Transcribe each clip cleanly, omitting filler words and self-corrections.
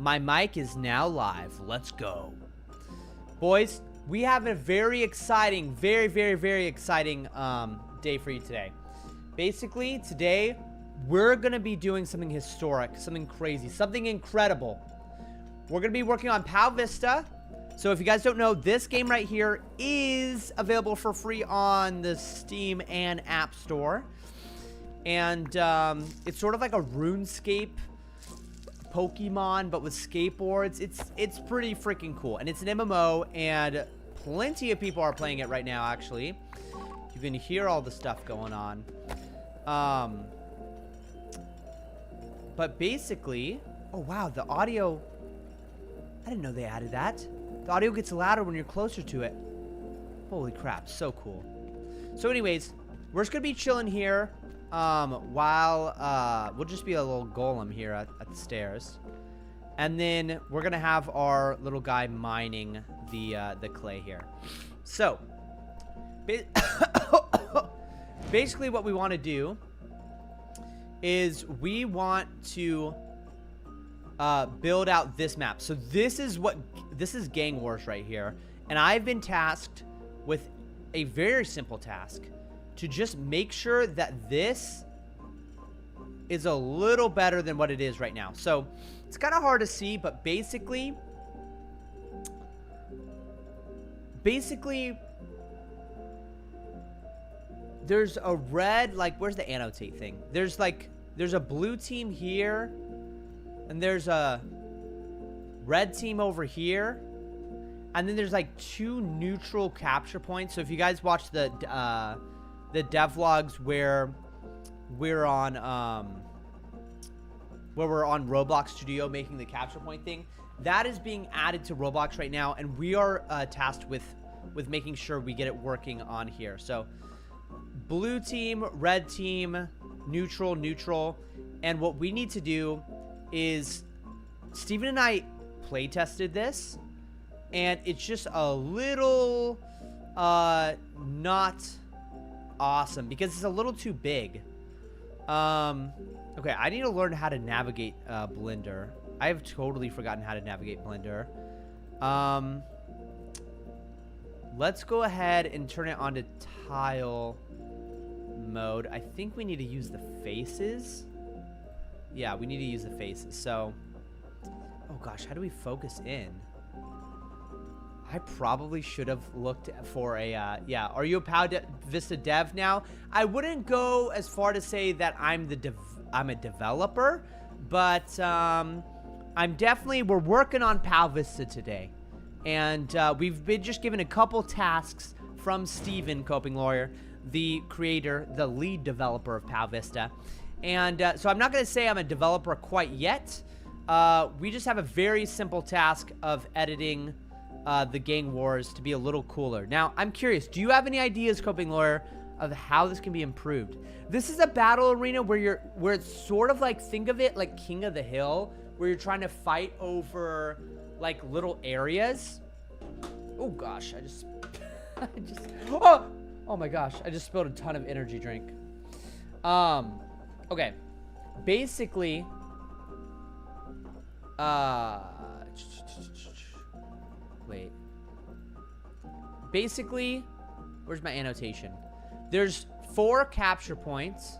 my mic is now live. Let's go. Boys, we have a very exciting, very exciting day for you today. Basically, today, we're going to be doing something historic, something crazy, something incredible. We're going to be working on Pal Vista. So if you guys don't know, this game right here is available for free on the Steam and App Store. And it's sort of like a RuneScape Pokemon, but with skateboards. It's pretty freaking cool, and it's an MMO, and plenty of people are playing it right now. Actually, you can hear all the stuff going on. But basically, oh wow, the audio. I didn't know they added that. The audio gets louder when you're closer to it. Holy crap, so cool. So, anyways, we're just gonna be chilling here. While we'll just be a little golem here at the stairs, and then we're gonna have our little guy mining the clay here. So basically what we want to do is we want to build out this map. So this is Gang Wars right here, and I've been tasked with a very simple task to just make sure that this is a little better than what it is right now. So it's kind of hard to see, but basically there's a red, like, where's the annotate thing? There's a blue team here, and there's a red team over here, and then there's like 2 neutral capture points. So if you guys watch the devlogs where we're on Roblox Studio making the capture point thing, that is being added to Roblox right now, and we are tasked with making sure we get it working on here. So blue team, red team, neutral, and what we need to do is, Steven and I play tested this, and it's just a little not awesome because it's a little too big. Okay, I need to learn how to navigate Blender. I have totally forgotten how to navigate Blender. Let's go ahead and turn it on to tile mode. I think we need to use the faces. Yeah, we need to use the faces. So, oh gosh, how do we focus in? I probably should have looked for a, yeah. Are you a Pal Vista dev now? I wouldn't go as far to say that I'm a developer, but we're working on Pal Vista today. And we've been just given a couple tasks from Steven, Coping Lawyer, the creator, the lead developer of Pal Vista. And so I'm not going to say I'm a developer quite yet. We just have a very simple task of editing the Gang Wars to be a little cooler. Now, I'm curious, do you have any ideas, Coping Lawyer, of how this can be improved? This is a battle arena where it's sort of like, think of it like King of the Hill, where you're trying to fight over like little areas. Oh gosh, oh my gosh, I just spilled a ton of energy drink. Okay, basically, wait. Basically, where's my annotation? There's 4 capture points.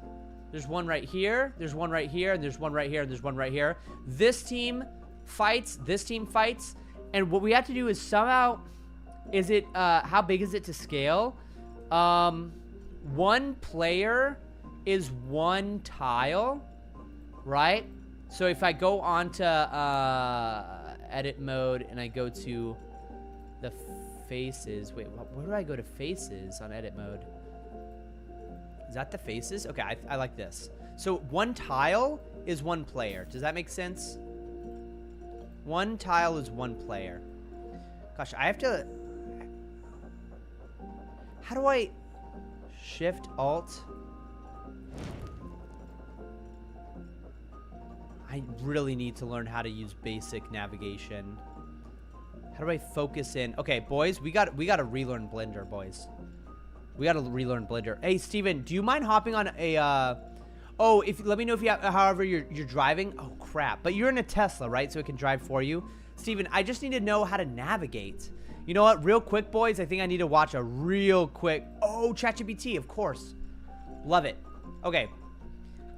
There's one right here, there's one right here, and there's one right here, and there's one right here. This team fights, and what we have to do is somehow, how big is it to scale? 1 player is 1 tile, right? So if I go on to edit mode and I go to the faces, wait, where do I go to faces on edit mode? Is that the faces? Okay, I like this. So 1 tile is 1 player. Does that make sense? 1 tile is 1 player. Gosh, I have to... How do I... Shift, Alt... I really need to learn how to use basic navigation. How do I focus in? Okay, boys, we got to relearn Blender, boys. We got to relearn Blender. Hey, Steven, do you mind hopping on a... Oh, let me know if you have, however you're driving. Oh crap! But you're in a Tesla, right? So it can drive for you. Steven, I just need to know how to navigate. You know what? Real quick, boys. I think I need to watch a real quick. Oh, ChatGPT, of course. Love it. Okay.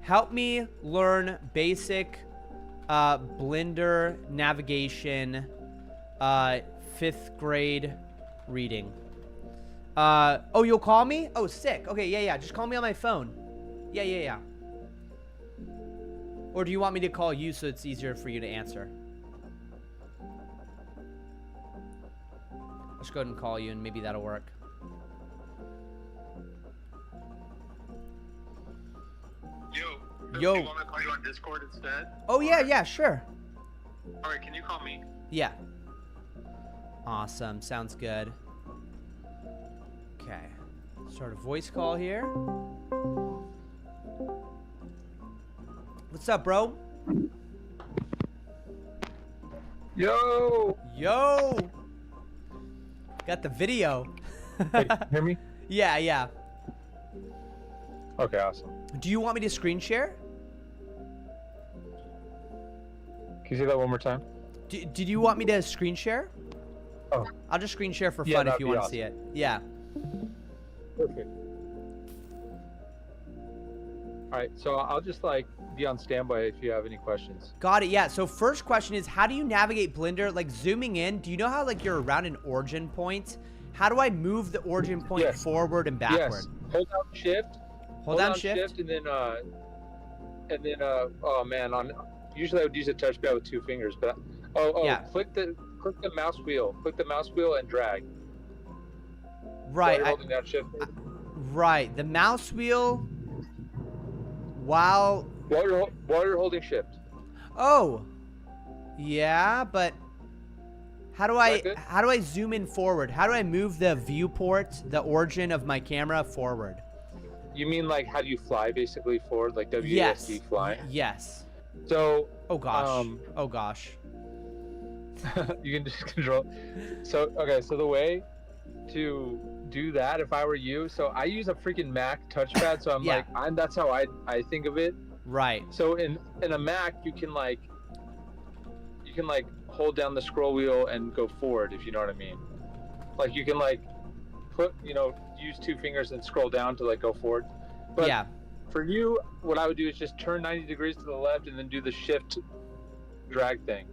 Help me learn basic Blender navigation. 5th grade reading. Oh, you'll call me? Oh, sick. Okay, yeah. Just call me on my phone. Yeah. Or do you want me to call you so it's easier for you to answer? Let's go ahead and call you and maybe that'll work. Yo. Do you want me to call you on Discord instead? Oh, yeah, sure. Alright, can you call me? Yeah. Awesome. Sounds good. Okay. Start a voice call here. What's up, bro? Yo! Got the video. Hey, hear me? Yeah. Okay, awesome. Do you want me to screen share? Can you say that one more time? Did you want me to screen share? Oh. I'll just screen share for Yeah, fun if that'd you be want to awesome. see it. Yeah. Perfect. Alright, so I'll just like be on standby if you have any questions. Got it. Yeah. So first question is, how do you navigate Blender? Like zooming in, do you know how like you're around an origin point? How do I move the origin point forward and backward? Yes. Hold down shift. Hold down shift and then oh man, usually I would use a touchpad with 2 fingers, but Yeah. click the mouse wheel. Click the mouse wheel and drag. Right. While you're holding down shift. Right. The mouse wheel while you're holding shift. Oh. Yeah, but how do I zoom in forward? How do I move the viewport, the origin of my camera forward? You mean like how do you fly basically forward, like WASD fly? Yes. So. Oh gosh. You can just control. So okay, so the way to do that, if I were you, so I use a freaking Mac touchpad, so that's how I think of it. Right. So in a Mac, you can like hold down the scroll wheel and go forward, if you know what I mean. Like you can like use 2 fingers and scroll down to like go forward. But yeah. For you, what I would do is just turn 90 degrees to the left and then do the shift drag thing.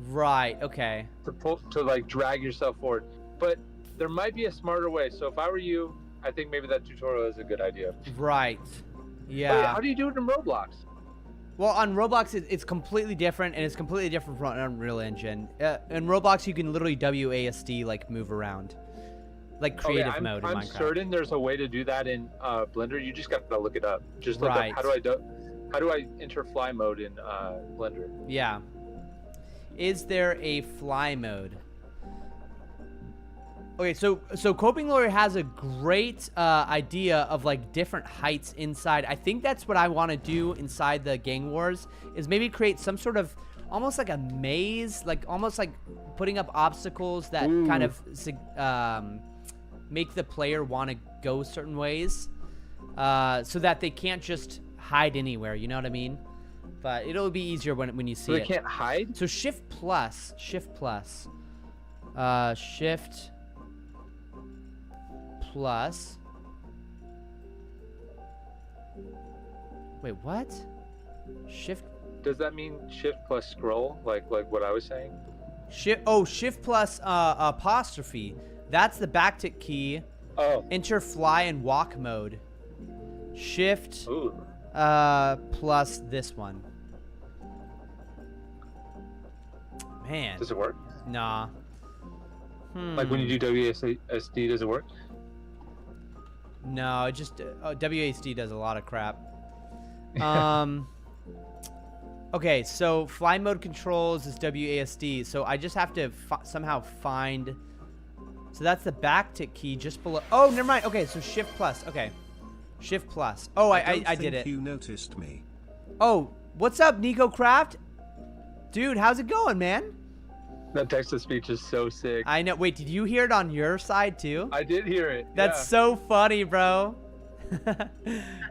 Right. Okay. To like drag yourself forward. But there might be a smarter way. So if I were you, I think maybe that tutorial is a good idea. Right. Yeah. Wait, how do you do it in Roblox? Well, on Roblox, it's completely different, and it's completely different from Unreal Engine. In Roblox, you can literally WASD, like, move around. Like creative mode in Minecraft. I'm certain there's a way to do that in Blender. You just got to look it up. Just look up how do I enter fly mode in Blender? Yeah. Is there a fly mode? Okay, so Coping Lawyer has a great idea of like different heights inside. I think that's what I want to do inside the Gang Wars, is maybe create some sort of almost like a maze, like almost like putting up obstacles that kind of make the player want to go certain ways, so that they can't just hide anywhere. You know what I mean? But it'll be easier when you see it. So they can't hide? So shift plus. Shift plus. Wait, what? Shift. Does that mean shift plus scroll, like what I was saying? Shift plus apostrophe. That's the backtick key. Oh. Enter fly and walk mode. Shift. Ooh. Plus this one. Man. Does it work? Nah. Like when you do WASD, does it work? No, it just WASD does a lot of crap. Okay, so fly mode controls is WASD, so I just have to somehow find. So that's the backtick key just below. Oh, never mind. Okay, so shift plus. Okay, shift plus. Oh, I did it. You noticed me. Oh, what's up, Nico Craft? Dude, how's it going, man? That text-to-speech is so sick. I know. Wait, did you hear it on your side too? I did hear it. That's so funny, bro.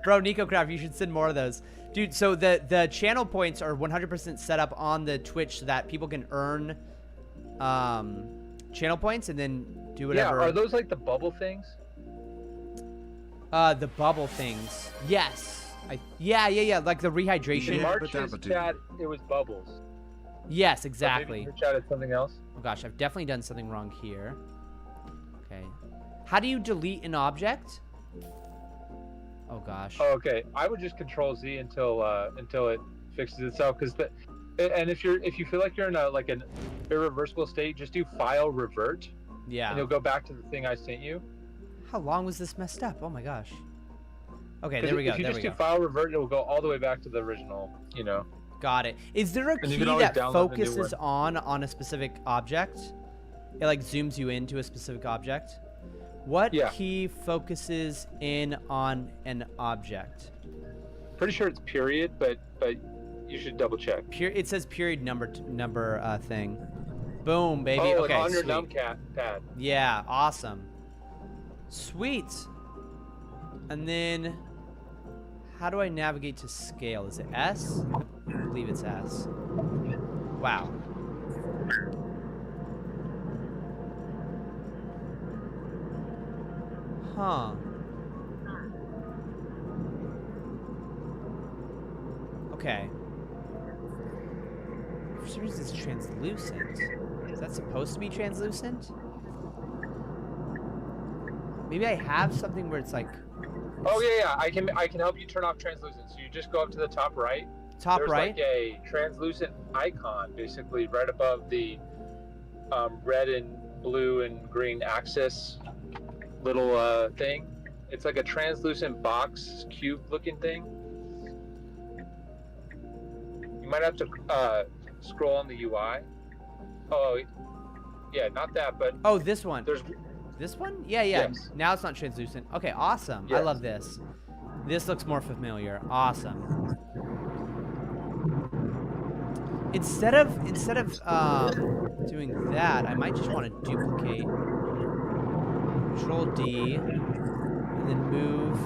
Bro, NicoCraft, you should send more of those. Dude, so the channel points are 100% set up on the Twitch so that people can earn channel points and then do whatever. Yeah, are those like the bubble things? The bubble things. Yes. Yeah. Like the rehydration. In March's chat, it was bubbles. Yes, exactly. Maybe your chat is something else. Oh gosh, I've definitely done something wrong here. Okay. How do you delete an object? Oh gosh. Oh, okay. I would just Control Z until it fixes itself. And if you feel like you're in an irreversible state, just do File Revert. Yeah. And you'll go back to the thing I sent you. How long was this messed up? Oh my gosh. Okay, there we go. If you just do File Revert, it will go all the way back to the original. Got it. Is there a key that focuses on a specific object? It like zooms you into a specific object. What key focuses in on an object? Pretty sure it's period, but you should double check. It says period number thing. Boom, baby. Oh, okay, on your sweet. pad. Yeah, awesome. Sweet. And then, how do I navigate to scale? Is it S? I believe it's S. Wow. Huh. Okay. For some reason it's translucent. Is that supposed to be translucent? Maybe I have something where it's like... Oh yeah. I can help you turn off translucent. So you just go up to the top right. There's like a translucent icon, basically right above the red and blue and green axis little thing. It's like a translucent box cube looking thing. You might have to scroll on the UI. Oh yeah, not that, but oh, this one. There's this one? Yeah. Yes. Now it's not translucent. Okay, awesome. Yes. I love this. This looks more familiar. Awesome. Instead of doing that, I might just want to duplicate. Control D, and then move.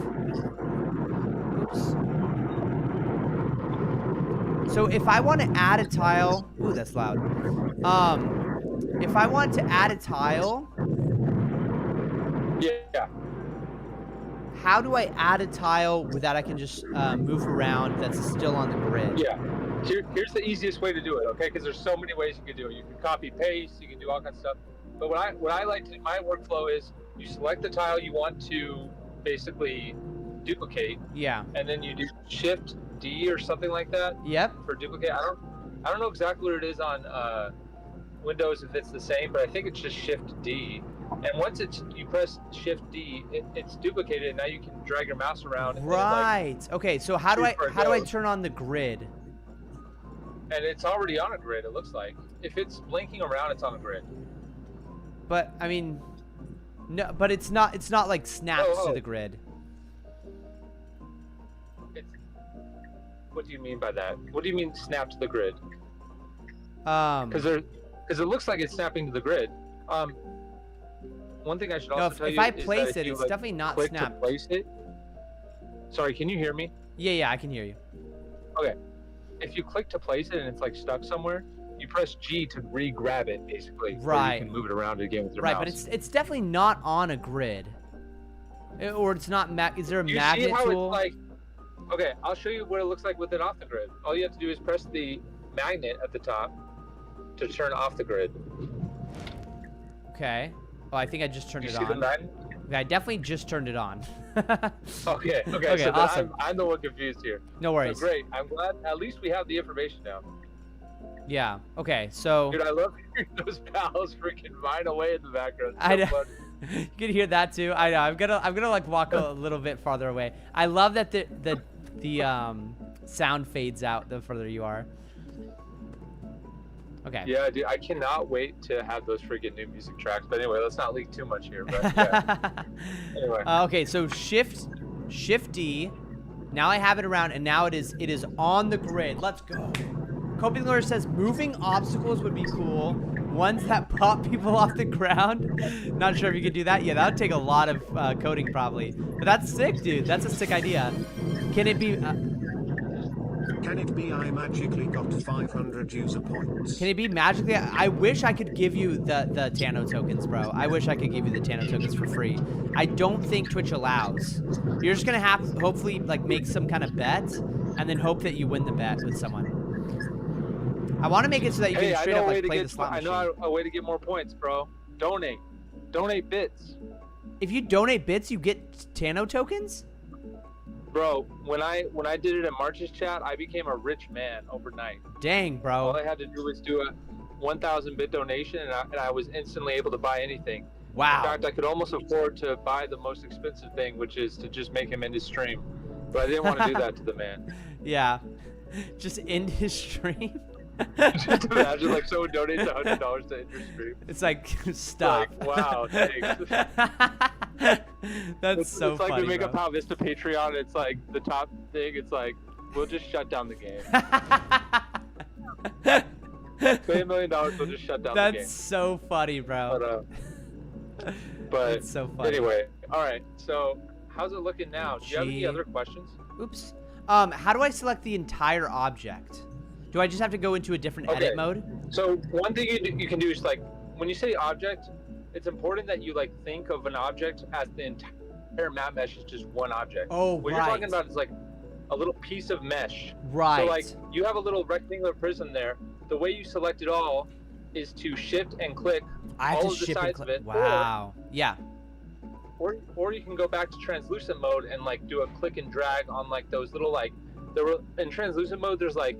Oops. So if I want to add a tile, ooh, that's loud. If I want to add a tile, yeah. How do I add a tile without I can just move around that's still on the grid? Yeah. Here's the easiest way to do it, okay? Because there's so many ways you can do it. You can copy paste, you can do all kinds of stuff. But what I like to, my workflow is you select the tile you want to basically duplicate. Yeah. And then you do Shift D or something like that. Yep. For duplicate. I don't know exactly what it is on Windows if it's the same, but I think it's just Shift D. And once you press Shift D, it's duplicated, and now you can drag your mouse around. And right. Okay. So how do I turn on the grid? And it's already on a grid. It looks like if it's blinking around, it's on a grid. But I mean, no. But it's not like snapped to the grid. What do you mean by that? What do you mean snap to the grid? Because it looks like it's snapping to the grid. One thing I should also tell you if I is place that it, it's definitely not click snapped. To place it. Sorry, can you hear me? Yeah, I can hear you. Okay. If you click to place it and it's like stuck somewhere, you press G to re-grab it, basically. Right. You can move it around again with your mouse. Right, but it's definitely not on a grid. Or it's not. Is there a magnet see how tool? It's like, okay, I'll show you what it looks like with it off the grid. All you have to do is press the magnet at the top to turn off the grid. Okay. Oh, I think I just turned it on. You see the magnet? Okay, I definitely just turned it on. Okay, so awesome. I'm the one confused here. No worries. So great. I'm glad at least we have the information now. Yeah. Okay. So. Dude, I love hearing those pals freaking mine away in the background. I know. You can hear that too. I know. I'm gonna like walk a little bit farther away. I love that the sound fades out the further you are. Okay. Yeah, dude, I cannot wait to have those freaking new music tracks. But anyway, let's not leak too much here. But yeah. Anyway. Okay, so Shift D. Now I have it around, and now it is on the grid. Let's go. Coping Lawyer says moving obstacles would be cool. Ones that pop people off the ground. Not sure if you could do that. Yeah, that would take a lot of coding probably. But that's sick, dude. That's a sick idea. Can it be... Can it be I magically got 500 user points? Can it be magically? I wish I could give you the Tano tokens, bro. I wish I could give you the Tano tokens for free. I don't think Twitch allows. You're just gonna have to hopefully like make some kind of bet, and then hope that you win the bet with someone. I want to make it so that you can straight up like play the slot machine. I know a way to get more points, bro. Donate bits. If you donate bits, you get Tano tokens. Bro, when I did it in March's chat, I became a rich man overnight. Dang, bro. All I had to do was do a 1,000 bit donation, and I was instantly able to buy anything. Wow. In fact, I could almost afford to buy the most expensive thing, which is to just make him end his stream. But I didn't want to do that to the man. Yeah. Just end his stream. Just imagine like someone donates $100 to end your stream. It's like, stop. Like, wow, thanks. That's so it's like funny, we make bro. a Vista Patreon. It's like the top thing. It's like we'll just shut down the game. Pay $1 million, we'll just shut down the game. That's so funny, bro. But That's so funny. Anyway, all right. So how's it looking now? Do you have any other questions? Oops. How do I select the entire object? Do I just have to go into a different edit mode? So one thing you can do is like when you say object, it's important that you like think of an object as the entire map mesh is just one object. Oh, what you're talking about is like a little piece of mesh. Right. So like you have a little rectangular prism there. The way you select it all is to shift and click all of the sides of it. Wow. Yeah. Or you can go back to translucent mode and like do a click and drag on like those little like in translucent mode there's like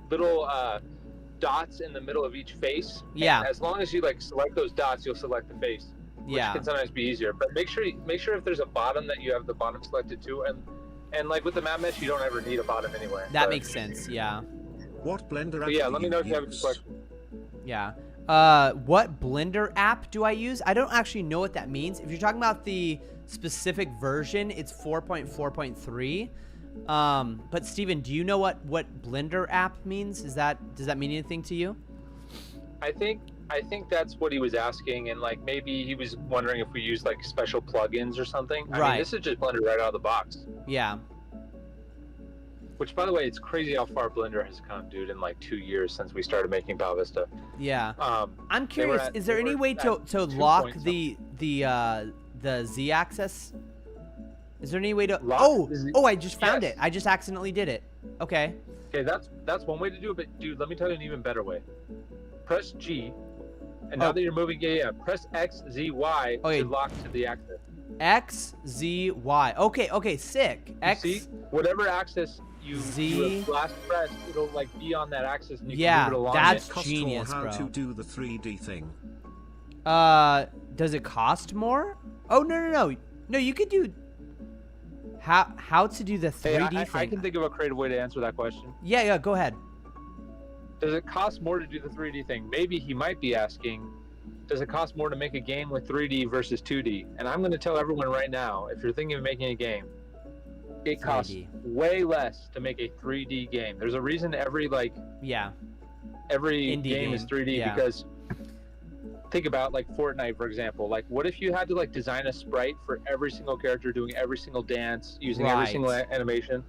little dots in the middle of each face. Yeah. And as long as you like select those dots, you'll select the face. Which can sometimes be easier. But make sure if there's a bottom that you have the bottom selected too. And like with the map mesh, you don't ever need a bottom anyway. That makes sense. Yeah. What Blender app? Yeah. Let me know if you have a question. Yeah. What Blender app do I use? I don't actually know what that means. If you're talking about the specific version, it's 4.4.3. But Steven, do you know what Blender app means? Does that mean anything to you? I think that's what he was asking, and like maybe he was wondering if we use like special plugins or something. I mean, this is just Blender right out of the box. Yeah. Which, by the way, it's crazy how far Blender has come, dude, in like 2 years since we started making Pal Vista. Yeah. I'm curious, is there any way to lock the Z-axis? Is there any way to... Oh, I just found it. I just accidentally did it. Okay. Okay, that's one way to do it, but dude, let me tell you an even better way. Press G, and now that you're moving, press X, Z, Y to lock to the axis. X, Z, Y. Okay, sick. X. See, whatever axis you last press, it'll like be on that axis, and you can move it along. That's genius, bro. How to do the 3D thing? Does it cost more? Oh no, you could do. How to do the 3D thing? I can think of a creative way to answer that question. Yeah, go ahead. Does it cost more to do the 3D thing? Maybe he might be asking, does it cost more to make a game with 3D versus 2D? And I'm going to tell everyone right now, if you're thinking of making a game, it costs way less to make a 3D game. There's a reason every game is 3D because think about like Fortnite, for example. Like, what if you had to like design a sprite for every single character doing every single dance, using every single animation?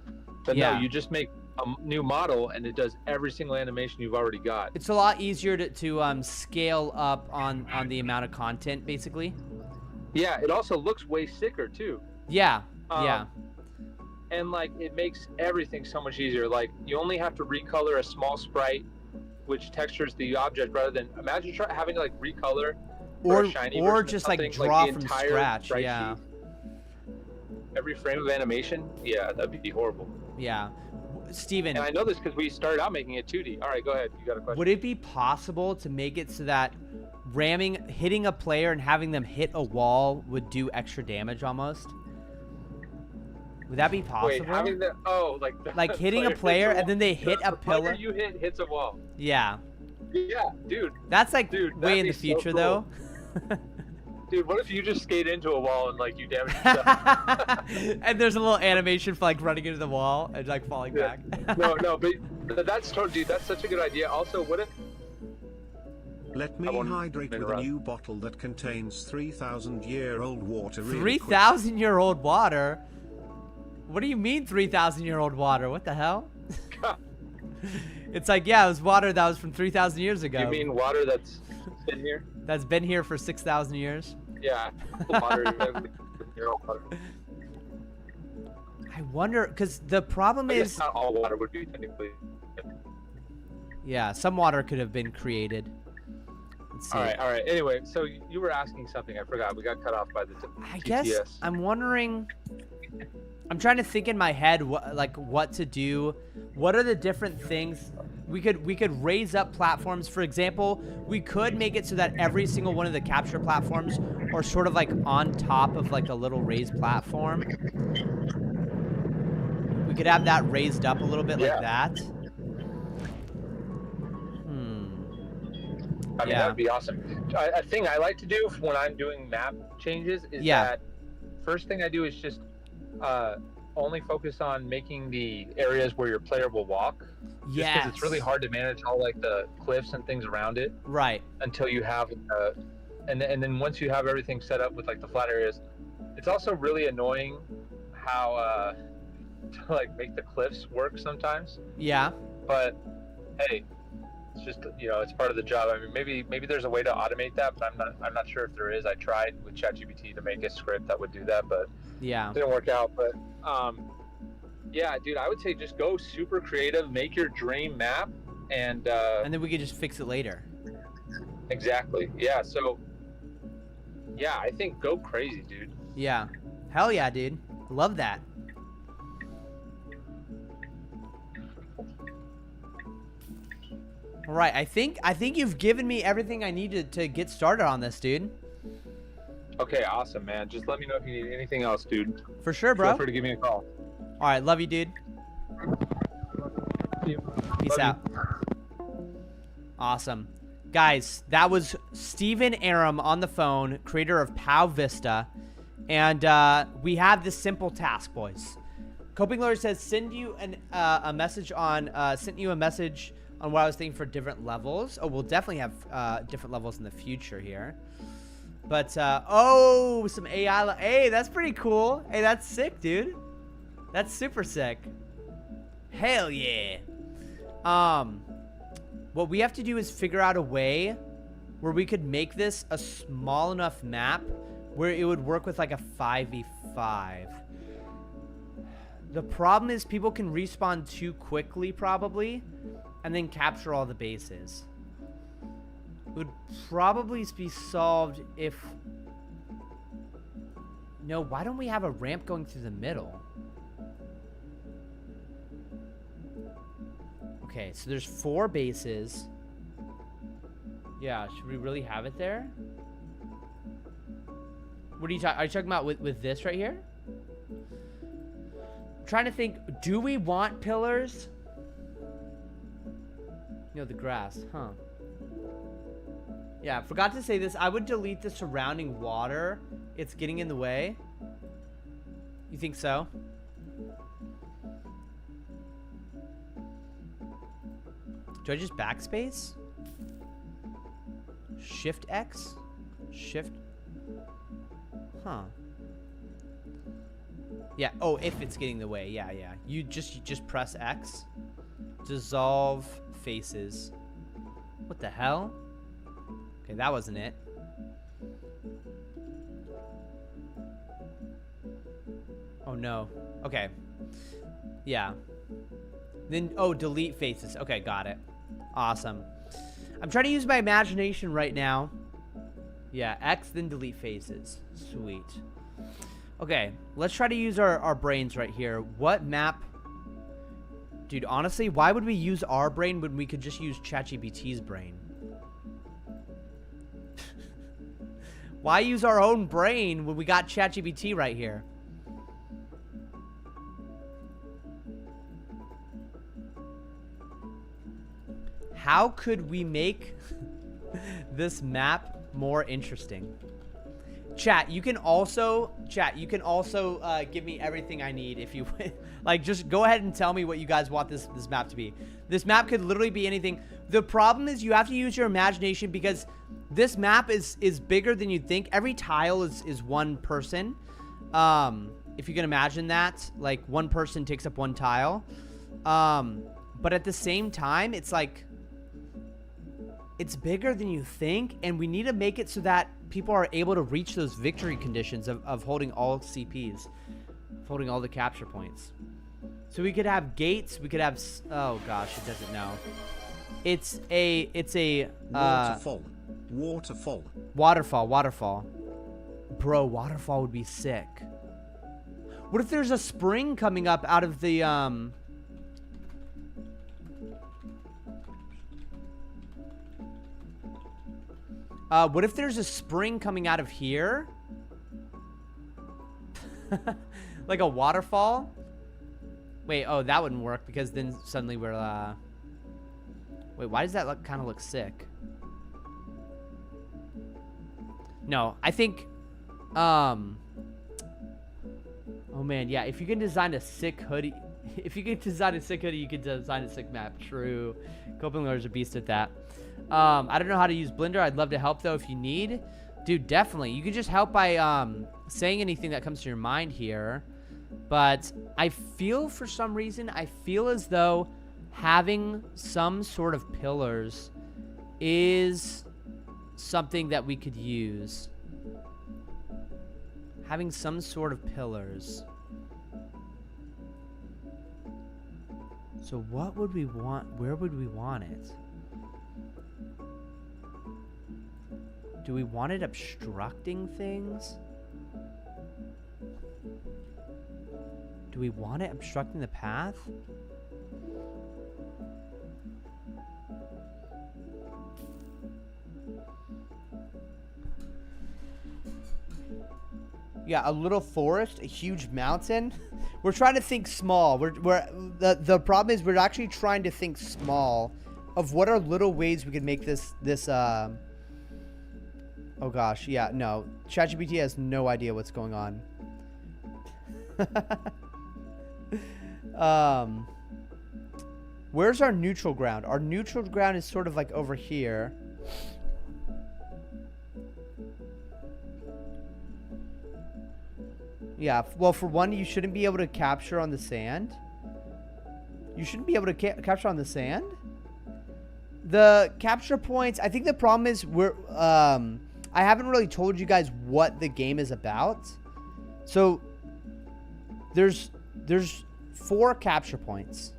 But no, you just make a new model and it does every single animation you've already got. It's a lot easier to scale up on the amount of content, basically. Yeah, it also looks way sicker too. Yeah. And like it makes everything so much easier. Like you only have to recolor a small sprite, which textures the object, rather than imagine having to like recolor or a shiny or just like draw from scratch. Yeah. Sheet. Every frame of animation, that'd be horrible. Yeah. Steven. And I know this because we started out making it 2D. All right, go ahead. You got a question. Would it be possible to make it so that hitting a player and having them hit a wall would do extra damage almost? Would that be possible? Wait, having the like hitting a player and then they hit a pillar. You hits a wall. Yeah. Yeah, dude. That's like way in the future though. Dude, what if you just skate into a wall and like you damage yourself? And there's a little animation for like running into the wall and like falling back. No, but that's dude, that's such a good idea. Also, what if Let me hydrate with a new bottle that contains 3,000-year-old water. 3,000-year-old water? What do you mean 3,000-year-old water? What the hell? It's like, yeah, it was water that was from 3,000 years ago. You mean water that's been here? That's been here for 6,000 years? Yeah. Water. Water. I wonder, because the problem is... not all water would be technically. Yeah, some water could have been created. Let's see. All right. Anyway, so you were asking something. I forgot. We got cut off by the I GPS. guess I'm wondering... I'm trying to think in my head what to do. What are the different things we could raise up platforms? For example, we could make it so that every single one of the capture platforms are sort of like on top of like a little raised platform. We could have that raised up a little bit like that. I mean, that would be awesome. A thing I like to do when I'm doing map changes is that first thing I do is just only focus on making the areas where your player will walk. Just because it's really hard to manage all like the cliffs and things around it. Right. Until you have, and then once you have everything set up with like the flat areas, it's also really annoying how to like make the cliffs work sometimes. Yeah. But hey, it's just, it's part of the job. I mean, maybe there's a way to automate that, but I'm not sure if there is. I tried with ChatGPT to make a script that would do that, but it didn't work out. But yeah, dude, I would say just go super creative, make your dream map, and then we could just fix it later. Exactly. Yeah. So yeah, I think go crazy, dude. Yeah. Hell yeah, dude. Love that. All right, I think you've given me everything I needed to get started on this, dude. Okay, awesome, man. Just let me know if you need anything else, dude. For sure, bro. Feel free to give me a call. All right, love you, dude. Peace out. Awesome. Guys, that was Steven Aram on the phone, creator of POW Vista. And we have this simple task, boys. Coping Lawyer says, sent you a message on what I was thinking for different levels. Oh, we'll definitely have different levels in the future here. But, oh, some AI. Hey, that's pretty cool. Hey, that's sick, dude. That's super sick. Hell yeah. What we have to do is figure out a way where we could make this a small enough map where it would work with like a 5v5. The problem is people can respawn too quickly, probably, and then capture all the bases. It would probably be solved if... No, why don't we have a ramp going through the middle? Okay, so there's 4 bases. Yeah, should we really have it there? What are you talking about with this right here? I'm trying to think, do we want pillars? The grass, huh? Yeah, forgot to say this. I would delete the surrounding water. It's getting in the way. You think so? Do I just backspace? Shift X? Shift? Huh. Yeah, oh, if it's getting in the way. Yeah. You just press X. Dissolve faces. What the hell? Okay, that wasn't it. Oh no. Okay. Yeah. Then, oh, delete faces. Okay, got it. Awesome. I'm trying to use my imagination right now. Yeah, X, then delete faces. Sweet. Okay, let's try to use our brains right here. What map... Dude, honestly, why would we use our brain when we could just use ChatGPT's brain? Why use our own brain when we got ChatGPT right here? How could we make this map more interesting? Chat, you can also Chat, you can also give me everything I need if you like. Just go ahead and tell me what you guys want this map to be. This map could literally be anything. The problem is you have to use your imagination because this map is bigger than you'd think. Every tile is one person. If you can imagine that, like one person takes up one tile. But at the same time, it's like it's bigger than you think, and we need to make it so that people are able to reach those victory conditions of holding all CPs, holding all the capture points. So we could have gates. We could have. Oh gosh, it doesn't know. It's a waterfall. Bro, waterfall would be sick. What if there's a spring coming up out of the what if there's a spring coming out of here? Like a waterfall? Wait, oh, that wouldn't work because then suddenly we're, Wait, why does that kind of look sick? No, I think, oh man, yeah, if you can design a sick hoodie, you can design a sick map. True. Coping Lord's a beast at that. I don't know how to use Blender. I'd love to help though if you need. Dude, definitely. You can just help by saying anything that comes to your mind here. But I feel for some reason, I feel as though having some sort of pillars is something that we could use. Having some sort of pillars. So what would we want? Where would we want it? Do we want it obstructing things? Do we want it obstructing the path? Yeah, a little forest, a huge mountain. We're trying to think small. The problem is we're actually trying to think small of what are little ways we could make this oh gosh, yeah, no. ChatGPT has no idea what's going on. Where's our neutral ground? Our neutral ground is sort of like over here. Yeah, well, for one, you shouldn't be able to capture on the sand. You shouldn't be able to capture on the sand. The capture points, I think the problem is I haven't really told you guys what the game is about. So there's 4 capture points.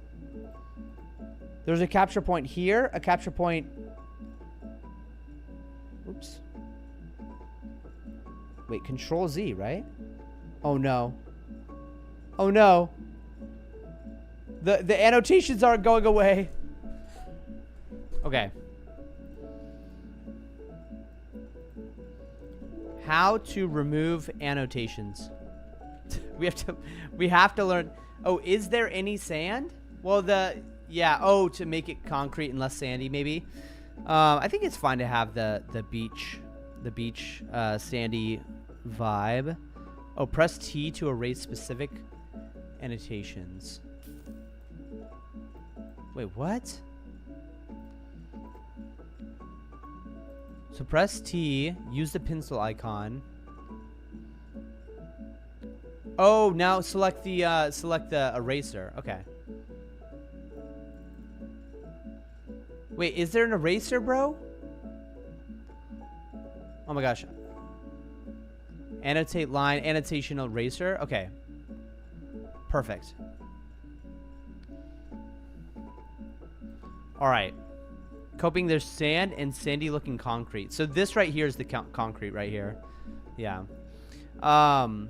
There's a capture point here, a capture point. Oops. Wait, Control Z, right? Oh no. Oh no. The annotations aren't going away. Okay. How to remove annotations. we have to learn. Oh, is there any sand? Well, to make it concrete and less sandy maybe. I think it's fine to have the beach sandy vibe. Oh, press T to erase specific annotations. Wait, what? So press T, use the pencil icon. Oh, now select the eraser. Okay. Wait, is there an eraser, bro? Oh my gosh. Annotate line, annotation eraser. Okay. Perfect. All right. Coping, there's sand and sandy looking concrete. So this right here is the concrete right here. Yeah. Okay.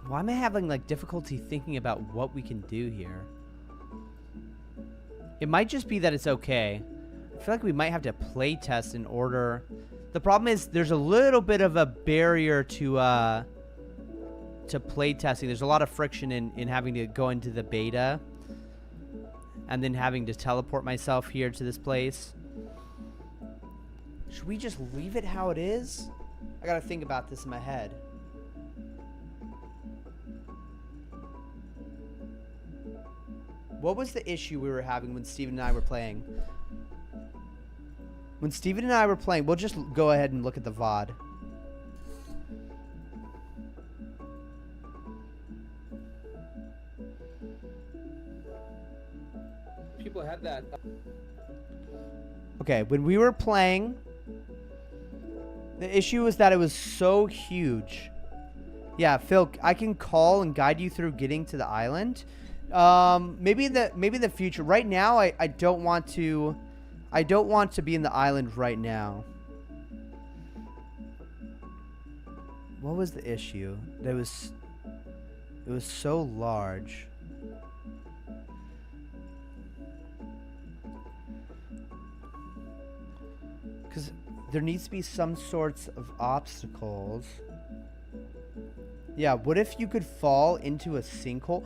Why am I having like difficulty thinking about what we can do here? It might just be that it's okay. I feel like we might have to play test in order. The problem is there's a little bit of a barrier to play testing. There's a lot of friction in having to go into the beta and then having to teleport myself here to this place. Should we just leave it how it is? I gotta think about this in my head. What was the issue we were having when Steven and I were playing? When Steven and I were playing, we'll just go ahead and look at the VOD. People had that. Okay, when we were playing, the issue was that it was so huge. Yeah, Phil, I can call and guide you through getting to the island. Maybe in the future. Right now, I don't want to. I don't want to be in the island right now. What was the issue? It was so large. Because there needs to be some sorts of obstacles. Yeah, what if you could fall into a sinkhole?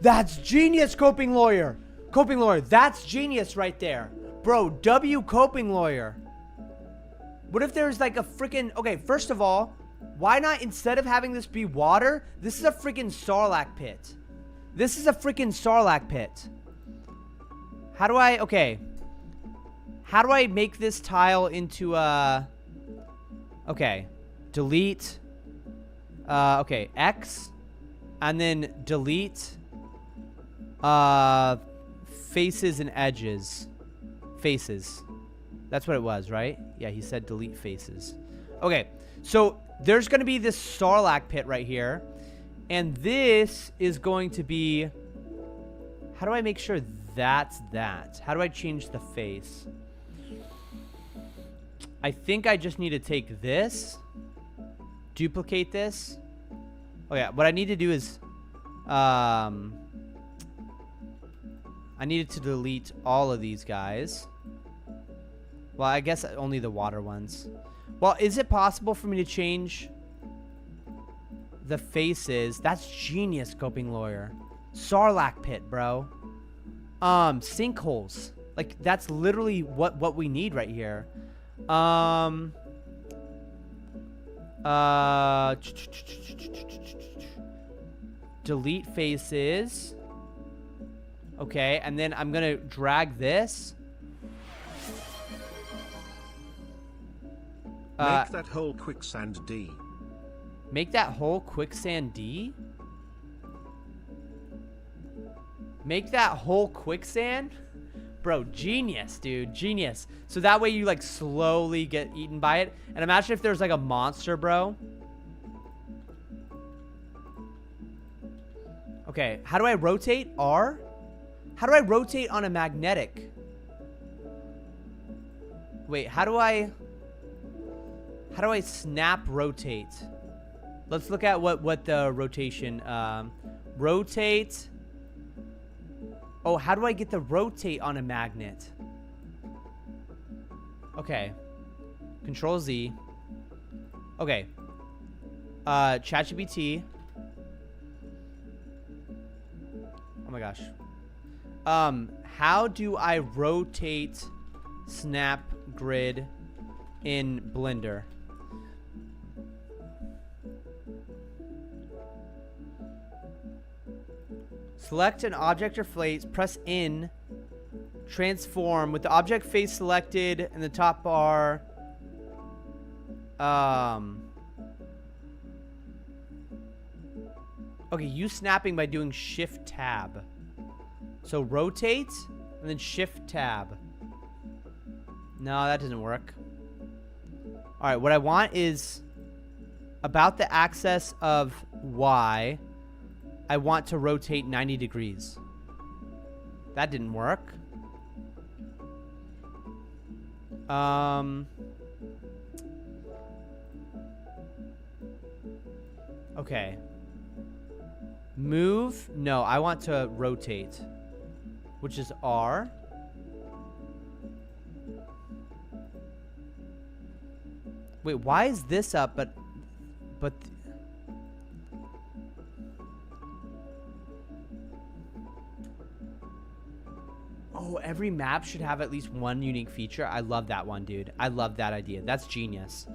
That's genius, coping lawyer. Coping lawyer, that's genius right there. Bro, W coping lawyer. What if there's like a freaking... Okay, first of all, why not, instead of having this be water, this is a freaking Sarlacc pit. This is a freaking Sarlacc pit. How do I... Okay. How do I make this tile into a... Okay. Delete... okay, X, and then delete faces and edges. Faces. That's what it was, right? Yeah, he said delete faces. Okay, so there's going to be this Sarlacc pit right here, and this is going to be... How do I make sure that's that? How do I change the face? I think I just need to take this, duplicate this. Oh yeah, what I need to do is I needed to delete all of these guys. Well, I guess only the water ones. Well, is it possible for me to change the faces? That's genius, coping lawyer. Sarlacc pit, bro. Sinkholes. Like, that's literally what we need right here. Delete faces. Okay, and then I'm gonna drag this. Make that whole quicksand D. Make that whole quicksand D? Make that whole quicksand? Bro, genius, dude. Genius. So that way you, like, slowly get eaten by it. And imagine if there's, like, a monster, bro. Okay, how do I rotate? R? How do I rotate on a magnetic? Wait, how do I snap rotate? Let's look at what the rotation, rotate. Oh, how do I get the rotate on a magnet? Okay. Control Z. Okay. ChatGPT. Oh my gosh. How do I rotate snap grid in Blender? Select an object or face, press in, transform with the object face selected in the top bar. Okay, use snapping by doing shift tab. So rotate and then shift tab. No, that doesn't work. All right, what I want is about the axis of Y. I want to rotate 90 degrees. That didn't work. Okay. Move. No, I want to rotate, which is R. Wait, why is this up, but Oh, every map should have at least one unique feature. I love that one, dude. I love that idea. That's genius.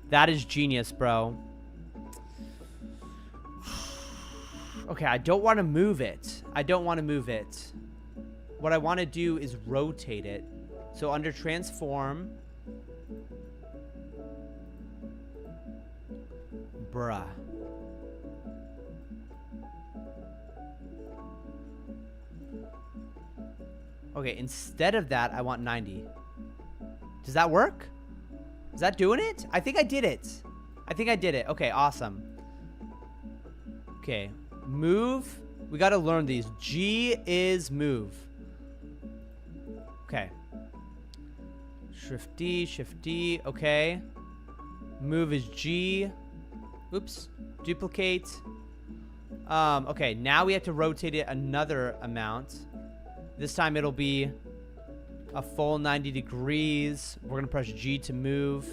That is genius, bro. Okay, I don't want to move it. I don't want to move it. What I want to do is rotate it. So under transform. Bruh. Okay, instead of that, I want 90. Does that work? Is that doing it? I think I did it. I think I did it. Okay, awesome. Okay, move. We got to learn these. G is move. Okay. Shift D, Shift D. Okay. Move is G. Oops. Duplicate. Okay, now we have to rotate it another amount. This time it'll be a full 90 degrees. We're going to press G to move.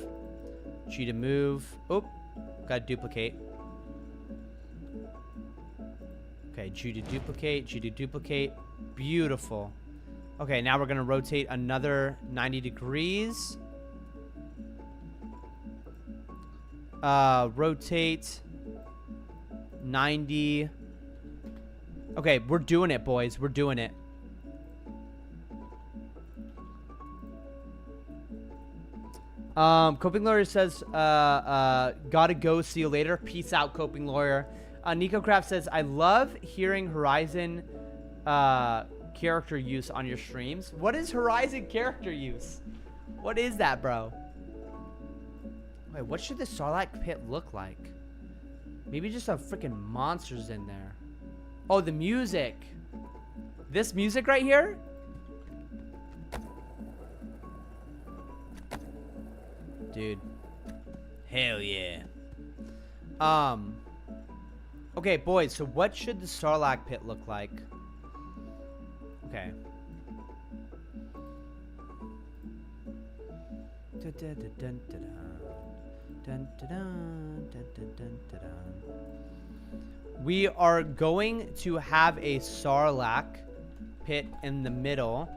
G to move. Oop. Got to duplicate. Okay, G to duplicate. G to duplicate. Beautiful. Okay, now we're going to rotate another 90 degrees. Rotate 90. Okay, we're doing it, boys. We're doing it. Coping Lawyer says, gotta go, see you later. Peace out, Coping Lawyer. NicoCraft says, I love hearing Horizon character use on your streams. What is Horizon character use? What is that, bro? Wait, what should the Sarlacc pit look like? Maybe just some freaking monsters in there. Oh, the music. This music right here? Dude. Hell yeah. Okay, boys, so what should the Sarlacc pit look like? Okay. We are going to have a Sarlacc pit in the middle.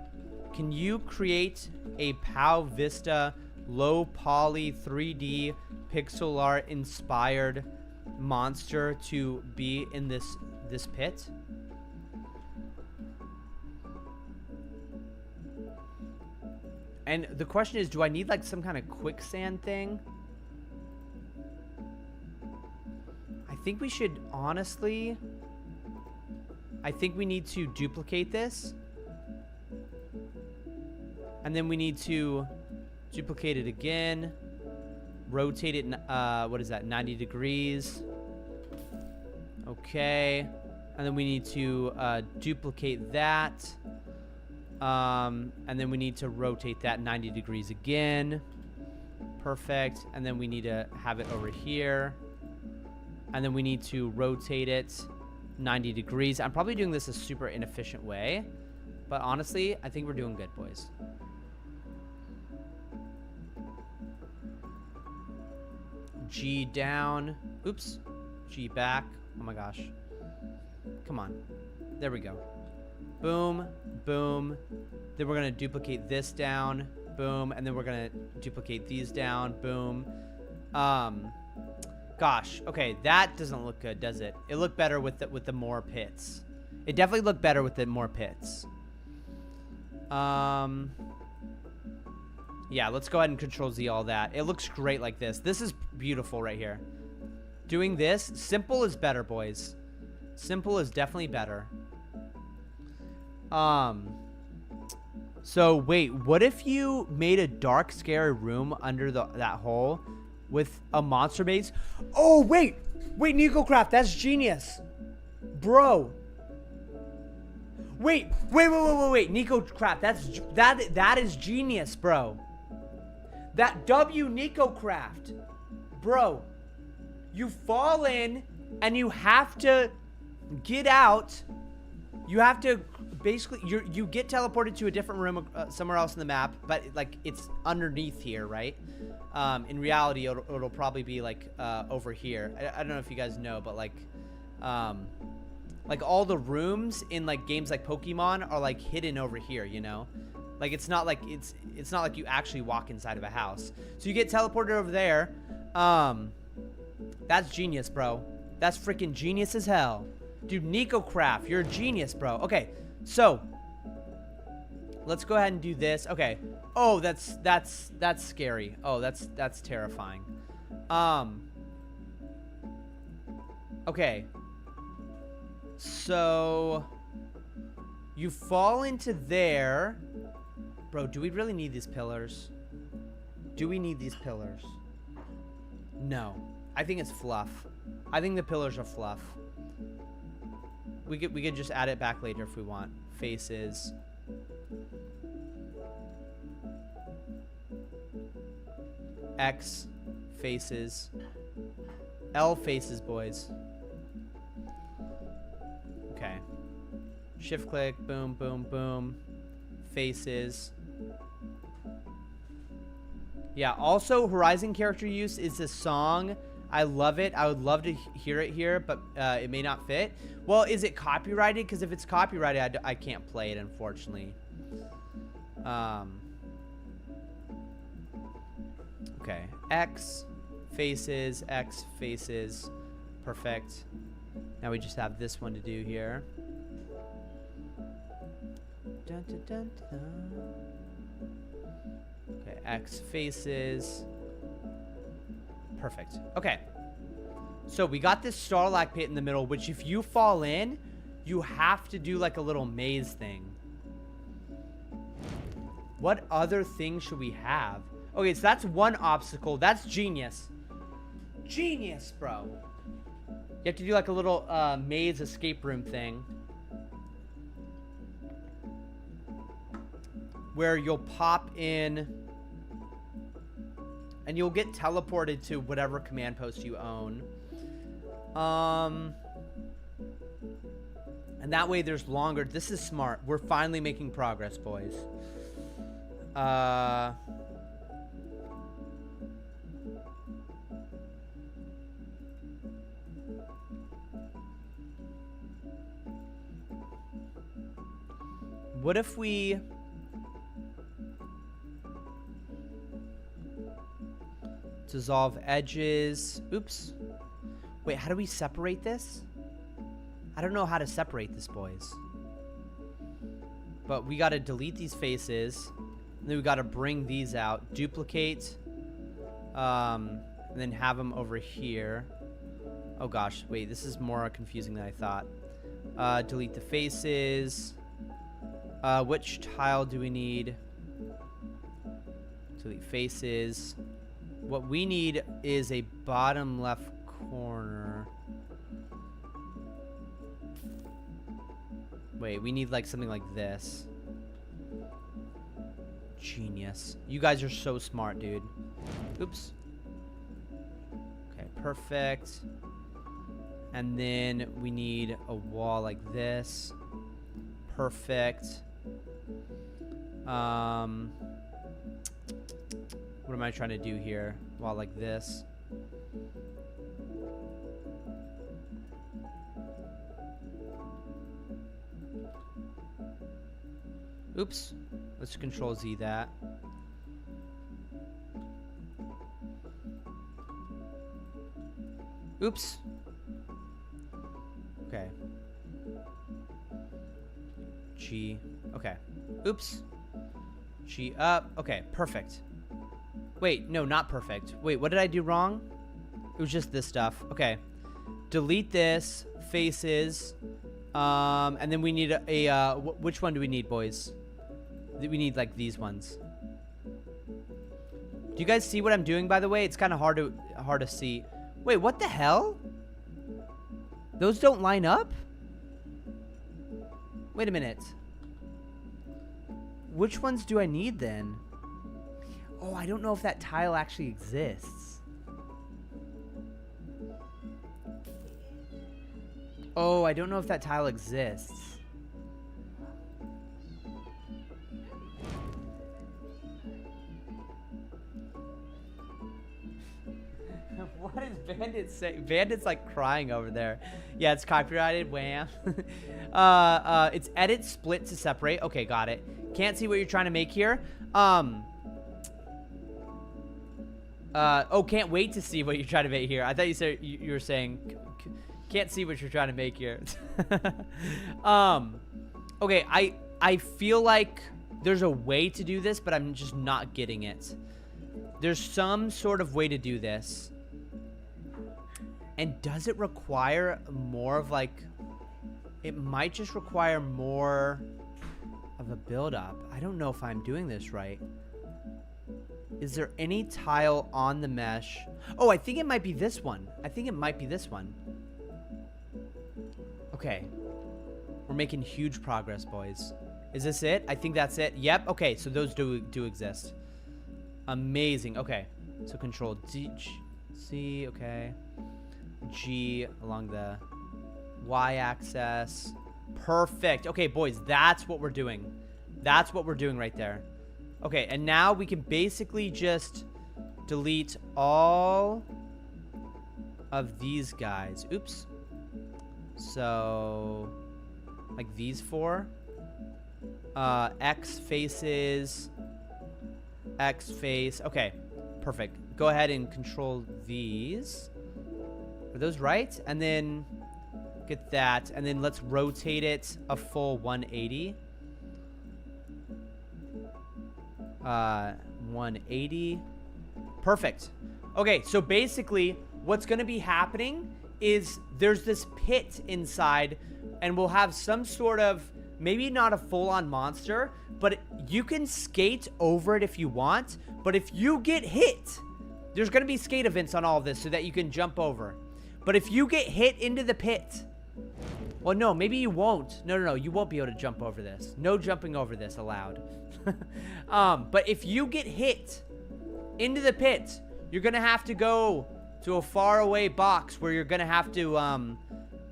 Can you create a POW Vista low poly 3D pixel art inspired monster to be in this pit? And the question is, do I need like some kind of quicksand thing? I think we should honestly, I think we need to duplicate this. And then we need to duplicate it again. Rotate it, what is that, 90 degrees. Okay. And then we need to duplicate that. And then we need to rotate that 90 degrees again. Perfect. And then we need to have it over here. And then we need to rotate it 90 degrees. I'm probably doing this a super inefficient way. But honestly, I think we're doing good, boys. G down. Oops. G back. Oh my gosh. Come on. There we go. Boom. Boom. Then we're going to duplicate this down. Boom. And then we're going to duplicate these down. Boom. Gosh. Okay. That doesn't look good, does it? It looked better with the more pits. It definitely looked better with the more pits. Yeah, let's go ahead and Control Z all that. It looks great like this. This is beautiful right here. Doing this, simple is better, boys. Simple is definitely better. So wait, what if you made a dark, scary room under that hole with a monster base? Oh, wait, NicoCraft, that's genius, bro. Wait, NicoCraft, that is genius, bro. That W NicoCraft, bro. You fall in and you have to get out. You have to basically you get teleported to a different room somewhere else in the map, but like it's underneath here, right? In reality, it'll probably be like over here. I don't know if you guys know, but like like all the rooms in like games like Pokemon are like hidden over here, you know? Like it's not like you actually walk inside of a house. So you get teleported over there. That's genius, bro. That's freaking genius as hell. Dude, NicoCraft, you're a genius, bro. Okay, so let's go ahead and do this. Okay. Oh, that's scary. Oh, that's terrifying. Okay. So you fall into there. Bro, do we really need these pillars? Do we need these pillars? No. I think it's fluff. I think the pillars are fluff. We could just add it back later if we want. Faces. X faces. L faces, boys. Okay. Shift click, boom, boom, boom. Faces. Yeah, also Horizon character use is a song. I love it. I would love to hear it here, but it may not fit. Well, is it copyrighted? Because if it's copyrighted, I can't play it, unfortunately. Okay. X faces, X faces. Perfect. Now we just have this one to do here. Dun, dun, dun, dun. Okay, X faces. Perfect. Okay. So we got this Starlac pit in the middle, which if you fall in, you have to do like a little maze thing. What other thing should we have? Okay, so that's one obstacle. That's genius. Genius, bro. You have to do like a little maze escape room thing. Where you'll pop in and you'll get teleported to whatever command post you own. And that way there's longer. This is smart. We're finally making progress, boys. What if we... dissolve edges. Oops. Wait, how do we separate this? I don't know how to separate this, boys. But we got to delete these faces. And then we got to bring these out. Duplicate. And then have them over here. Oh, gosh. Wait, this is more confusing than I thought. Delete the faces. Which tile do we need? Delete faces. What we need is a bottom left corner. Wait, we need like something like this. Genius. You guys are so smart, dude. Oops. Okay, perfect. And then we need a wall like this. Perfect. What am I trying to do here? Wall like this. Oops. Let's Control Z that. Oops. Okay. G. Okay. Oops. G up. Okay, perfect. Wait, no, not perfect. Wait, what did I do wrong? It was just this stuff. Okay. Delete this. Faces. And then we need a which one do we need, boys? We need like these ones. Do you guys see what I'm doing, by the way? It's kind of hard to see. Wait, what the hell? Those don't line up? Wait a minute. Which ones do I need then? Oh, I don't know if that tile actually exists. Oh, I don't know if that tile exists. What is Bandit's like crying over there. Yeah, it's copyrighted. Wham. It's edit, split to separate. Okay, got it. Can't see what you're trying to make here. Oh, can't wait to see what you're trying to make here. I thought you said you were saying can't see what you're trying to make here. Okay, I feel like there's a way to do this, but I'm just not getting it. There's some sort of way to do this. And does it require more of like... It might just require more of a build-up. I don't know if I'm doing this right. Is there any tile on the mesh? Oh, I think it might be this one. I think it might be this one. Okay. We're making huge progress, boys. Is this it? I think that's it. Yep. Okay, so those do exist. Amazing. Okay. So control D, C, okay. G along the Y-axis. Perfect. Okay, boys, that's what we're doing. That's what we're doing right there. Okay, and now we can basically just delete all of these guys. Oops. So, like these four. X faces. X face. Okay, perfect. Go ahead and control these. Are those right? And then get that. And then let's rotate it a full 180. 180. Perfect. Okay, so basically what's going to be happening is there's this pit inside, and we'll have some sort of, maybe not a full-on monster, but you can skate over it if you want. But if you get hit, there's going to be skate events on all of this so that you can jump over. But if you get hit into the pit, well, no, maybe you won't. No, you won't be able to jump over this. No jumping over this allowed. But if you get hit into the pit, you're going to have to go to a faraway box where you're going to have to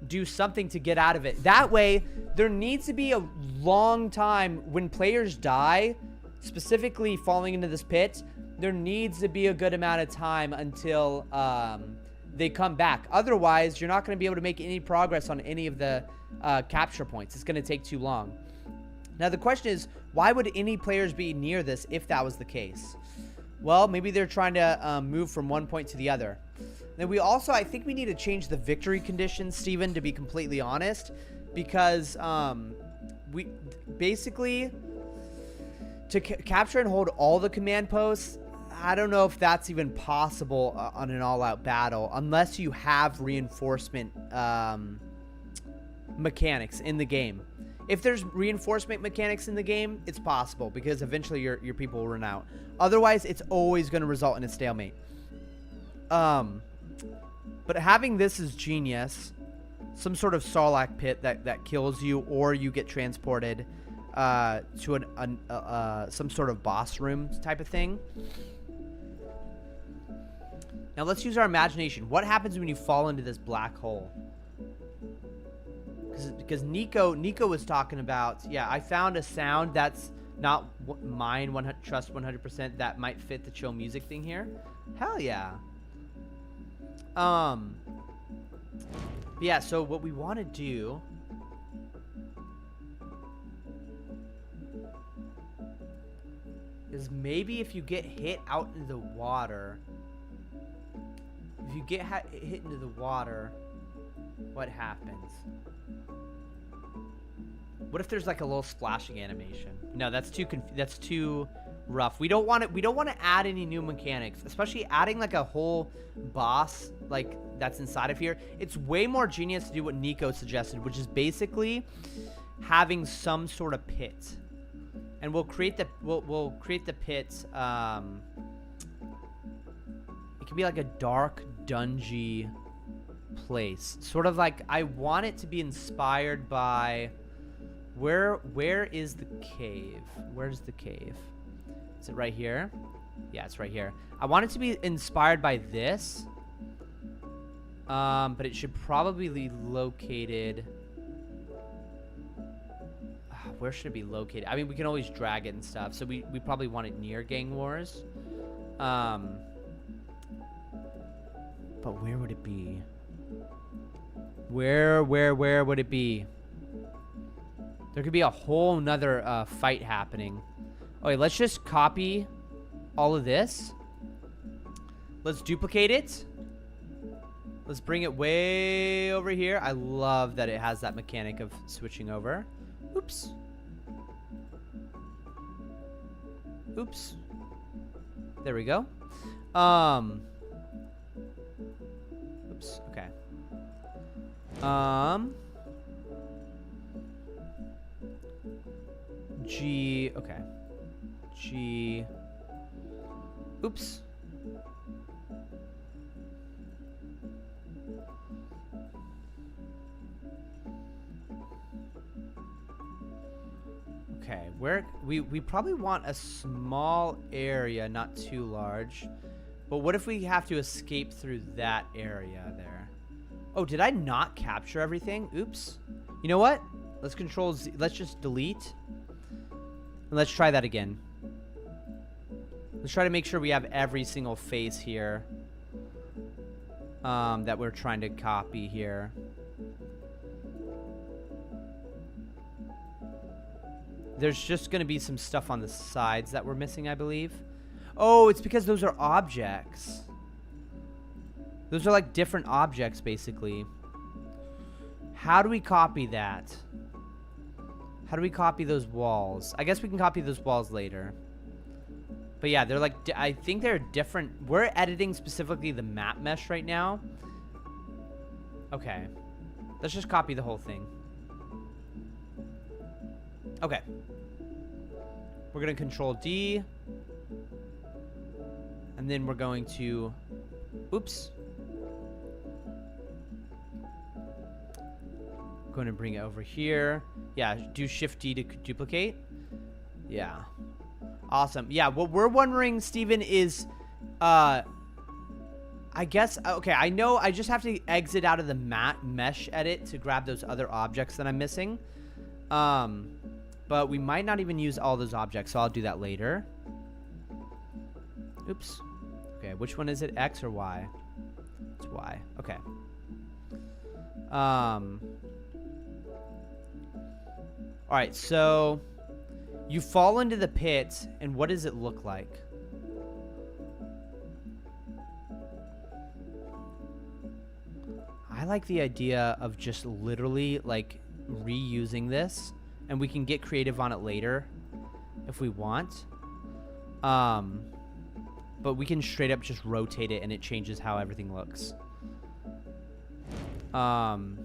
do something to get out of it. That way, there needs to be a long time when players die, specifically falling into this pit. There needs to be a good amount of time until they come back. Otherwise, you're not going to be able to make any progress on any of the capture points. It's going to take too long. Now, the question is, why would any players be near this if that was the case? Well, maybe they're trying to move from one point to the other. Then we also, I think we need to change the victory conditions, Steven, to be completely honest, because we basically, to capture and hold all the command posts, I don't know if that's even possible on an all-out battle unless you have reinforcement mechanics in the game. If there's reinforcement mechanics in the game, it's possible because eventually your people will run out. Otherwise, it's always going to result in a stalemate. But having this is genius. Some sort of Sarlacc pit that kills you, or you get transported to some sort of boss room type of thing. Now let's use our imagination. What happens when you fall into this black hole? Because Nico was talking about, yeah, I found a sound that's not mine, trust 100%, that might fit the chill music thing here. Hell yeah. Yeah, so what we want to do is maybe if you get hit out into the water, if you get hit into the water, what happens? What if there's like a little splashing animation? No, that's too rough. We don't want to add any new mechanics, especially adding like a whole boss like that's inside of here. It's way more genius to do what Nico suggested, which is basically having some sort of pit. And we'll create the pit. It can be like a dark, dungy place. Sort of like, I want it to be inspired by where is the cave? Where's the cave? Is it right here? Yeah, it's right here. I want it to be inspired by this. But it should probably be located. Where should it be located? I mean, we can always drag it and stuff. So we probably want it near Gang Wars. But where would it be? Where would it be? There could be a whole nother fight happening. Okay, let's just copy all of this. Let's duplicate it. Let's bring it way over here. I love that it has that mechanic of switching over. Oops. Oops. There we go. Oops. Okay. G. Okay. G. Oops. Okay, where we probably want a small area, not too large. But what if we have to escape through that area there? Oh, did I not capture everything? Oops. You know what? Let's control Z. Let's just delete. And let's try that again. Let's try to make sure we have every single face here that we're trying to copy here. There's just going to be some stuff on the sides that we're missing, I believe. Oh, it's because those are objects. Those are like different objects, basically. How do we copy that? How do we copy those walls? I guess we can copy those walls later. But yeah, they're like, I think they're different. We're editing specifically the map mesh right now. Okay. Let's just copy the whole thing. Okay. We're going to control D. And then we're going to... Oops. Going to bring it over here. Yeah, do Shift D to duplicate. Yeah. Awesome. Yeah, what we're wondering, Steven, is... I guess... Okay, I know I just have to exit out of the mesh edit to grab those other objects that I'm missing. But we might not even use all those objects, so I'll do that later. Oops. Okay, which one is it? X or Y? It's Y. Okay. Alright, so... You fall into the pit, and what does it look like? I like the idea of just literally, like, reusing this. And we can get creative on it later if we want. But we can straight up just rotate it and it changes how everything looks. And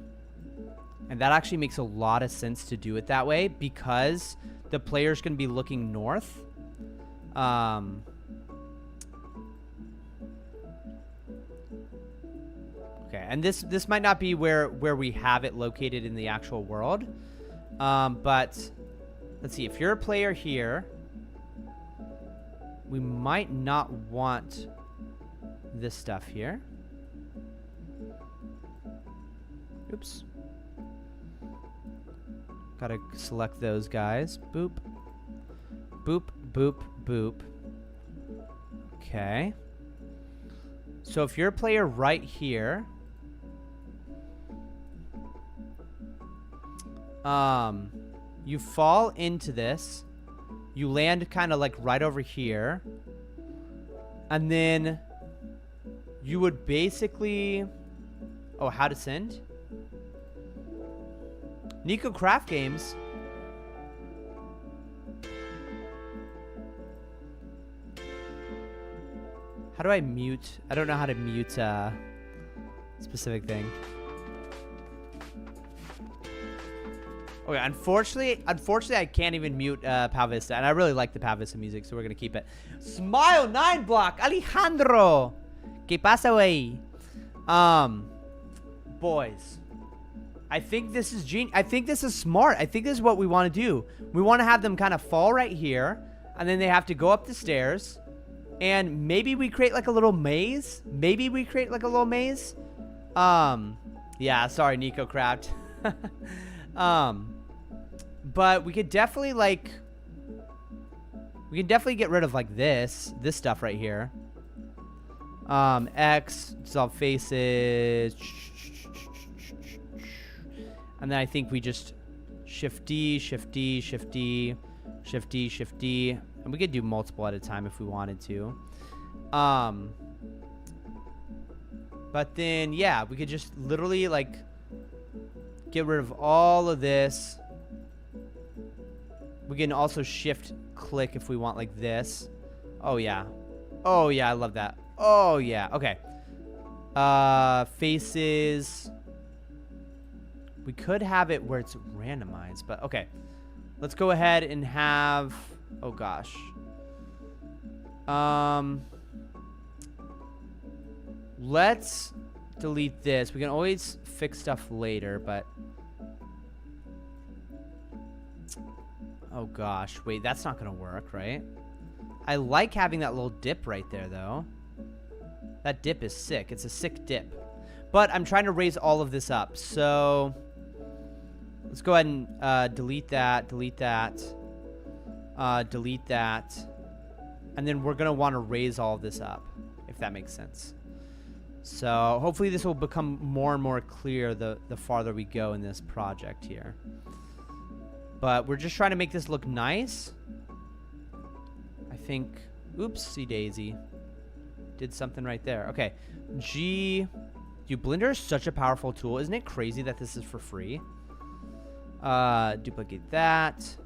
that actually makes a lot of sense to do it that way because the player's going to be looking north. Okay, and this might not be where we have it located in the actual world. But let's see, if you're a player here, we might not want this stuff here. Oops. Gotta select those guys. Boop. Boop, boop, boop. Okay. So if you're a player right here, you fall into this. You land kind of like right over here. And then you would basically... Oh, how to send? Nico Craft Games. How do I mute? I don't know how to mute a specific thing. Okay, unfortunately, I can't even mute Pal Vista, and I really like the Pal Vista music, so we're gonna keep it. Smile 9 block, Alejandro. ¿Qué pasa, wey? Boys, I think this is I think this is smart. I think this is what we want to do. We want to have them kind of fall right here, and then they have to go up the stairs, and maybe we create like a little maze. Yeah, sorry, Nico Craft. But we could definitely like, we can definitely get rid of like this stuff right here. X, dissolve faces. And then I think we just Shift D, Shift D, Shift D, Shift D, Shift D. And we could do multiple at a time if we wanted to. But then, yeah, we could just literally, like, get rid of all of this. We can also shift click if we want, like this. Oh, yeah. Oh, yeah, I love that. Oh, yeah. Okay. Faces. We could have it where it's randomized, but okay. Let's go ahead and have... Oh, gosh. Let's delete this. We can always fix stuff later, but... Oh, gosh. Wait, that's not going to work, right? I like having that little dip right there, though. That dip is sick. It's a sick dip. But I'm trying to raise all of this up. So let's go ahead and delete that, delete that, delete that. And then we're going to want to raise all of this up, if that makes sense. So hopefully this will become more and more clear the farther we go in this project here. But we're just trying to make this look nice. I think, oopsie daisy. Did something right there. Okay. G. Dude, Blender is such a powerful tool. Isn't it crazy that this is for free? Duplicate that.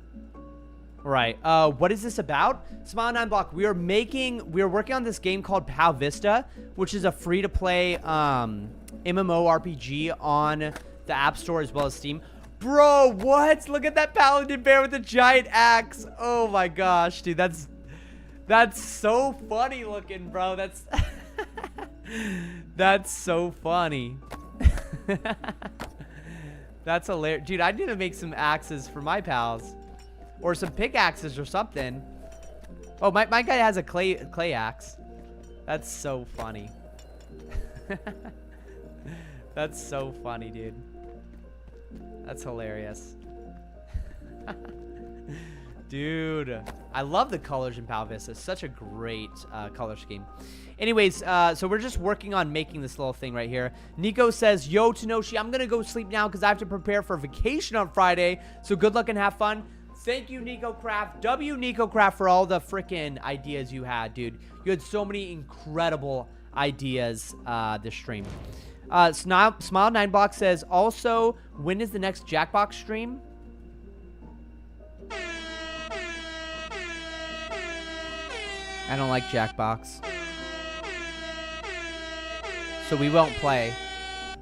All right. What is this about? Smile9Block. We are working on this game called Vista, which is a free-to-play MMORPG on the App Store as well as Steam. Bro, what? Look at that paladin bear with a giant axe. Oh my gosh, dude. That's so funny looking, bro. That's so funny. That's hilarious. Dude, I need to make some axes for my pals. Or some pickaxes or something. Oh, my guy has a clay axe. That's so funny. That's so funny, dude. That's hilarious. Dude, I love the colors in Vista. It's such a great color scheme. Anyways, so we're just working on making this little thing right here. Nico says, yo, Tenoshi, I'm going to go sleep now because I have to prepare for vacation on Friday. So good luck and have fun. Thank you, Nico Craft. W Nico Craft for all the freaking ideas you had, dude. You had so many incredible ideas this stream. Smile9Block says, also, when is the next Jackbox stream? I don't like Jackbox. So we won't play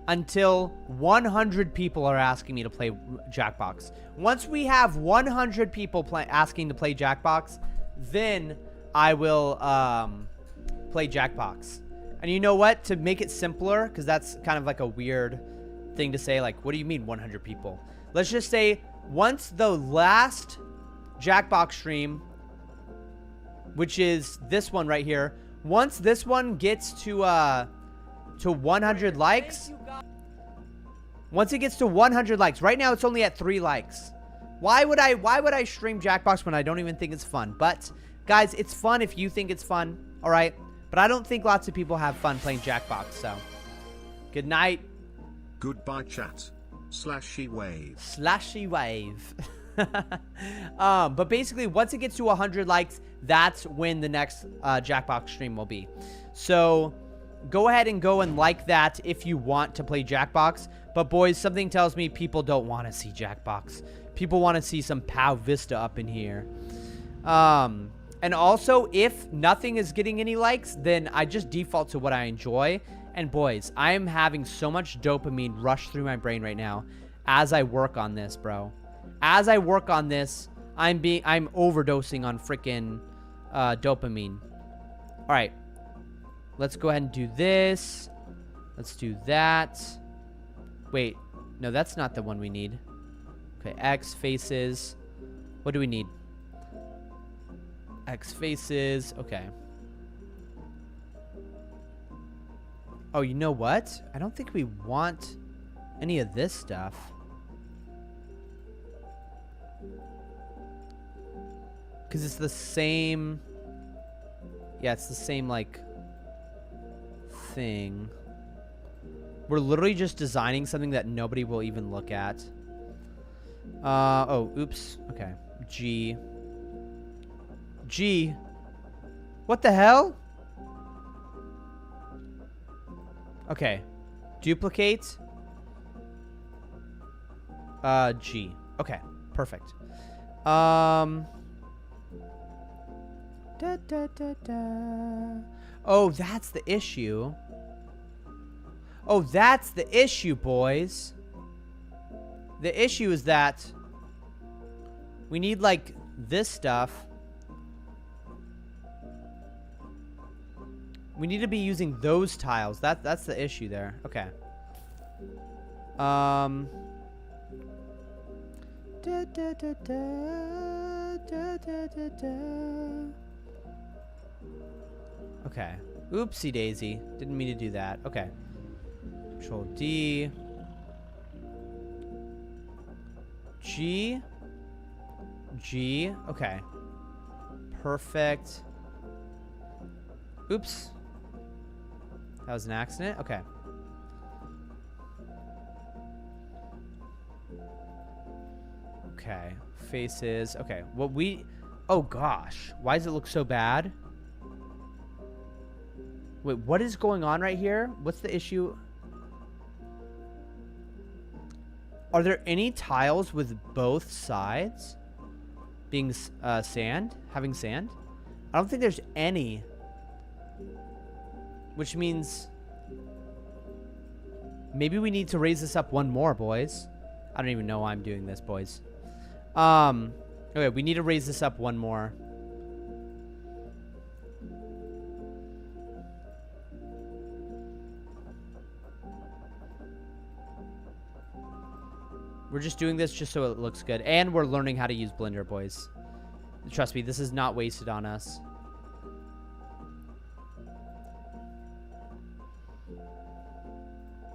until 100 people are asking me to play Jackbox. Once we have 100 people asking to play Jackbox, then I will play Jackbox. And you know what? To make it simpler, because that's kind of like a weird thing to say. Like, what do you mean 100 people? Let's just say once the last Jackbox stream, which is this one right here, once this one gets to 100 likes, once it gets to 100 likes, right now it's only at 3 likes. Why would I stream Jackbox when I don't even think it's fun? But guys, it's fun if you think it's fun, all right? But I don't think lots of people have fun playing Jackbox, so good night. Goodbye, chat. Slashy wave. Slashy wave. But basically, once it gets to 100 likes, that's when the next Jackbox stream will be. So go ahead and go and like that if you want to play Jackbox. But boys, something tells me people don't want to see Jackbox. People want to see some Vista up in here. And also, if nothing is getting any likes, then I just default to what I enjoy. And boys, I am having so much dopamine rush through my brain right now as I work on this, bro. As I work on this, I'm overdosing on freaking dopamine. All right. Let's go ahead and do this. Let's do that. Wait. No, that's not the one we need. Okay, X faces. What do we need? X faces. Okay. Oh, you know what? I don't think we want any of this stuff. Because it's the same... Yeah, it's the same, like... thing. We're literally just designing something that nobody will even look at. Oh, oops. Okay. G. What the hell? Okay. Duplicate. G. Okay. Perfect. Oh, that's the issue. Oh, that's the issue, boys. The issue is that we need, like, this stuff. We need to be using those tiles. That's the issue there. Okay. Okay. Oopsie daisy. Didn't mean to do that. Okay. Control D. G. Okay. Perfect. Oops. That was an accident. Okay. Okay. Faces. Okay. What we... Oh, gosh. Why does it look so bad? Wait, what is going on right here? What's the issue? Are there any tiles with both sides being sand? Having sand? I don't think there's any. Which means maybe we need to raise this up one more, boys. I don't even know why I'm doing this, boys. Okay, we need to raise this up one more. We're just doing this just so it looks good. And we're learning how to use Blender, boys. Trust me, this is not wasted on us.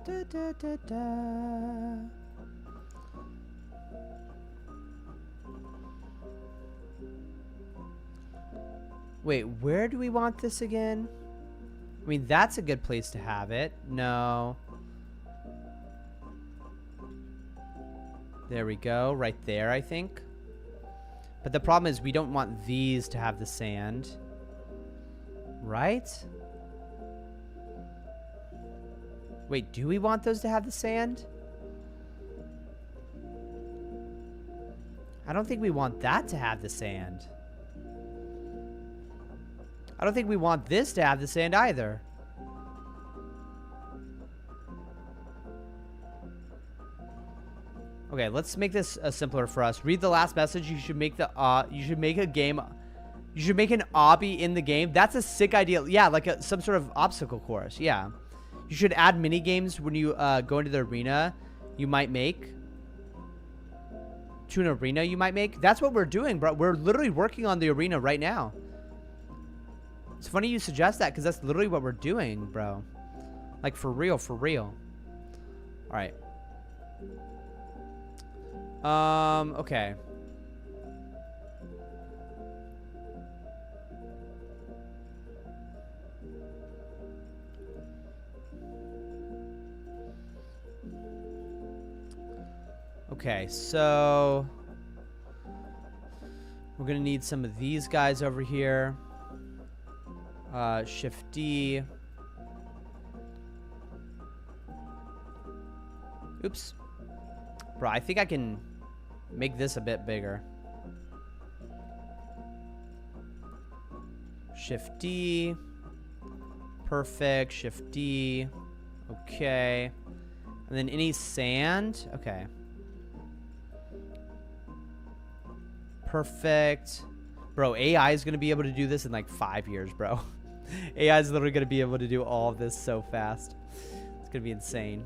Da, da, da, da. Wait, where do we want this again? I mean, that's a good place to have it. No. There we go. Right there, I think. But the problem is we don't want these to have the sand. Right? Wait, do we want those to have the sand? I don't think we want that to have the sand. I don't think we want this to have the sand either. Okay, let's make this simpler for us. Read the last message. You should make the you should make a game. You should make an obby in the game. That's a sick idea. Yeah, like some sort of obstacle course. Yeah. You should add mini games when you go into the arena. You might make to an arena. You might make. That's what we're doing, bro. We're literally working on the arena right now. It's funny you suggest that because that's literally what we're doing, bro. Like for real, for real. All right. Okay. Okay, so we're gonna need some of these guys over here. Shift D. Oops. Bro, I think I can make this a bit bigger. Shift D. Perfect. Shift D. Okay. And then any sand. Okay. Perfect. Bro, AI is going to be able to do this in like 5 years, bro. AI is literally going to be able to do all of this so fast. It's going to be insane.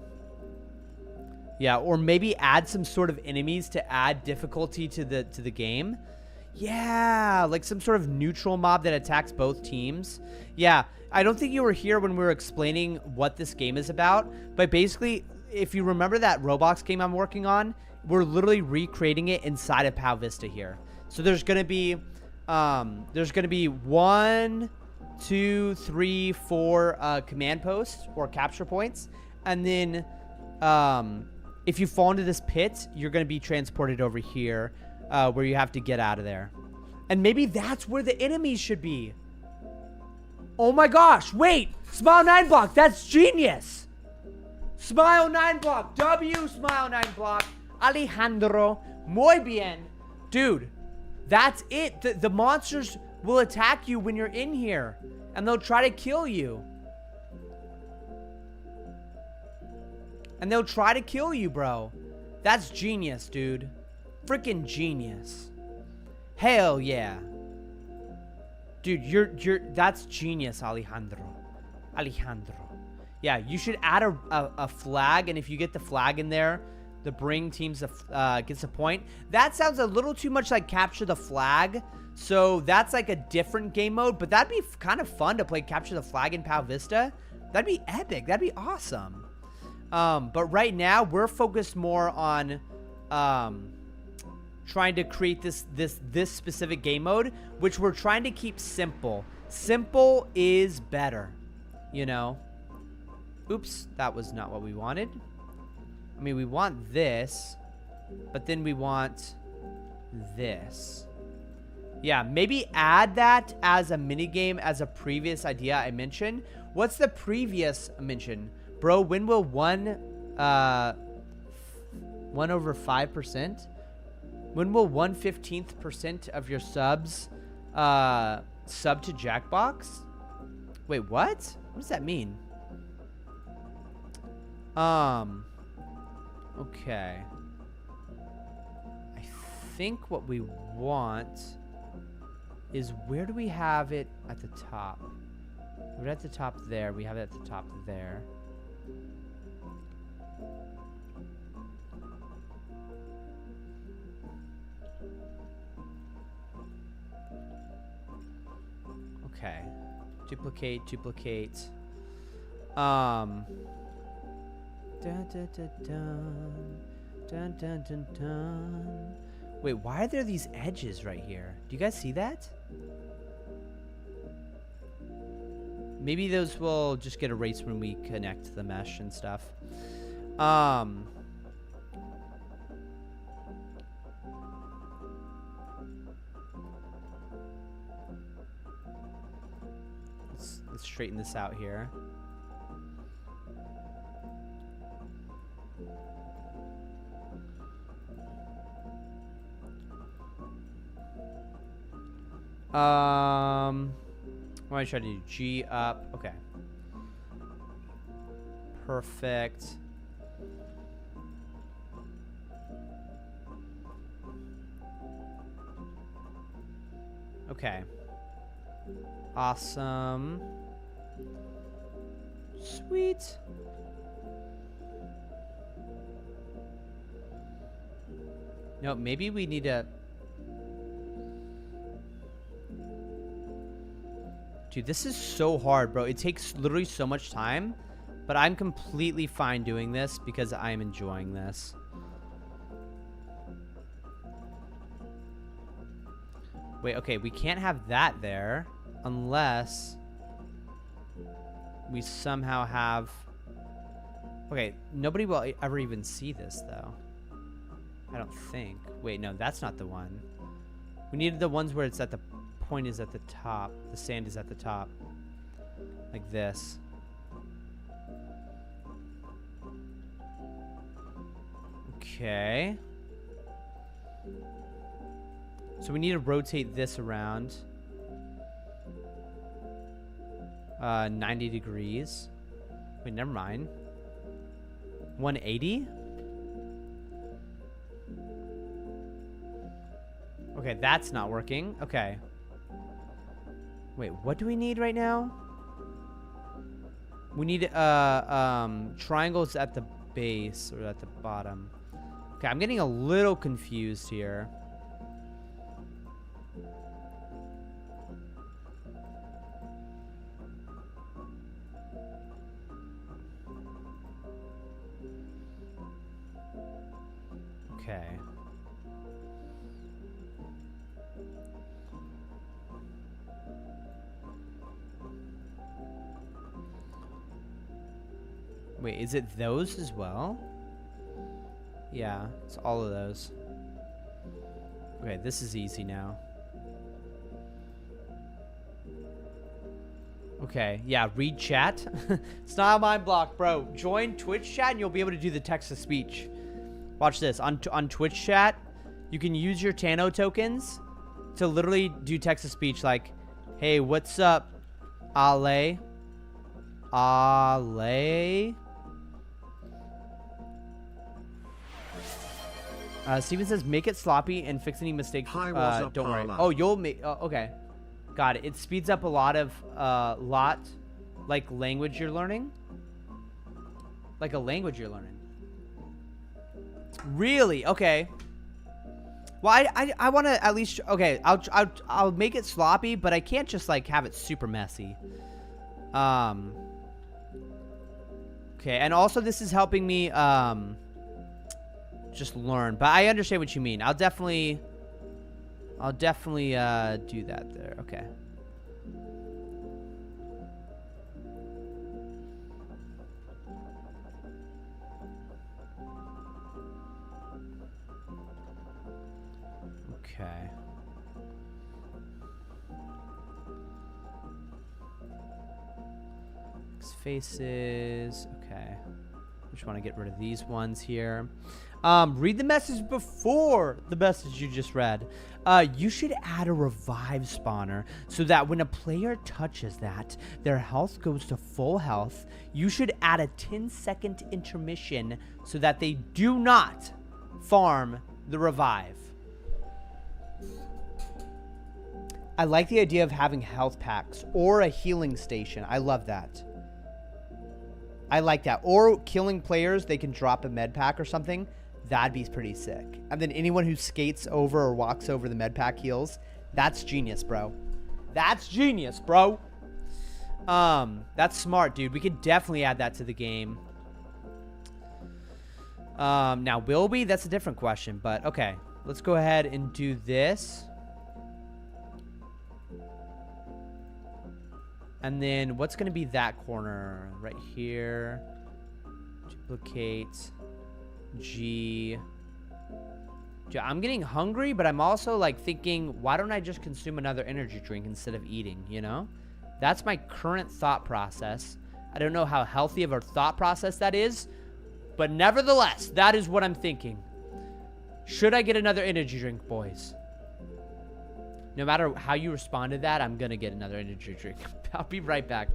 Yeah, or maybe add some sort of enemies to add difficulty to the game. Yeah, like some sort of neutral mob that attacks both teams. Yeah, I don't think you were here when we were explaining what this game is about. But basically, if you remember that Roblox game I'm working on, we're literally recreating it inside of PoW Vista here. So there's gonna be one 2, 3, 4 command posts or capture points. And then if you fall into this pit, you're going to be transported over here where you have to get out of there. And maybe that's where the enemies should be. Oh my gosh, wait. Smile 9 block, that's genius. Smile 9 block, W Smile 9 block. Alejandro, muy bien. Dude, that's it. The monsters will attack you when you're in here. And they'll try to kill you. And they'll try to kill you, bro. That's genius, dude. Freaking genius. Hell yeah. Dude, that's genius, Alejandro. Yeah, you should add a flag, and if you get the flag in there, the bring teams gets a point. That sounds a little too much like capture the flag, so that's like a different game mode, but that'd be kind of fun to play capture the flag in PoW Vista. That'd be epic. That'd be awesome. But right now, we're focused more on trying to create this specific game mode, which we're trying to keep simple. Simple is better, you know? Oops, that was not what we wanted. I mean, we want this, but then we want this. Yeah, maybe add that as a minigame as a previous idea I mentioned. What's the previous mention? Bro, when will 1 over 5%? When will 1/15% of your subs sub to Jackbox? Wait, what? What does that mean? Okay. I think what we want is, where do we have it at the top? We're at the top there. We have it at the top there. Okay. Duplicate. Dun, dun, dun, dun. Dun, dun, dun, dun. Wait, why are there these edges right here? Do you guys see that? Maybe those will just get erased when we connect the mesh and stuff. Let's straighten this out here. What am I trying to do? G up. Okay. Perfect. Okay. Awesome. Sweet. No, maybe we need to... Dude, this is so hard, bro. It takes literally so much time, but I'm completely fine doing this because I'm enjoying this. Wait, okay, we can't have that there unless we somehow have... Okay, nobody will ever even see this, though. I don't think. Wait, no, that's not the one. We needed the ones where it's at the point is at the top. The sand is at the top. Like this. Okay. So we need to rotate this around 90 degrees. Wait, never mind. 180? Okay, that's not working. Okay. Wait, what do we need right now? We need triangles at the base or at the bottom. Okay, I'm getting a little confused here. Okay. Wait, is it those as well? Yeah, it's all of those. Okay, this is easy now. Okay, yeah, read chat. It's not a mind block, bro. Join Twitch chat and you'll be able to do the text-to-speech. Watch this. On Twitch chat, you can use your Tano tokens to literally do text-to-speech like, hey, what's up, Ale? Ale? Steven says, make it sloppy and fix any mistakes. Hi, what's up, don't worry. Paula? Oh, you'll make... okay. Got it. It speeds up a lot of... like, language you're learning. Like a language you're learning. Really? Okay. Well, I want to at least... Okay, I'll make it sloppy, but I can't just, like, have it super messy. Okay, and also this is helping me, just learn. But I understand what you mean. I'll definitely do that there. Okay. Okay. Faces. Okay. Just want to get rid of these ones here. Read the message before the message you just read. You should add a revive spawner so that when a player touches that, their health goes to full health. You should add a 10-second intermission so that they do not farm the revive. I like the idea of having health packs or a healing station. I love that. I like that. Or killing players, they can drop a med pack or something. That'd be pretty sick. And then anyone who skates over or walks over the med pack heals. That's genius, bro. That's genius, bro. That's smart, dude. We could definitely add that to the game. Now, will we? That's a different question. But, okay. Let's go ahead and do this. And then what's going to be that corner right here? Duplicate. G. I'm getting hungry, but I'm also like thinking, why don't I just consume another energy drink instead of eating, you know? That's my current thought process. I don't know how healthy of a thought process that is, but nevertheless, that is what I'm thinking. Should I get another energy drink, boys? No matter how you respond to that, I'm going to get another energy drink. I'll be right back.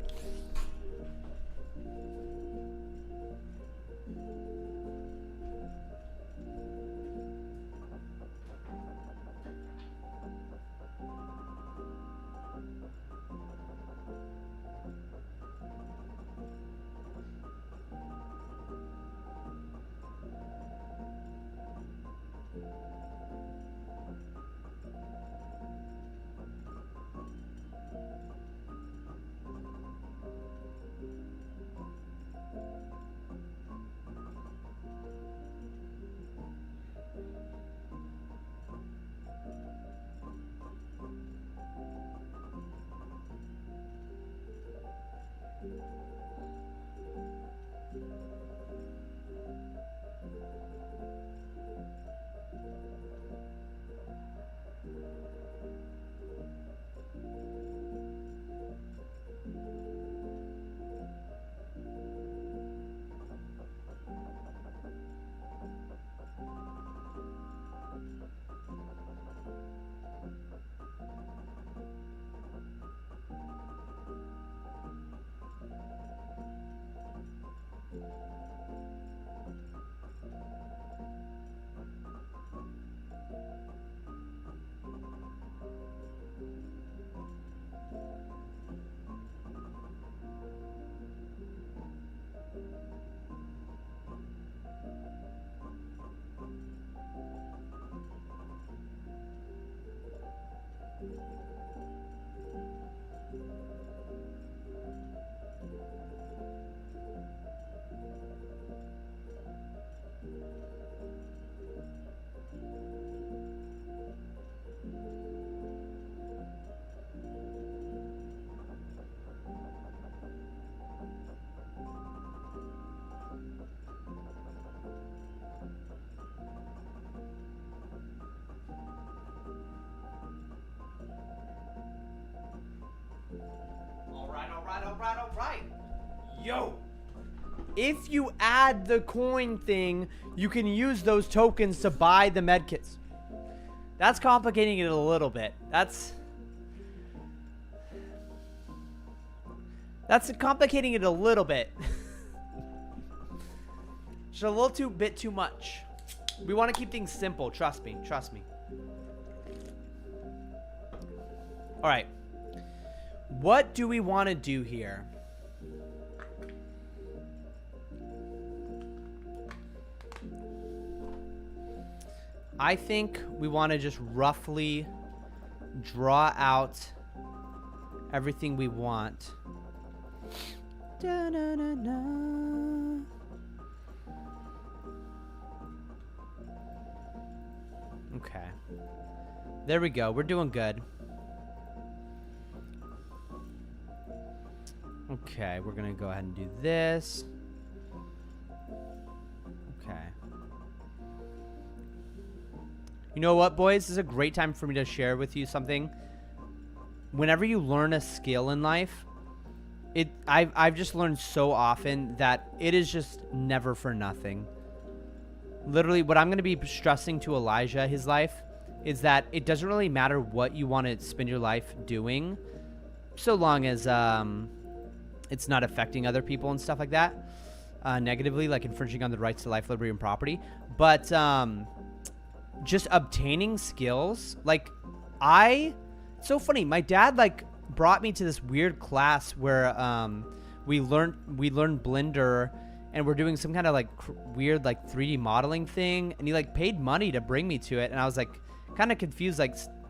Yo. If you add the coin thing, you can use those tokens to buy the medkits. That's complicating it a little bit. That's complicating it a little bit. Just a little bit too much. We want to keep things simple. Trust me. Trust me. All right. What do we want to do here? I think we want to just roughly draw out everything we want. Da-na-na-na. Okay. There we go. We're doing good. Okay, we're going to go ahead and do this. Okay. You know what, boys? This is a great time for me to share with you something. Whenever you learn a skill in life, I've just learned so often that it is just never for nothing. Literally, what I'm going to be stressing to Elijah, his life, is that it doesn't really matter what you want to spend your life doing, so long as it's not affecting other people and stuff like that negatively, like infringing on the rights to life, liberty, and property. But just obtaining skills, like it's so funny. My dad brought me to this weird class where we learned Blender, and we're doing some kind of weird 3D modeling thing, and he paid money to bring me to it, and I was kind of confused,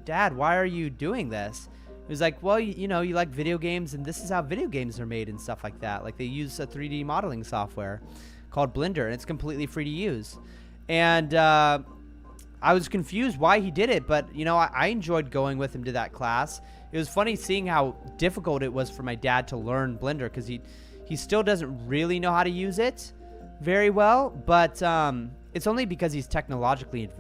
Dad, why are you doing this? He was like, well, you know, you like video games, and this is how video games are made and stuff like that. They use a 3D modeling software called Blender, and it's completely free to use. And I was confused why he did it, but you know, I enjoyed going with him to that class. It was funny seeing how difficult it was for my dad to learn Blender, because he still doesn't really know how to use it very well, but it's only because he's technologically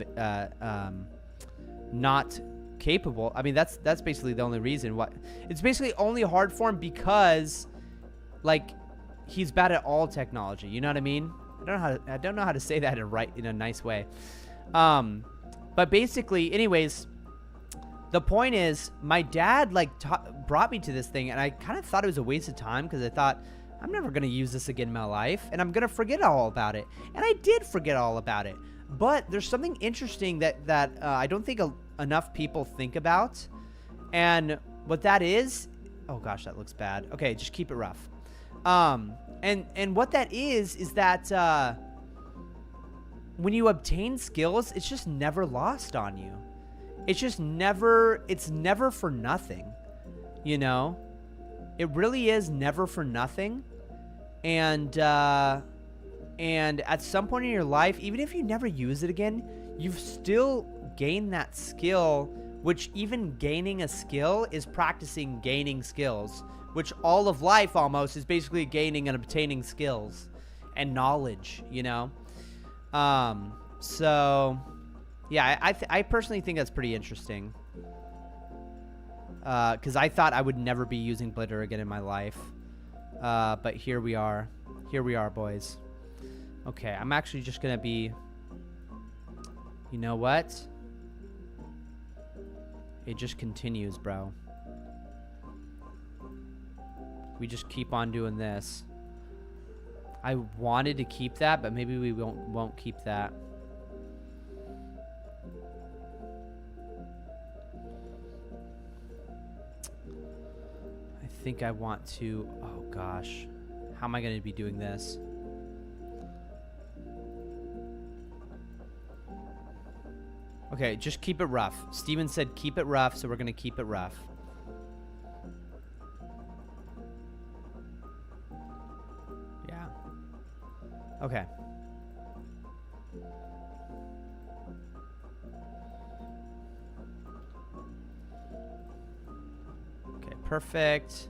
not capable. I mean, that's basically the only reason why. It's basically only hard for him because he's bad at all technology. You know what I mean? I don't know how to say that in a nice way. But basically, anyways, the point is, my dad brought me to this thing, and I kind of thought it was a waste of time, because I thought, I'm never going to use this again in my life, and I'm going to forget all about it. And I did forget all about it. But there's something interesting that I don't think enough people think about. And what that is... Oh, gosh, that looks bad. Okay, just keep it rough. And what that is that when you obtain skills, it's just never lost on you. It's never for nothing, you know? It really is never for nothing. And at some point in your life, even if you never use it again, you've still gained that skill, which even gaining a skill is practicing gaining skills, which all of life almost is basically gaining and obtaining skills and knowledge, you know? So yeah, I personally think that's pretty interesting. Because I thought I would never be using Blender again in my life. But here we are. Here we are, boys. Okay, I'm actually just going to be... You know what? It just continues, bro. We just keep on doing this. I wanted to keep that, but maybe we won't keep that. I think I want to... Oh, gosh. How am I going to be doing this? Okay, just keep it rough. Steven said keep it rough, so we're going to keep it rough. Yeah. Okay. Okay, perfect.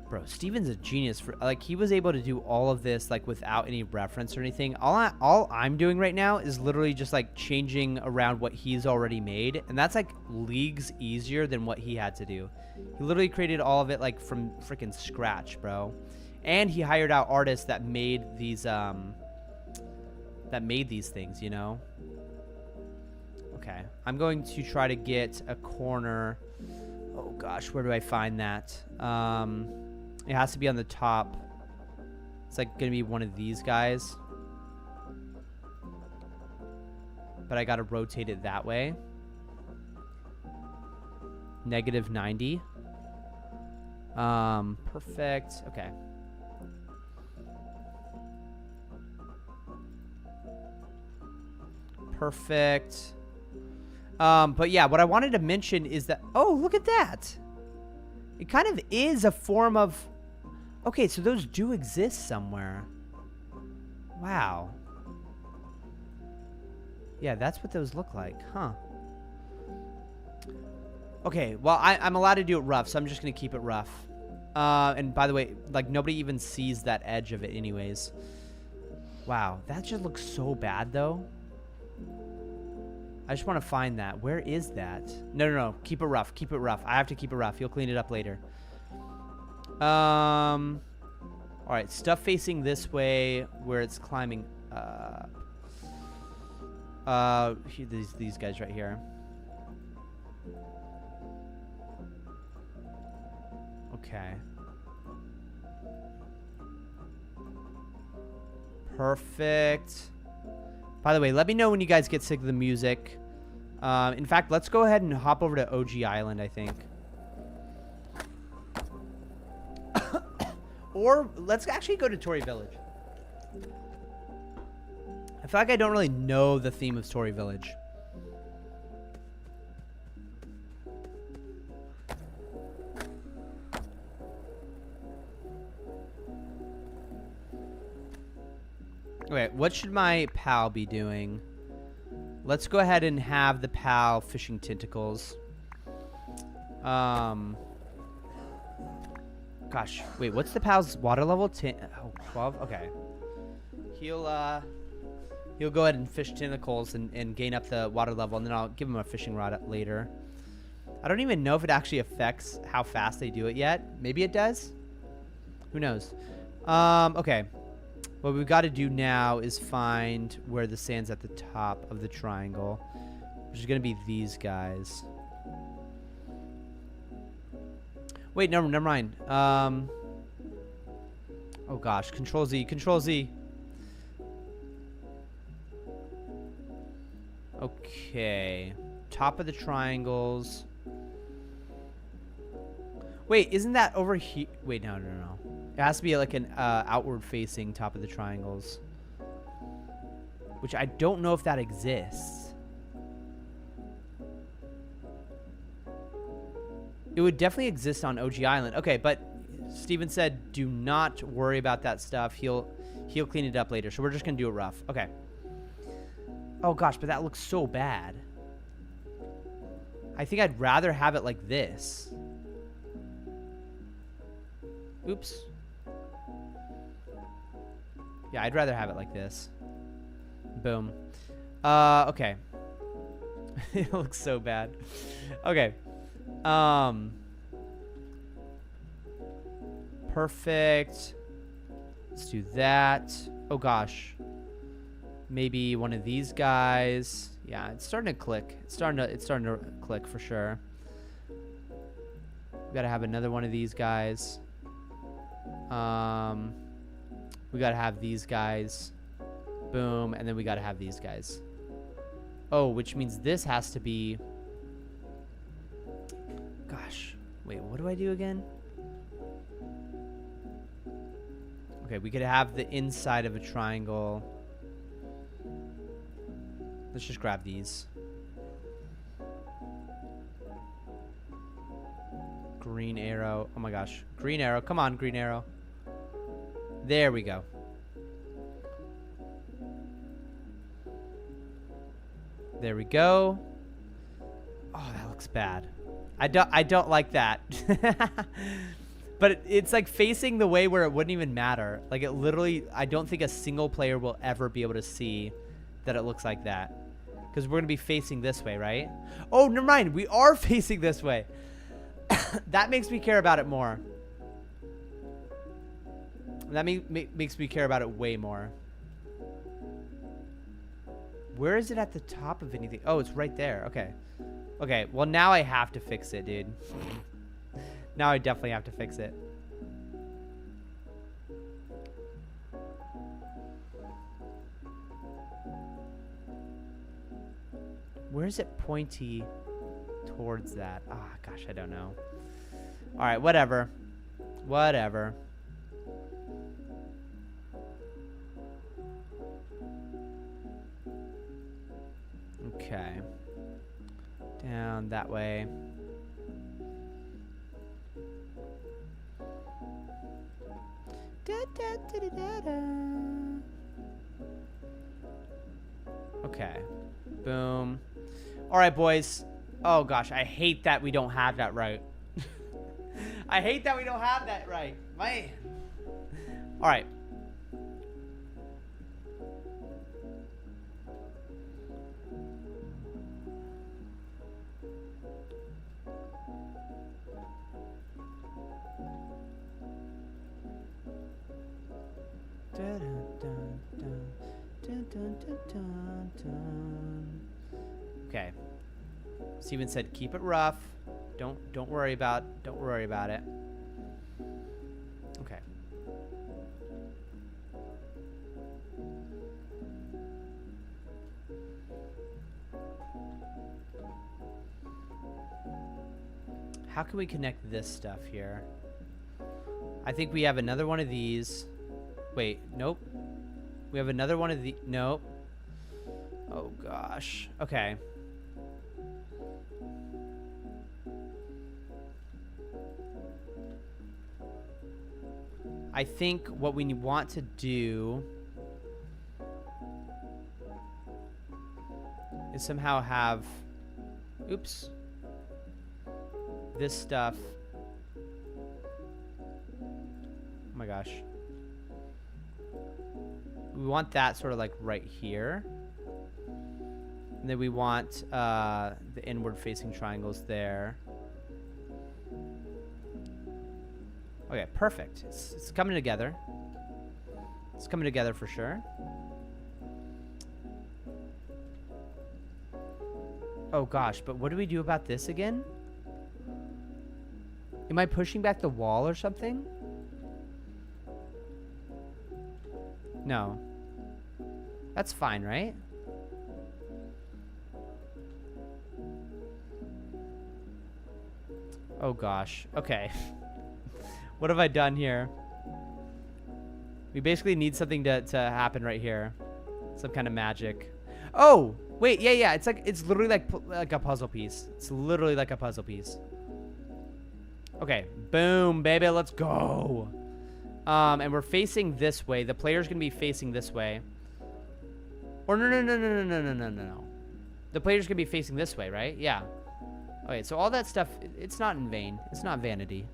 Bro, Steven's a genius for like he was able to do all of this like without any reference or anything. All I'm doing right now is literally just like changing around what he's already made, and that's like leagues easier than what he had to do. He literally created all of it like from freaking scratch, bro. And he hired out artists that made these things, you know? Okay. I'm going to try to get a corner. Oh gosh, where do I find that? It has to be on the top. It's like gonna be one of these guys. But I gotta rotate it that way. -90. Perfect. Okay. Perfect. But yeah, what I wanted to mention is that, oh, look at that. It kind of is a form of, okay, so those do exist somewhere. Wow. Yeah, that's what those look like, huh? Okay, well, I'm allowed to do it rough, so I'm just going to keep it rough. And by the way, like, nobody even sees that edge of it anyways. Wow, that just looks so bad, though. I just want to find that. Where is that? No. Keep it rough. Keep it rough. I have to keep it rough. You'll clean it up later. All right, stuff facing this way where it's climbing. These guys right here. Okay. Perfect. By the way, let me know when you guys get sick of the music. In fact, let's go ahead and hop over to OG Island, I think. Or let's actually go to Tory Village. I feel like I don't really know the theme of Tory Village. Okay, what should my pal be doing? Let's go ahead and have the pal fishing tentacles. Gosh, wait, what's the pal's water level? 12? Okay. He'll go ahead and fish tentacles and gain up the water level, and then I'll give him a fishing rod later. I don't even know if it actually affects how fast they do it yet. Maybe it does? Who knows? Okay. What we've got to do now is find where the sand's at the top of the triangle, which is going to be these guys. Wait, never mind. Oh gosh, Control Z, Control Z. Okay, top of the triangles. Wait, isn't that over here? Wait, no. It has to be like an outward-facing top of the triangles, which I don't know if that exists. It would definitely exist on OG Island. Okay, but Steven said do not worry about that stuff. He'll clean it up later. So we're just gonna do it rough. Okay. Oh gosh, but that looks so bad. I think I'd rather have it like this. Oops. Yeah, I'd rather have it like this. Boom. Okay. It looks so bad. Okay. Perfect. Let's do that. Oh gosh. Maybe one of these guys. Yeah, it's starting to click. It's starting to click for sure. We gotta have another one of these guys. We gotta have these guys. Boom. And then we gotta have these guys. Oh, which means this has to be... Gosh. Wait, what do I do again? Okay, we could have the inside of a triangle. Let's just grab these. Green arrow. Oh my gosh. Green arrow. Come on, green arrow. There we go. There we go. Oh, that looks bad. I don't like that. But it's like facing the way where it wouldn't even matter. Like it literally, I don't think a single player will ever be able to see that it looks like that. Because we're going to be facing this way, right? Oh, never mind. We are facing this way. That makes me care about it more. That makes me care about it way more. Where is it at the top of anything? Oh, it's right there. Okay. Okay, well now I have to fix it, dude. Now I definitely have to fix it. Where is it pointy towards that? Ah, gosh, I don't know. All right, whatever. Whatever. Okay. Down that way. Okay. Boom. All right, boys. Oh, gosh. I hate that we don't have that right. I hate that we don't have that right. Man. All right. Okay. Steven said, "Keep it rough. Don't worry about it." Okay. How can we connect this stuff here? I think we have another one of these. Wait, nope. We have another one of the, nope. Oh gosh. Okay. I think what we want to do is somehow have, oops, this stuff. Oh my gosh. We want that sort of like right here. And then we want the inward facing triangles there. Okay, perfect. It's coming together. It's coming together for sure. Oh gosh, but what do we do about this again? Am I pushing back the wall or something? No. That's fine, right? Oh gosh. Okay. What have I done here? We basically need something to happen right here. Some kind of magic. Oh! Wait, yeah. It's literally like a puzzle piece. It's literally like a puzzle piece. Okay. Boom, baby. Let's go. And we're facing this way. The player's gonna be facing this way. Or no. The player's gonna be facing this way, right? Yeah. Okay, so all that stuff, it's not in vain. It's not vanity.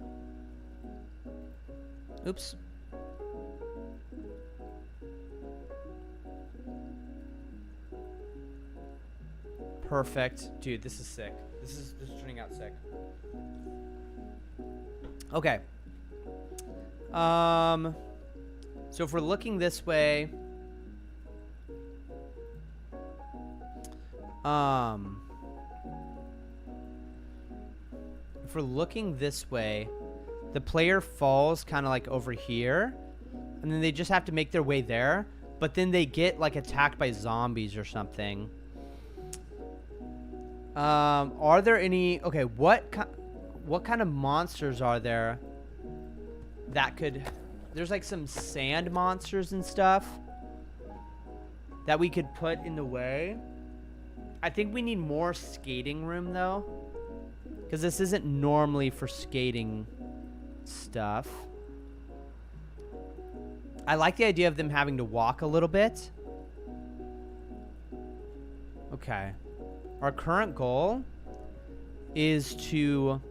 Oops. Perfect. Dude, this is sick. This is turning out sick. Okay. So if we're looking this way, if we're looking this way, the player falls kind of like over here, and then they just have to make their way there, but then they get like attacked by zombies or something. Are there any, okay, what kind of monsters are there that could, there's like some sand monsters and stuff that we could put in the way. I think we need more skating room though, because this isn't normally for skating stuff. I like the idea of them having to walk a little bit. Okay. Our current goal is to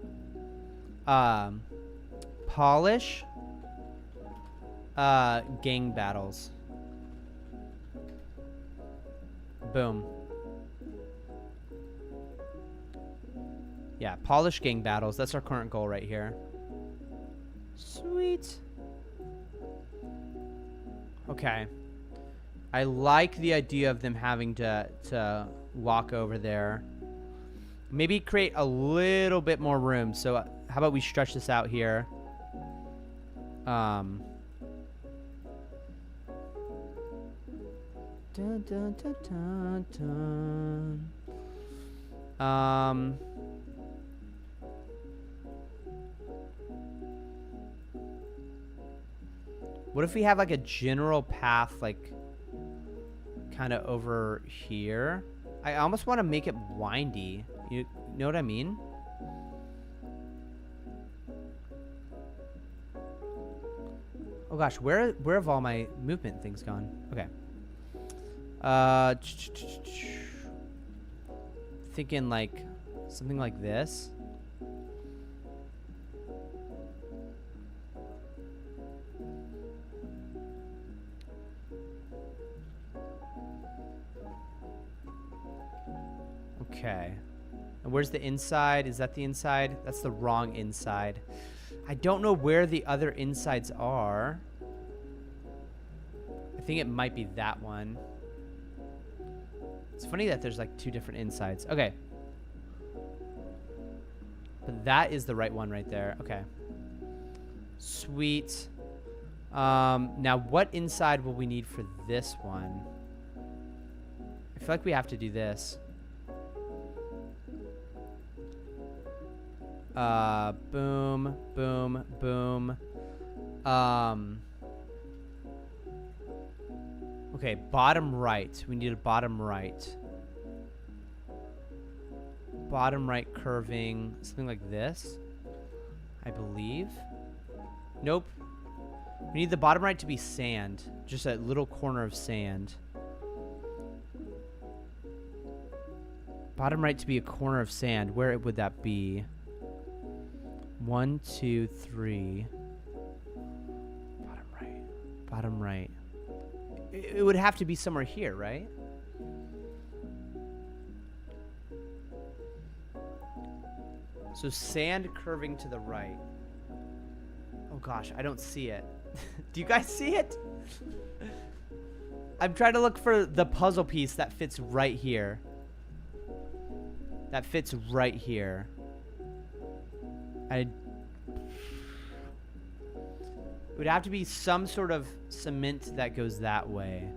polish gang battles. Boom. Yeah, polish gang battles. That's our current goal right here. Sweet. Okay. I like the idea of them having to walk over there. Maybe create a little bit more room. So how about we stretch this out here? Dun, dun, dun, dun, dun. What if we have like a general path, like kind of over here? I almost want to make it windy. You know what I mean? Oh gosh, where have all my movement things gone? Okay. Thinking like something like this. Okay. And where's the inside? Is that the inside? That's the wrong inside. I don't know where the other insides are. I think it might be that one. It's funny that there's like two different insides. Okay. But that is the right one right there. Okay. Sweet. Now what inside will we need for this one? I feel like we have to do this. Boom, boom, boom. Okay, bottom right. We need a bottom right. Bottom right curving, something like this, I believe. Nope. We need the bottom right to be sand. Just a little corner of sand. Bottom right to be a corner of sand. Where would that be? 1, 2, 3. Bottom right. Bottom right. It would have to be somewhere here, right? So sand curving to the right. Oh gosh, I don't see it. Do you guys see it? I'm trying to look for the puzzle piece that fits right here. That fits right here. It would have to be some sort of cement that goes that way.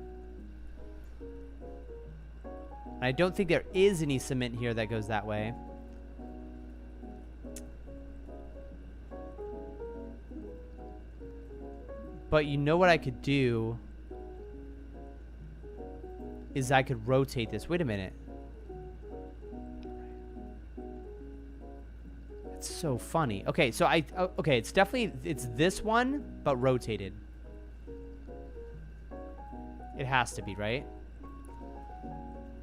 I don't think there is any cement here that goes that way. But you know what I could do is I could rotate this. Wait a minute. That's so funny. Okay, so okay, it's definitely, it's this one, but rotated. It has to be, right?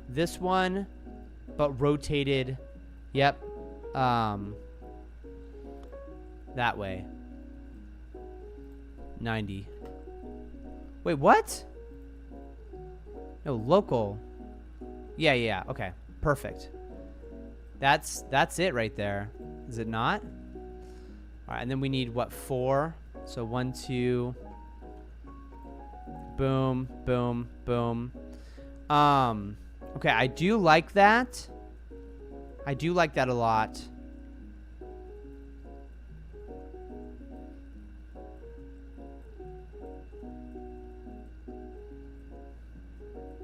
This one, but rotated. Yep. That way. 90. Wait, what? No, local. Yeah, okay. Perfect. That's it right there. Is it not? All right, and then we need what, 4? So 1, 2. Boom, boom, boom. Okay, I do like that. I do like that a lot.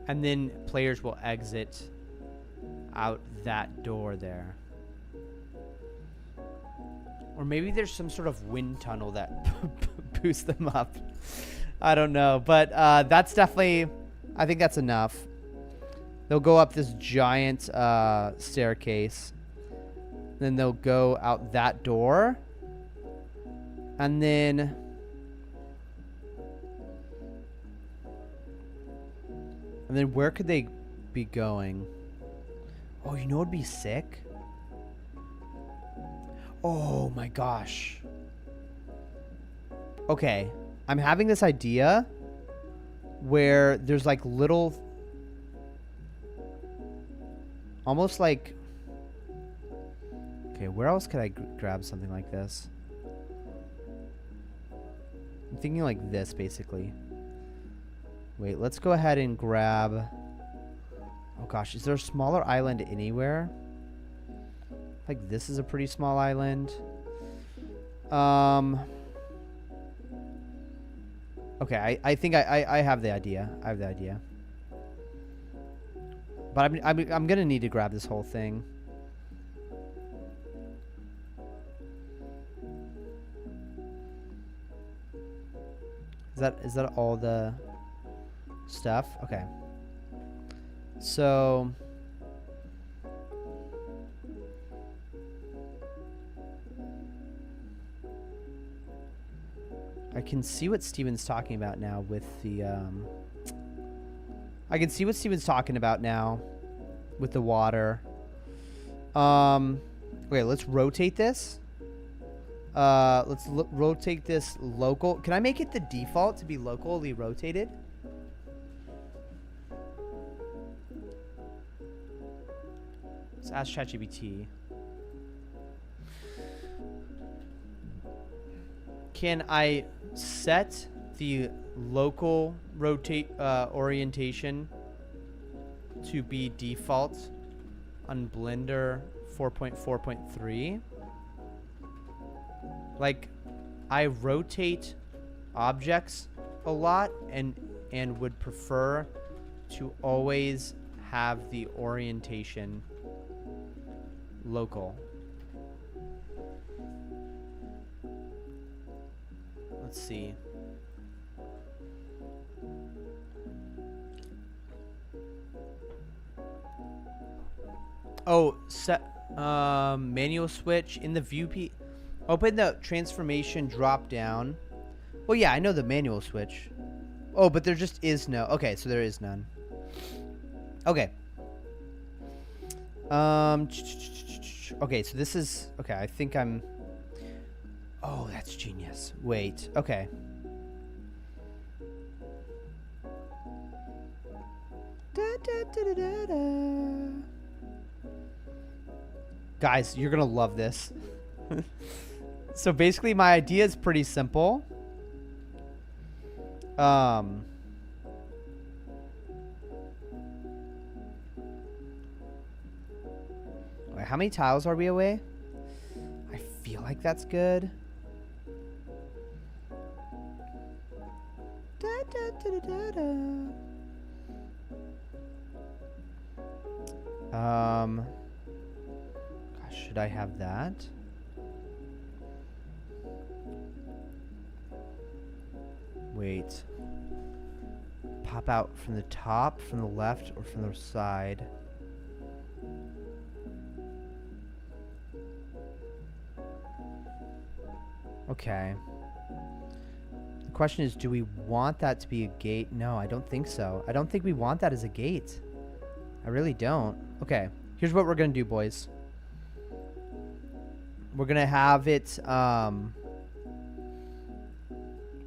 And then players will exit out that door there. Or maybe there's some sort of wind tunnel that boosts them up. I don't know. But that's definitely, I think that's enough. They'll go up this giant staircase. Then they'll go out that door. And then... And then where could they be going? Oh, you know what'd be sick? Oh my gosh. Okay. I'm having this idea where there's like little, almost like, okay, where else could I grab something like this? I'm thinking like this, basically. Wait, let's go ahead and grab, oh gosh, is there a smaller island anywhere? Like this is a pretty small island. Okay, I think I have the idea. I have the idea. But I'm gonna need to grab this whole thing. Is that all the stuff? Okay. So I can see what Steven's talking about now with the I can see what Steven's talking about now with the water. Okay, let's rotate this. Let's rotate this local. Can I make it the default to be locally rotated? Let's ask ChatGPT. Can I set the local rotate orientation to be default on Blender 4.4.3? Like, I rotate objects a lot and would prefer to always have the orientation local. Let's see. Oh, set manual switch in the view P. Open the transformation drop down. Well, yeah, I know the manual switch. Oh, but there just is no. Okay, so there is none. Okay. Okay, so this is okay. I think I'm. Oh, that's genius. Wait. Okay. Guys, you're gonna love this. So basically, my idea is pretty simple. Wait, how many tiles are we away? I feel like that's good. Gosh, should I have that? Wait. Pop out from the top, from the left, or from the side? Okay. The question is, do we want that to be a gate? No, I don't think so. I don't think we want that as a gate. I really don't. Okay. Here's what we're going to do, boys. We're going to have it,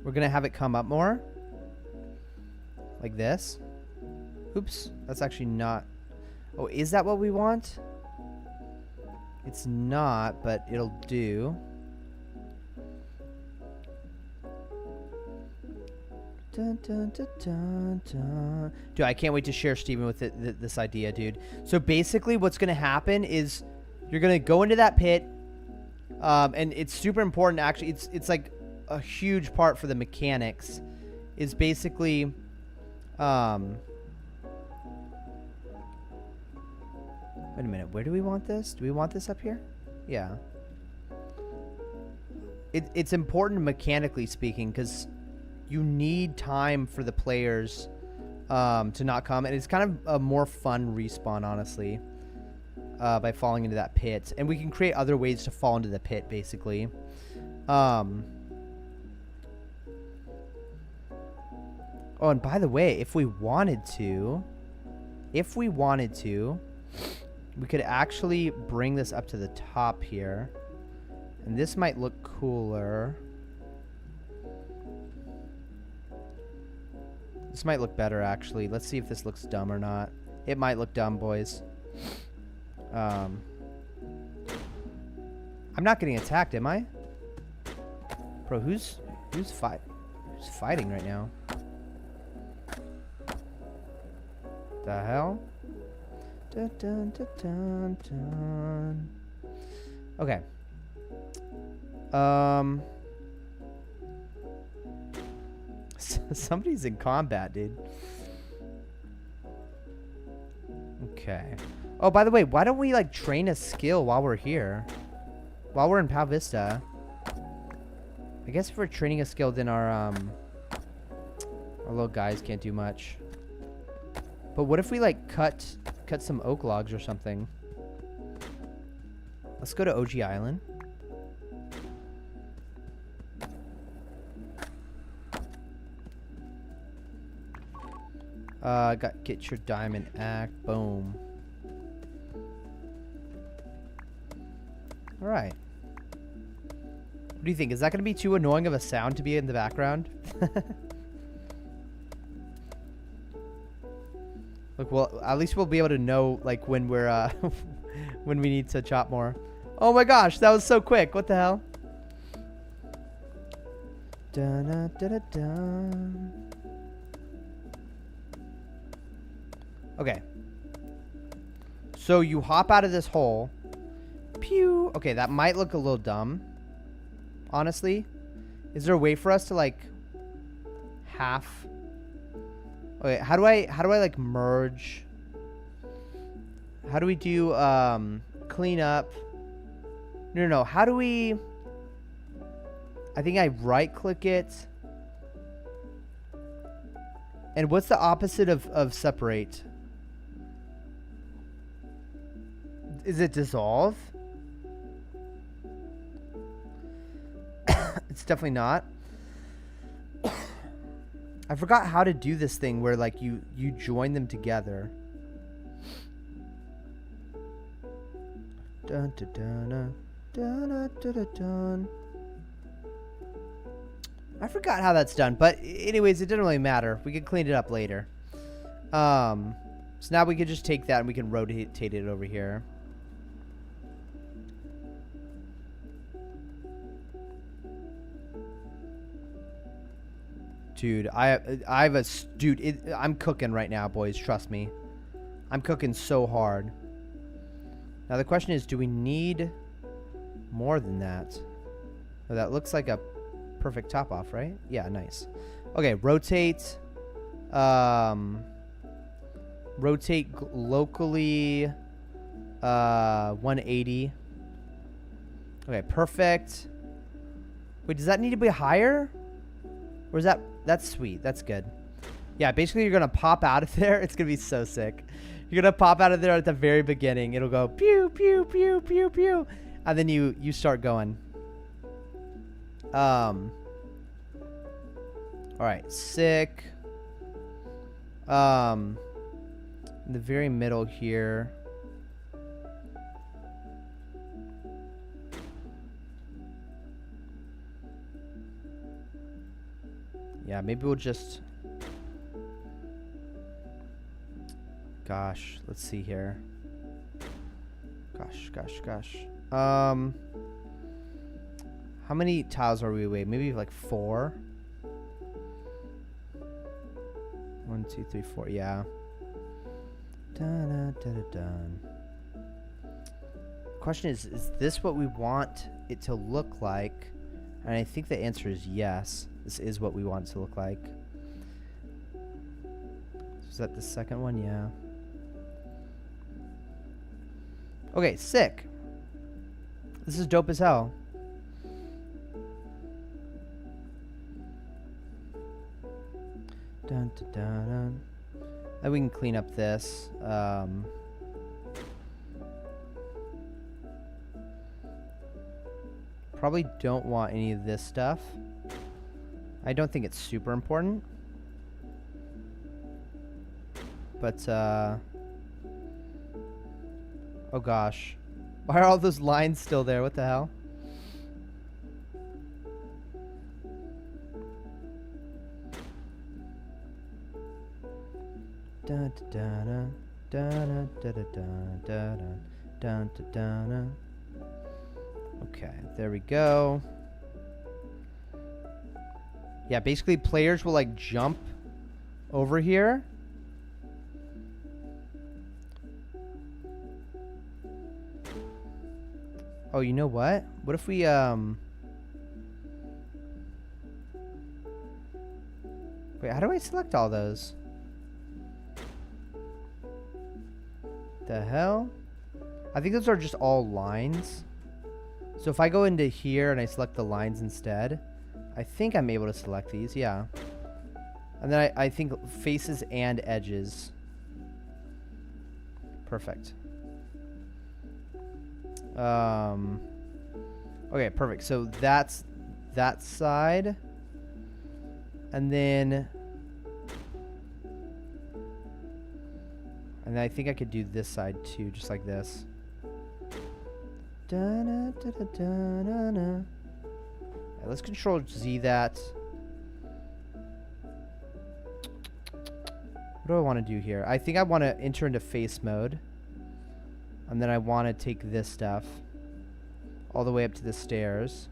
we're going to have it come up more. Like this. Oops. That's actually not... Oh, is that what we want? It's not, but it'll do. Dun, dun, dun, dun, dun. Dude, I can't wait to share Steven with this idea, dude. So basically what's going to happen is you're going to go into that pit. And it's super important, actually. It's like a huge part for the mechanics. Is basically... wait a minute. Where do we want this? Do we want this up here? Yeah. It's important mechanically speaking because... you need time for the players to not come. And it's kind of a more fun respawn, honestly, by falling into that pit. And we can create other ways to fall into the pit, basically. Oh, and by the way, if we wanted to, we could actually bring this up to the top here. And this might look cooler. This might look better, actually. Let's see if this looks dumb or not. It might look dumb, boys. I'm not getting attacked, am I? Bro, who's fighting right now? The hell? Dun, dun, dun, dun, dun. Okay. Somebody's in combat, dude. Okay. Oh, by the way, why don't we like train a skill while we're here? While we're in Pal Vista. I guess if we're training a skill, then our little guys can't do much. But what if we like cut some oak logs or something? Let's go to OG Island. Get your diamond axe. Boom. All right. What do you think? Is that going to be too annoying of a sound to be in the background? Look, well, at least we'll be able to know like when we're when we need to chop more. Oh my gosh, that was so quick. What the hell? Dun, dun, dun, dun. Okay. So you hop out of this hole. Pew. Okay, that might look a little dumb. Honestly. Is there a way for us to like half? Okay, how do I like merge? How do we do clean up? No. How do we? I think I right click it. And what's the opposite of separate? Is it dissolve? It's definitely not. I forgot how to do this thing where like you join them together. Dun, dun, dun, dun, dun, dun, dun. I forgot how that's done, but anyways, it didn't really matter. We could clean it up later. So now we can just take that and we can rotate it over here. Dude, I'm cooking right now, boys. Trust me. I'm cooking so hard. Now the question is, do we need more than that? Oh, that looks like a perfect top off, right? Yeah, nice. Okay, rotate. Rotate locally. 180. Okay, perfect. Wait, does that need to be higher? Or is that... That's sweet. That's good. Yeah, basically you're going to pop out of there. It's going to be so sick. You're going to pop out of there at the very beginning. It'll go pew, pew, pew, pew, pew. And then you start going. All right. Sick. In the very middle here. Yeah, maybe we'll just... Gosh, let's see here. Gosh. How many tiles are we away? Maybe like 4? 1, 2, 3, 4. Yeah. Dun, dun, dun, dun. Question is this what we want it to look like? And I think the answer is yes. This is what we want it to look like. Is that the second one? Yeah. Okay, sick. This is dope as hell. Dun, dun, dun, dun. Then we can clean up this. Probably don't want any of this stuff. I don't think it's super important. But, oh gosh. Why are all those lines still there? What the hell? Okay, there we go. Yeah, basically players will like jump over here. Oh, you know what? What if we wait, how do I select all those? The hell? I think those are just all lines. So if I go into here and I select the lines instead, I think I'm able to select these, yeah. And then I think faces and edges. Perfect. Okay, perfect. So that's that side. And then I think I could do this side too, just like this. Right, let's Control Z that. What do I want to do here? I think I want to enter into face mode. And then I want to take this stuff all the way up to the stairs.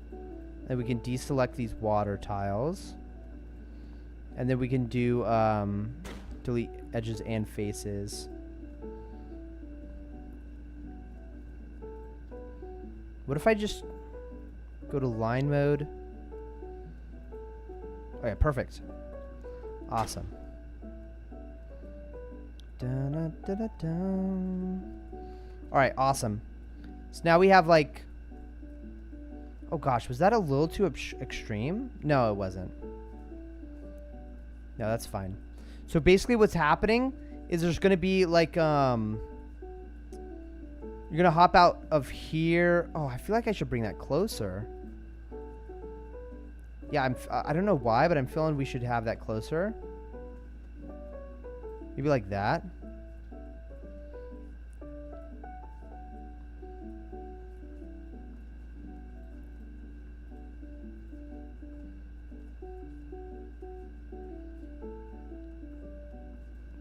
Then we can deselect these water tiles. And then we can do delete edges and faces. What if I just go to line mode? Okay, perfect. Awesome. Alright, awesome. So now we have like... Oh gosh, was that a little too extreme? No, it wasn't. No, that's fine. So basically what's happening is there's going to be like... You're going to hop out of here. Oh, I feel like I should bring that closer. Yeah, I don't know why, but I'm feeling we should have that closer. Maybe like that.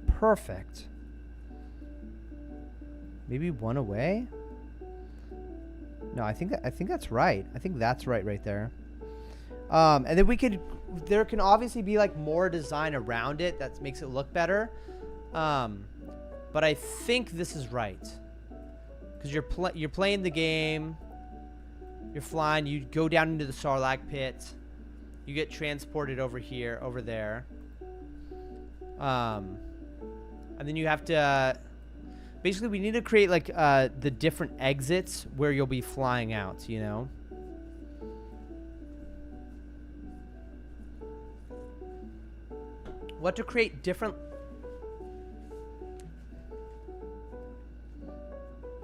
Perfect. Maybe one away? No, I think that's right. I think that's right there. And then there can obviously be like more design around it that makes it look better. But I think this is right. Because you're playing the game, you're flying, you go down into the Sarlacc pit, you get transported over there. And then you have to... Basically, we need to create, like, the different exits where you'll be flying out, you know? What to create different...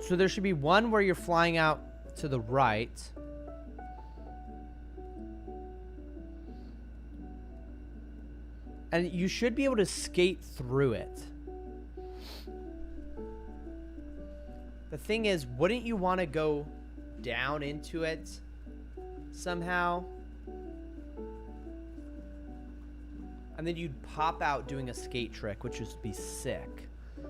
So there should be one where you're flying out to the right. And you should be able to skate through it. The thing is, wouldn't you want to go down into it somehow? And then you'd pop out doing a skate trick, which would be sick. The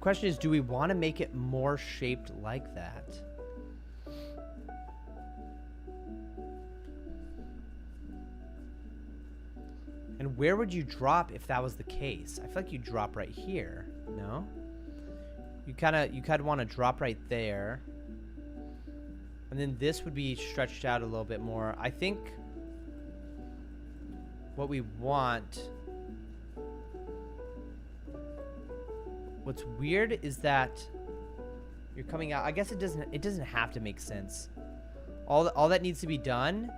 question is, do we want to make it more shaped like that? And where would you drop if that was the case? I feel like you'd drop right here, no? You kind of want to drop right there. And then this would be stretched out a little bit more. I think what we want... What's weird is that you're coming out... I guess it doesn't have to make sense. All that needs to be done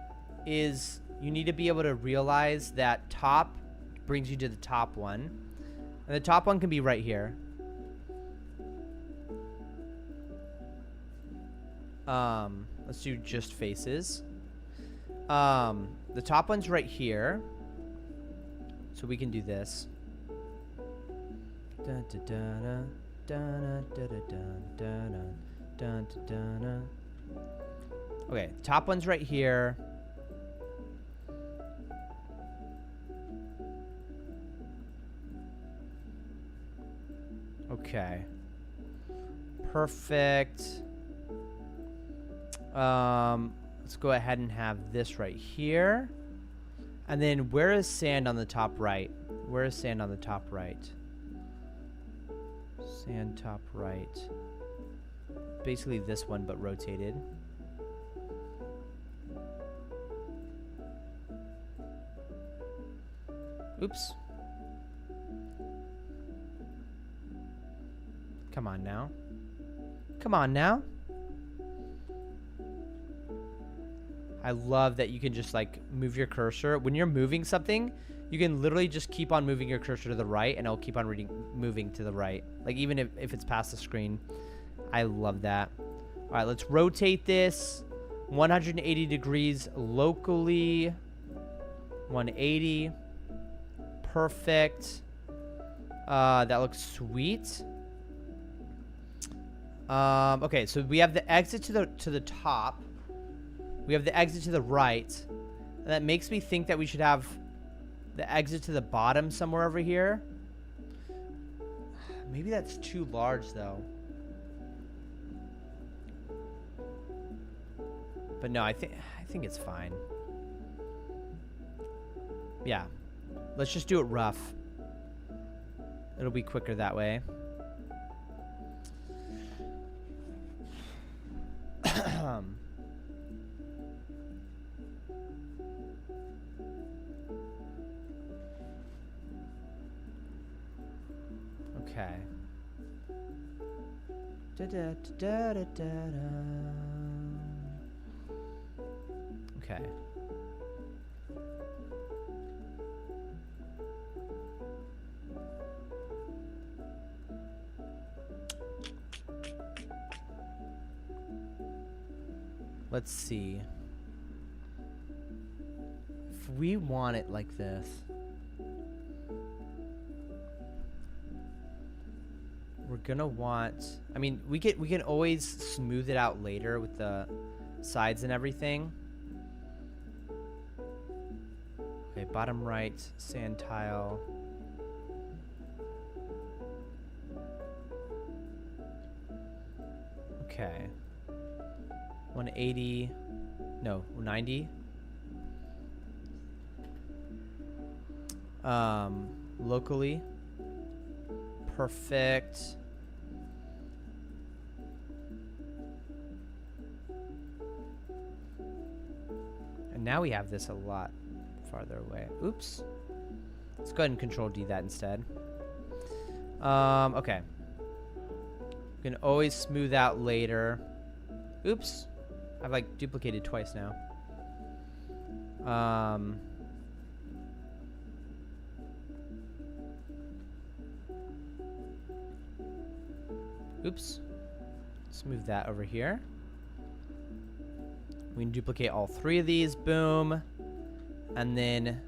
is... You need to be able to realize that top brings you to the top one. And the top one can be right here. Let's do just faces. The top one's right here. So we can do this. Okay, top one's right here. Okay. Perfect. Let's go ahead and have this right here. And then where is sand on the top right? Where is sand on the top right? Sand top right. Basically this one, but rotated. Oops. Come on now. Come on now. I love that you can just like move your cursor. When you're moving something, you can literally just keep on moving your cursor to the right and it'll keep on moving to the right. Like even if it's past the screen. I love that. All right, let's rotate this 180 degrees locally. 180. Perfect. That looks sweet. Okay, so we have the exit to the top. We have the exit to the right. And that makes me think that we should have the exit to the bottom somewhere over here. Maybe that's too large though. But no, I think it's fine. Yeah. Let's just do it rough. It'll be quicker that way. Okay. Okay. Let's see. If we want it like this, we're gonna want, I mean, we can always smooth it out later with the sides and everything. Okay, bottom right, sand tile. Okay. 180, no, 90. Locally. Perfect. And now we have this a lot farther away. Oops. Let's go ahead and Control D that instead. Okay. We can always smooth out later. Oops. I've like duplicated twice now. Oops. Let's move that over here. We can duplicate all three of these. Boom. And then,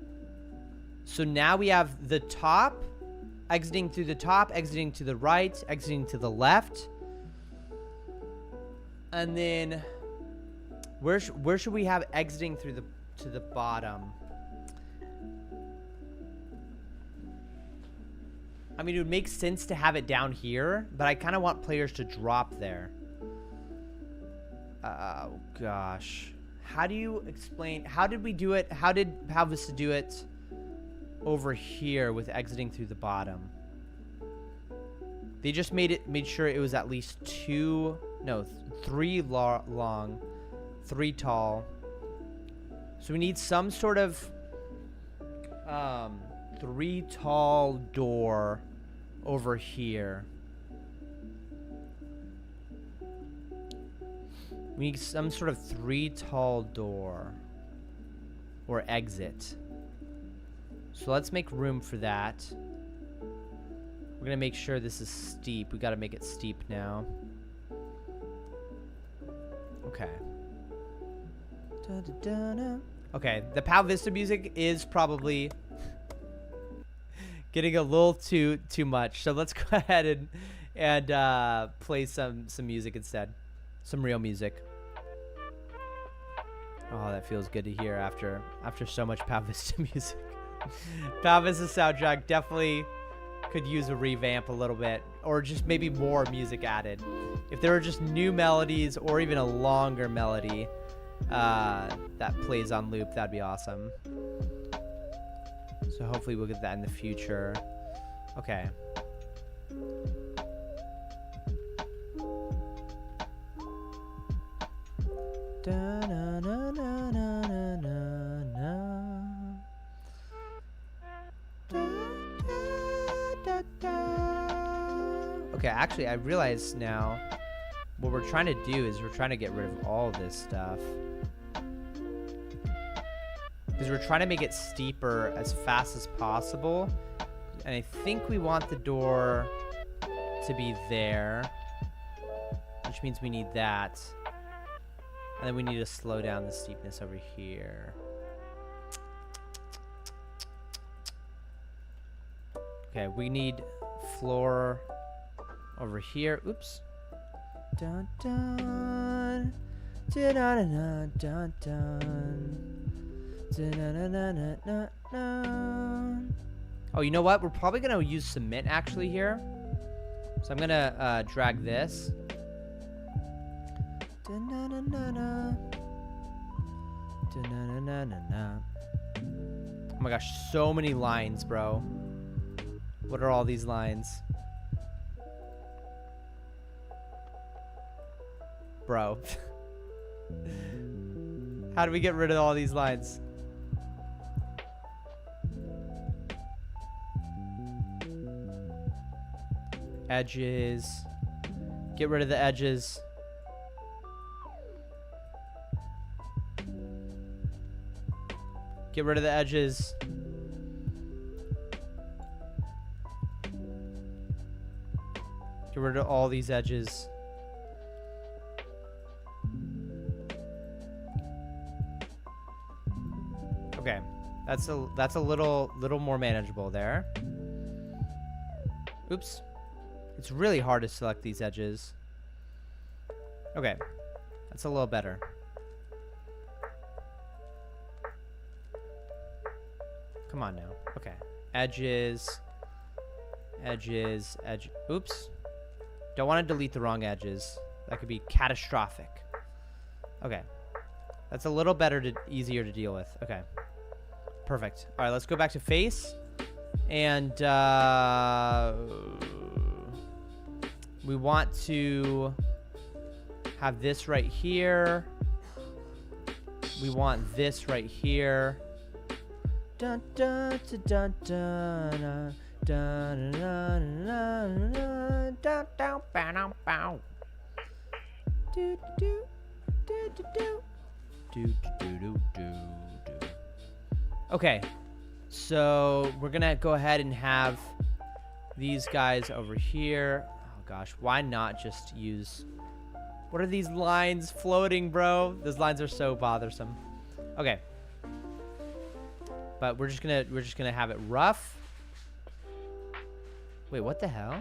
so now we have the top, exiting through the top, exiting to the right, exiting to the left. And then, where should we have exiting through to the bottom? I mean, it would make sense to have it down here, but I kind of want players to drop there. Oh, gosh. How do you explain? How did we do it? How did Vista do it over here with exiting through the bottom? They just made sure it was at least 3 long, 3 tall. So we need some sort of 3 tall door over here. We need some sort of 3 tall door or exit. So let's make room for that. We're gonna make sure this is steep. We gotta make it steep now. Okay. Okay, the Pal Vista music is probably getting a little too much. So let's go ahead and play some music instead. Some real music. Oh, that feels good to hear after so much Pal Vista music. Pal Vista soundtrack definitely could use a revamp a little bit, or just maybe more music added. If there were just new melodies or even a longer melody that plays on loop, that'd be awesome. So hopefully we'll get that in the future. Okay. Okay, actually, I realize now what we're trying to do is we're trying to get rid of all this stuff. Because we're trying to make it steeper as fast as possible. And I think we want the door to be there, which means we need that. And then we need to slow down the steepness over here. Okay, we need floor over here. Oops. Dun dun. Dun dun dun dun dun. Oh, you know what? We're probably gonna use cement actually here. So I'm gonna drag this. Oh my gosh, so many lines, bro. What are all these lines? Bro. How do we get rid of all these lines? Edges. Get rid of the edges. Get rid of the edges. Get rid of all these edges. Okay, that's a little more manageable there. Oops, it's really hard to select these edges. Okay, that's a little better. Come on now. Okay, edges, edges, edge. Oops. Don't want to delete the wrong edges. That could be catastrophic. Okay. That's a little better easier to deal with. Okay. Perfect. All right, let's go back to face. And we want to have this right here. We want this right here. Dun dun dun dun dun dun dun dun dun bow bow. Do do do do do do do do do. Okay, so we're gonna go ahead and have these guys over here. Oh gosh, why not just use? What are these lines floating, bro? Those lines are so bothersome. Okay. But we're just gonna have it rough. Wait, what the hell?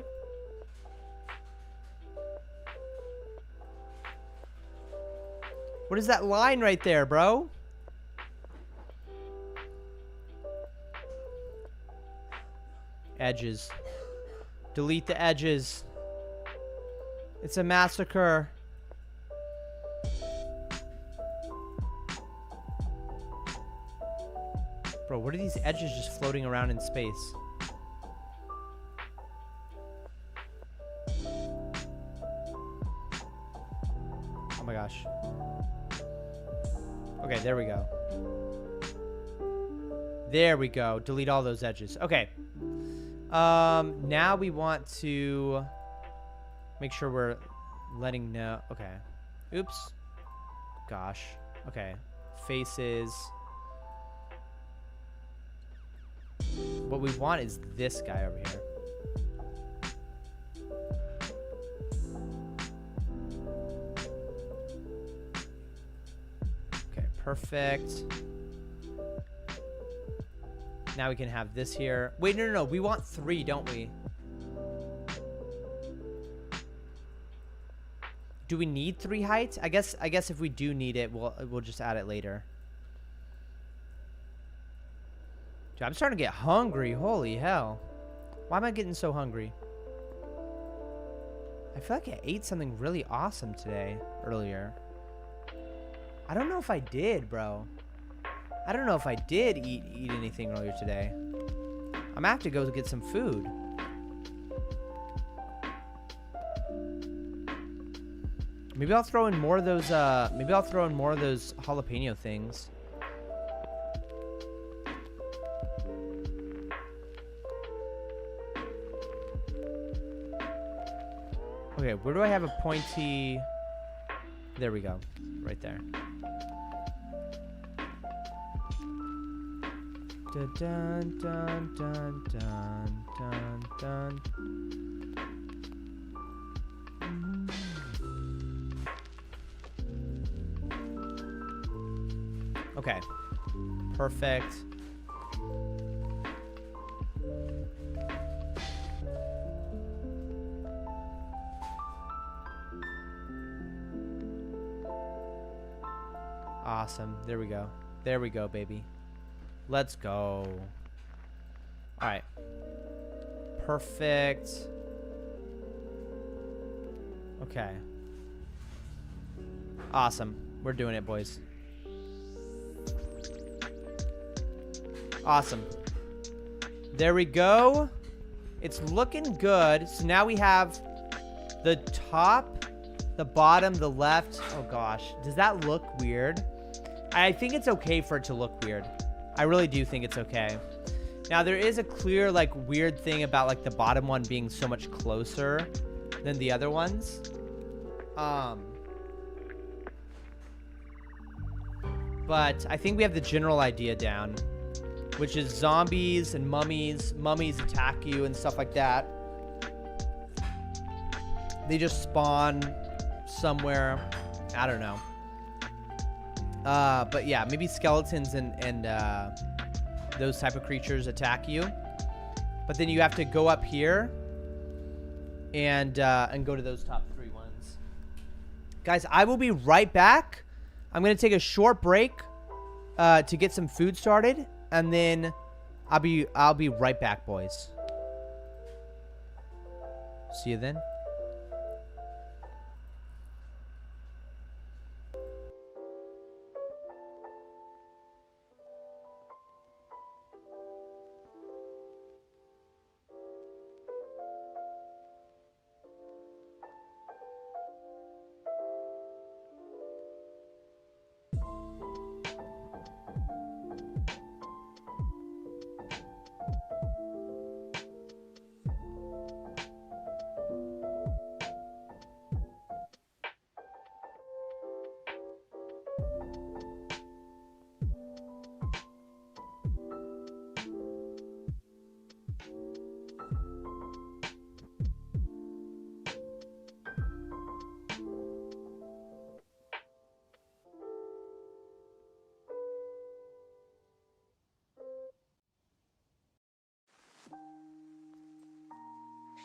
What is that line right there, bro? Edges. Delete the edges. It's a massacre. Bro, what are these edges just floating around in space? Oh my gosh. Okay, there we go. There we go. Delete all those edges. Okay. Now we want to make sure we're letting know. Okay. Oops. Gosh. Okay. Faces. What we want is this guy over here. Okay, perfect. Now we can have this here. Wait, no. We want 3, don't we? Do we need 3 heights? I guess if we do need it, we'll just add it later. Dude, I'm starting to get hungry. Holy hell. Why am I getting so hungry? I feel like I ate something really awesome today, earlier. I don't know if I did, bro. I don't know if I did eat anything earlier today. I'm gonna have to go get some food. Maybe I'll throw in more of those, jalapeno things. Okay, where do I have a pointy? There we go. Right there. Dun dun dun dun dun dun dun. Okay. Perfect. Awesome. There we go. There we go, baby. Let's go. All right. Perfect. Okay. Awesome. We're doing it, boys. Awesome. There we go. It's looking good. So now we have the top, the bottom, the left. Oh, gosh. Does that look weird? I think it's okay for it to look weird. I really do think it's okay. Now, there is a clear, like, weird thing about, like, the bottom one being so much closer than the other ones. But I think we have the general idea down, which is zombies and mummies. Mummies attack you and stuff like that. They just spawn somewhere. I don't know. But yeah, maybe skeletons and those type of creatures attack you. But then you have to go up here and go to those top 3 ones. Guys, I will be right back. I'm gonna take a short break to get some food started, and then I'll be right back, boys. See you then.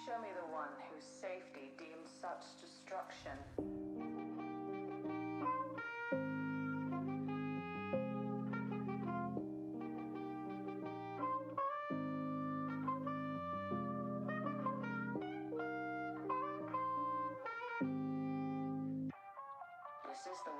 Show me the one whose safety deems such destruction. This is the way.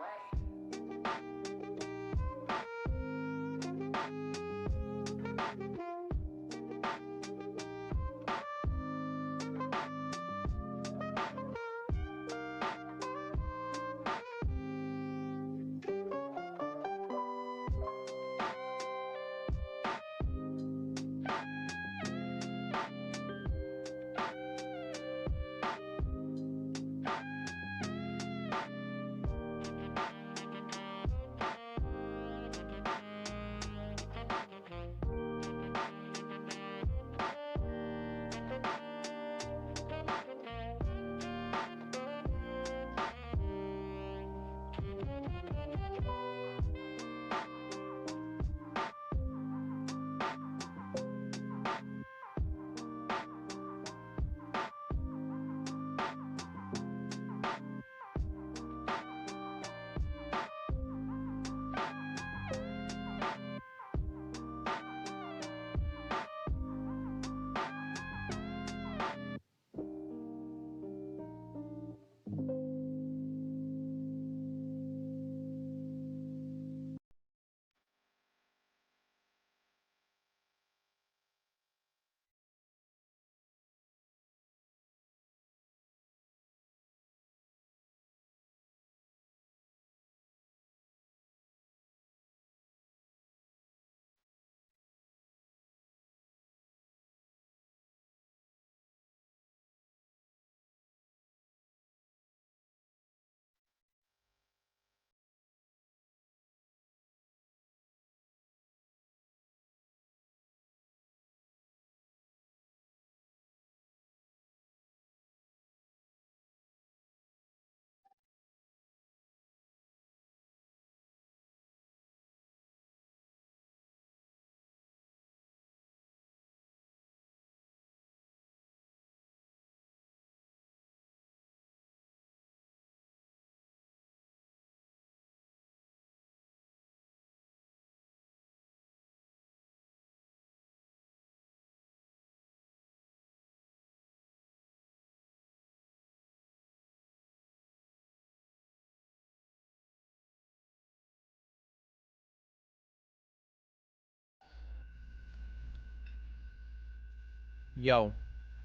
Yo,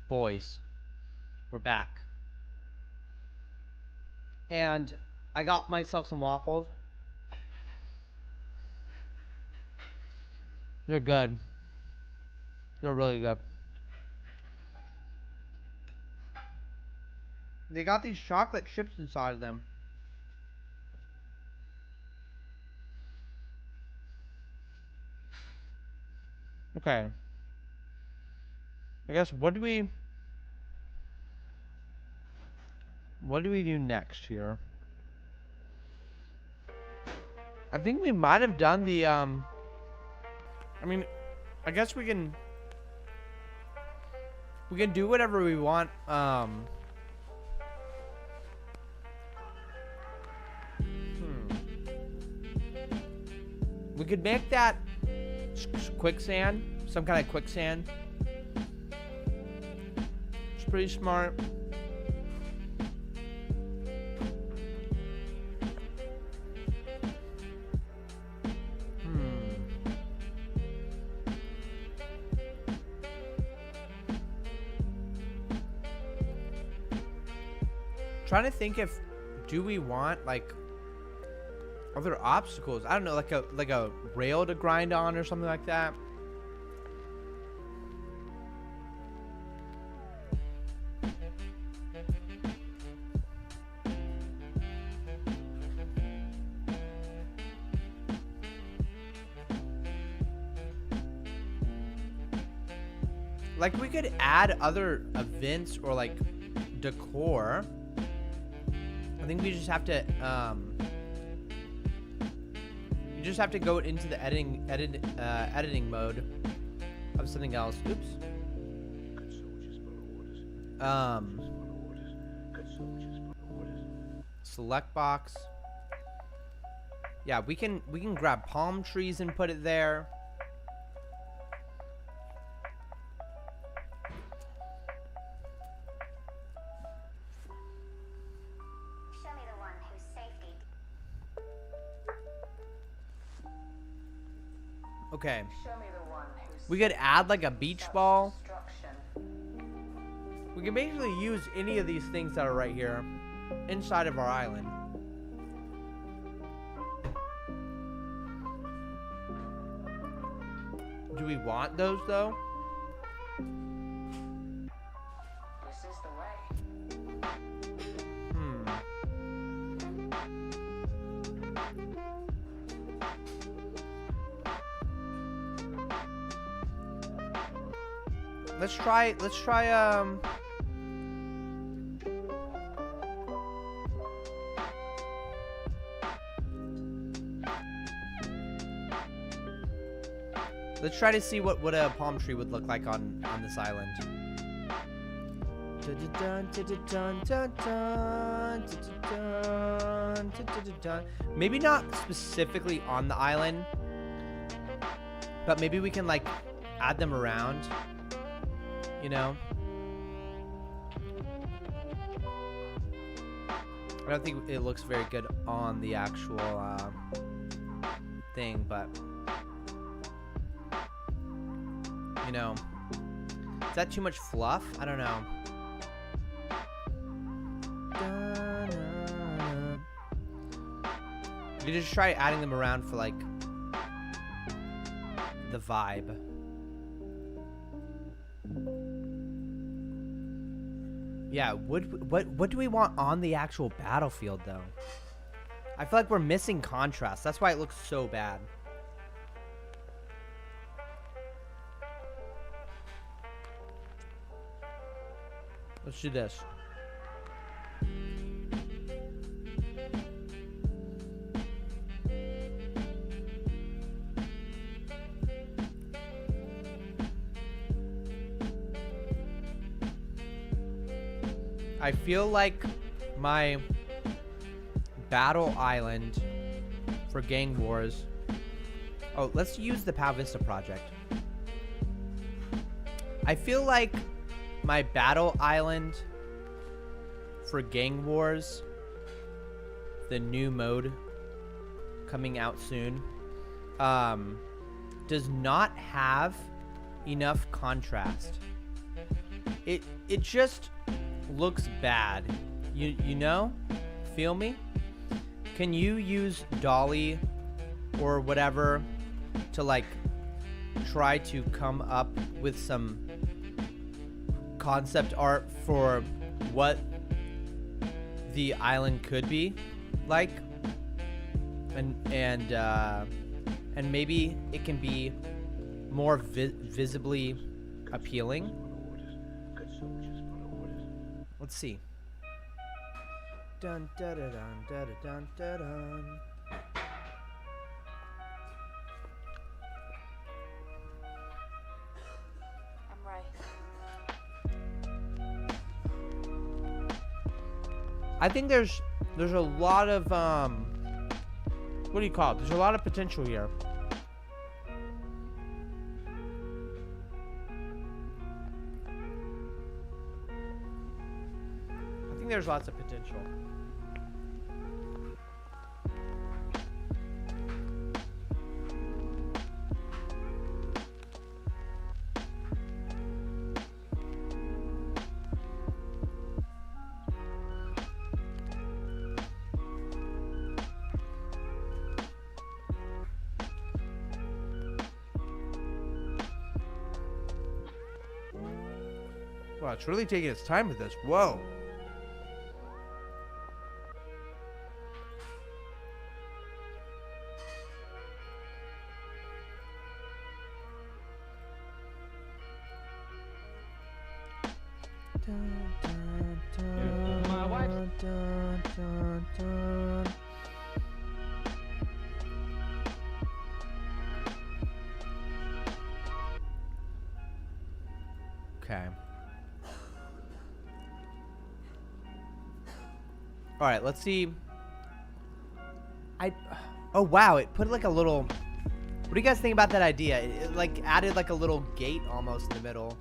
boys, we're back. And I got myself some waffles. They're good. They're really good. They got these chocolate chips inside of them. Okay. I guess what do we do next here? I think we might have done the I mean, I guess we can do whatever we want. We could make that quicksand, some kind of quicksand. It's pretty smart. Trying to think if do we want like other obstacles? I don't know, like a rail to grind on or something like that. Like we could add other events or like decor. I think we just have to you just have to go into the editing mode of something else. Oops. Select box. Yeah, we can grab palm trees and put it there. Okay. We could add like a beach ball. We can basically use any of these things that are right here inside of our island. Do we want those though? This is the way. Let's try let's try to see what a palm tree would look like on this island. Maybe not specifically on the island, but maybe we can like add them around, you know. I don't think it looks very good on the actual thing, but you know, is that too much fluff? I don't know. We just try adding them around for like the vibe. Yeah, what do we want on the actual battlefield though? I feel like we're missing contrast. That's why it looks so bad. Let's do this. I feel like my battle island for gang wars. Oh, let's use the Vista project. I feel like my battle island for gang wars, the new mode coming out soon, does not have enough contrast. it just looks bad. You know? Feel me? Can you use Dolly or whatever to like try to come up with some concept art for what the island could be like, and maybe it can be more visibly appealing. Let's see. Dun dun dun dun dun dun dun. I'm right. I think there's a lot of what do you call it? There's a lot of potential here. I think there's lots of potential. Wow, it's really taking its time with this. Whoa. My wife. Okay. All right, let's see. Oh wow, it put like a little. What do you guys think about that idea? It like added like a little gate almost in the middle.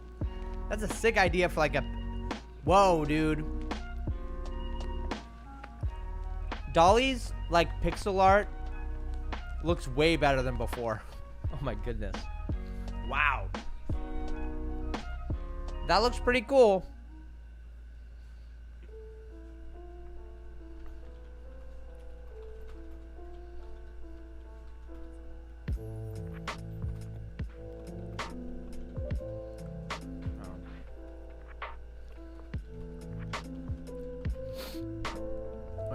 That's a sick idea for like a. Whoa, dude. Dolly's like pixel art looks way better than before. Oh my goodness. Wow. That looks pretty cool.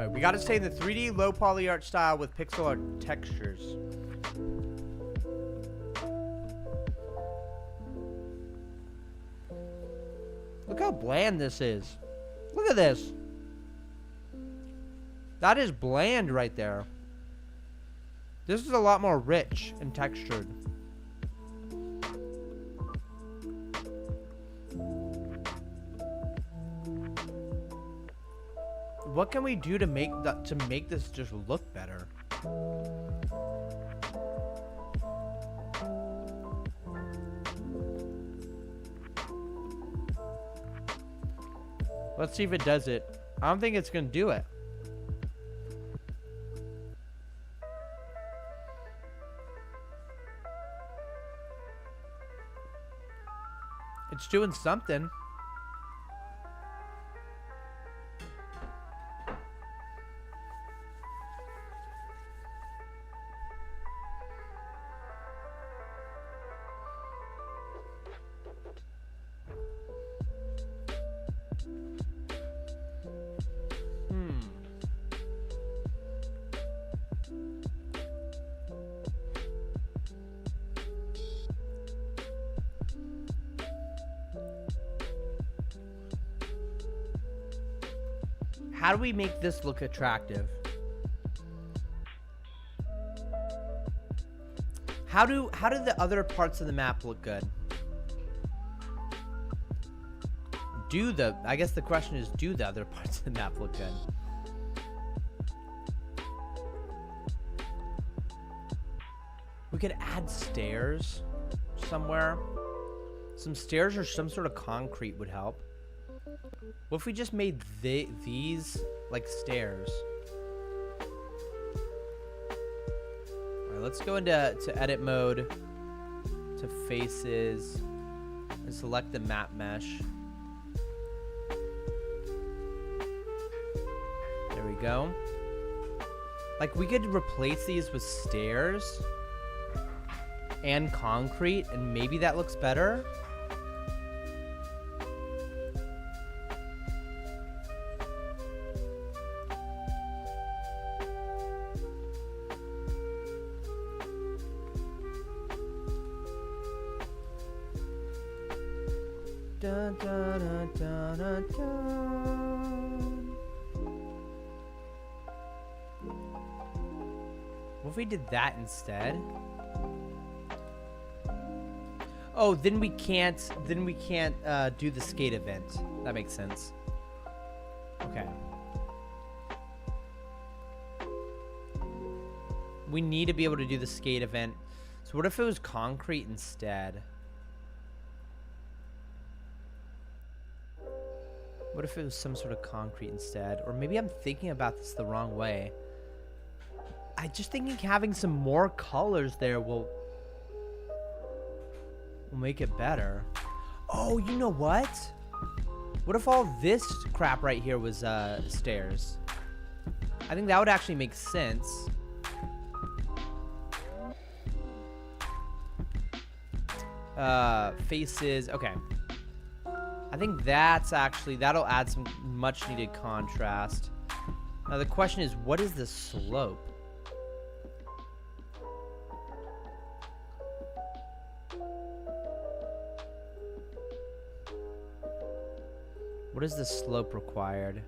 We gotta stay in the 3D low poly art style with pixel art textures. Look how bland this is. Look at this. That is bland right there. This is a lot more rich and textured. What can we do to make this just look better? Let's see if it does it. I don't think it's gonna do it. It's doing something. How do we make this look attractive? How do the other parts of the map look good? I guess the question is, do the other parts of the map look good? We could add stairs somewhere. Some stairs or some sort of concrete would help. What if we just made these like stairs? All right, let's go into edit mode, to faces. And select the map mesh. There we go. Like, we could replace these with stairs and concrete, and maybe that looks better. Dun, dun, dun, dun, dun, dun. What if we did that instead? Oh, then we can't do the skate event. That makes sense. Okay. We need to be able to do the skate event. So what if it was concrete instead? What if it was some sort of concrete instead? Or maybe I'm thinking about this the wrong way. I just thinking having some more colors there will make it better. Oh, you know what? What if all this crap right here was stairs? I think that would actually make sense. Faces. Okay. I think that'll add some much needed contrast. Now the question is, what is the slope? What is the slope required?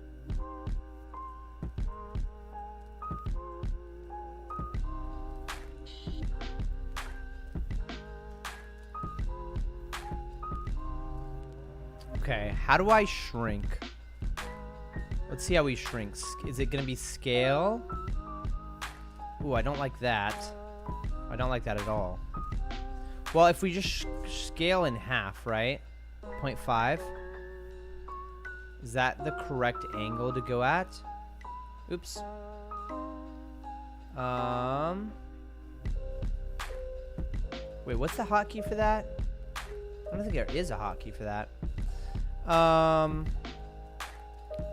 Okay, how do I shrink? Let's see how we shrink. Is it gonna be scale? Ooh, I don't like that. I don't like that at all. Well, if we just scale in half, right? 0.5. Is that the correct angle to go at? Oops. Wait, what's the hotkey for that? I don't think there is a hotkey for that.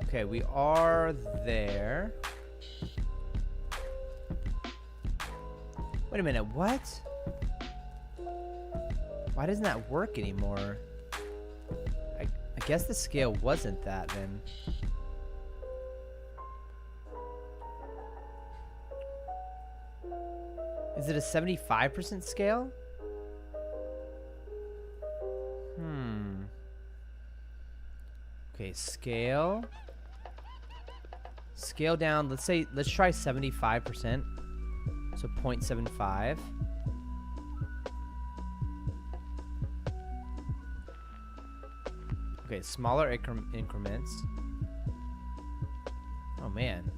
Okay, we are there. Wait a minute, what? Why doesn't that work anymore? I guess the scale wasn't that then. Is it a 75% scale? Okay, scale. Scale down. Let's try 75%. So 0.75. Okay, smaller increments. Oh man.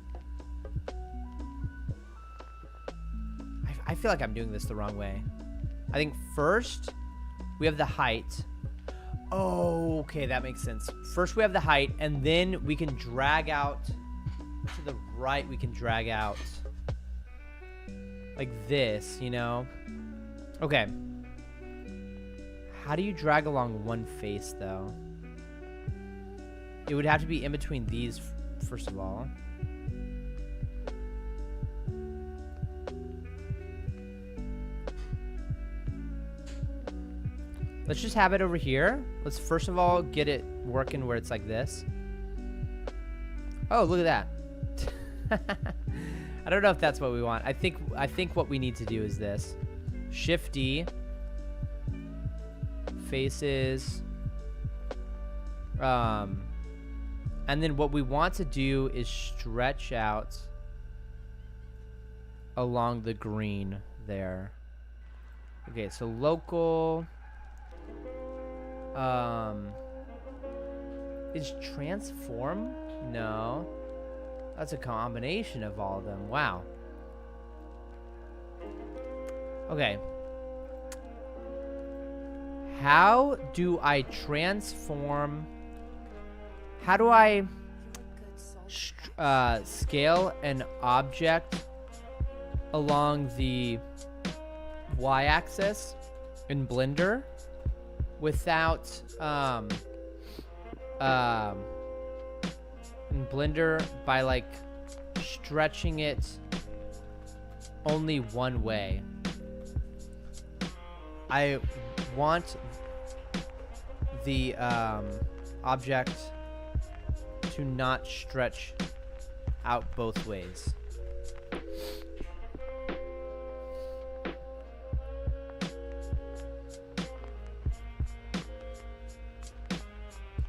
I feel like I'm doing this the wrong way. I think first we have the height. Oh, okay, that makes sense. First we have the height, and then we can drag out to the right. We can drag out like this, you know? Okay. How do you drag along one face, though? It would have to be in between these, first of all. Let's just have it over here. Let's first of all get it working where it's like this. Oh, look at that. I don't know if that's what we want. I think what we need to do is this. Shift D. Faces. And then what we want to do is stretch out along the green there. Okay, so local. Is transform? No. That's a combination of all of them. Wow. Okay. How do I transform? How do I scale an object along the y-axis in Blender without in Blender by like stretching it only one way. I want the object to not stretch out both ways.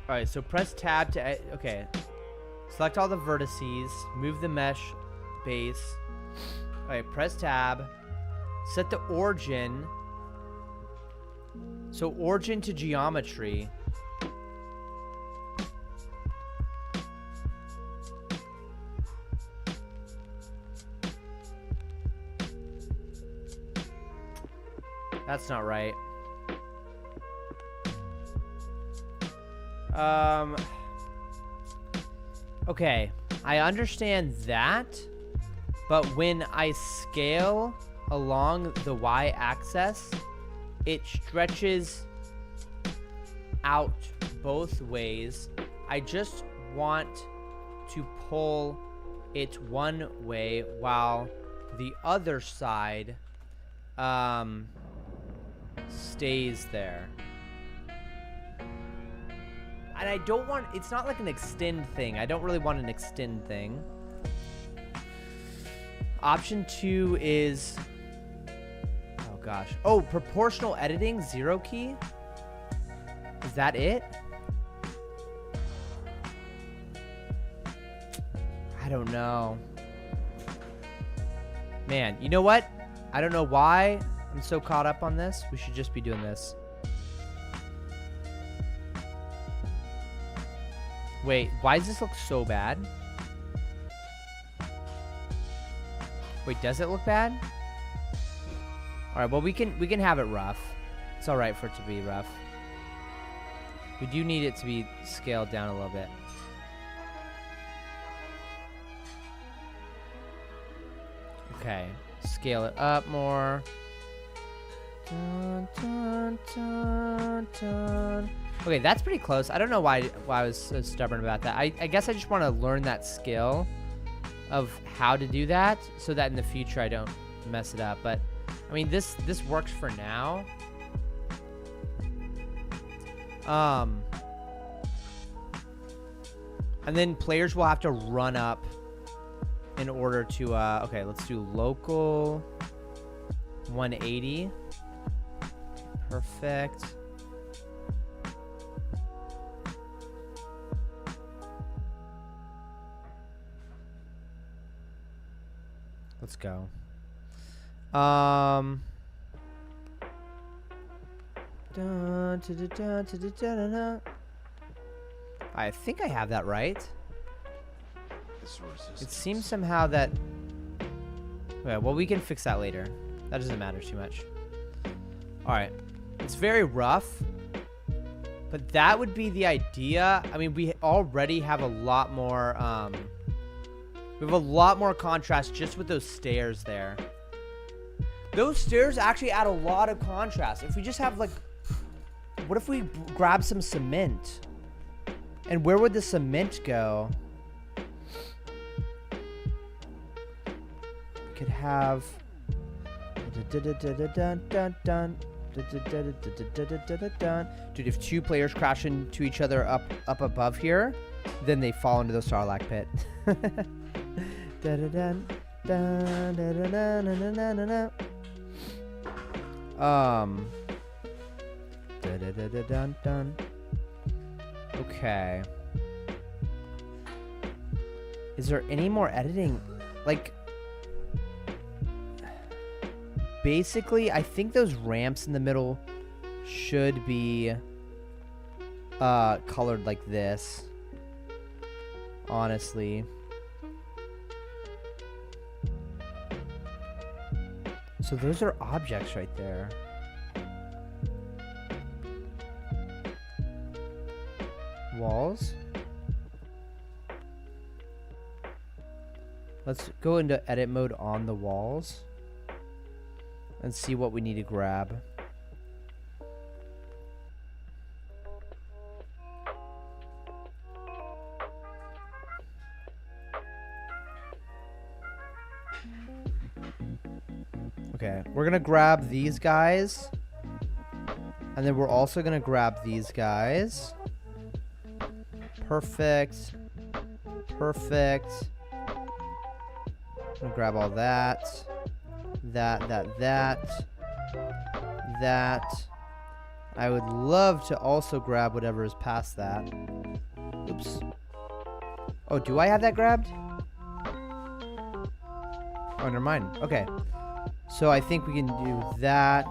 All right, so press tab to, okay. Select all the vertices, move the mesh base. All right, press tab, set the origin. So origin to geometry. That's not right. Okay, I understand that, but when I scale along the y-axis, it stretches out both ways. I just want to pull it one way while the other side stays there. And I don't want, it's not like an extend thing. I don't really want an extend thing. Option 2 is, oh gosh. Oh, proportional editing, 0 key? Is that it? I don't know. Man, you know what? I don't know why I'm so caught up on this. We should just be doing this. Wait, why does this look so bad? Wait, does it look bad? All right, well, we can have it rough. It's all right for it to be rough. We do need it to be scaled down a little bit. Okay, scale it up more. Dun, dun, dun, dun. Okay, that's pretty close. I don't know why I was so stubborn about that. I guess I just want to learn that skill of how to do that so that in the future I don't mess it up. But I mean, this works for now. And then players will have to run up in order to okay, let's do local 180. Perfect. Let's go. I think I have that right. It seems somehow that... Okay, well, we can fix that later. That doesn't matter too much. Alright. It's very rough. But that would be the idea. I mean, we already have a lot more... we have a lot more contrast just with those stairs there. Those stairs actually add a lot of contrast. If we just have, like... What if we grab some cement? And where would the cement go? We could have... Dude, if two players crash into each other up above here, then they fall into the Sarlacc pit. Okay. Is there any more editing? Like, basically, I think those ramps in the middle should be colored like this. Honestly. So those are objects right there. Walls. Let's go into edit mode on the walls and see what we need to grab. Okay, we're gonna grab these guys. And then we're also gonna grab these guys. Perfect. Perfect. I'm gonna grab all that. That. I would love to also grab whatever is past that. Oops. Oh, do I have that grabbed? Oh, never mind. Okay. So I think we can do that.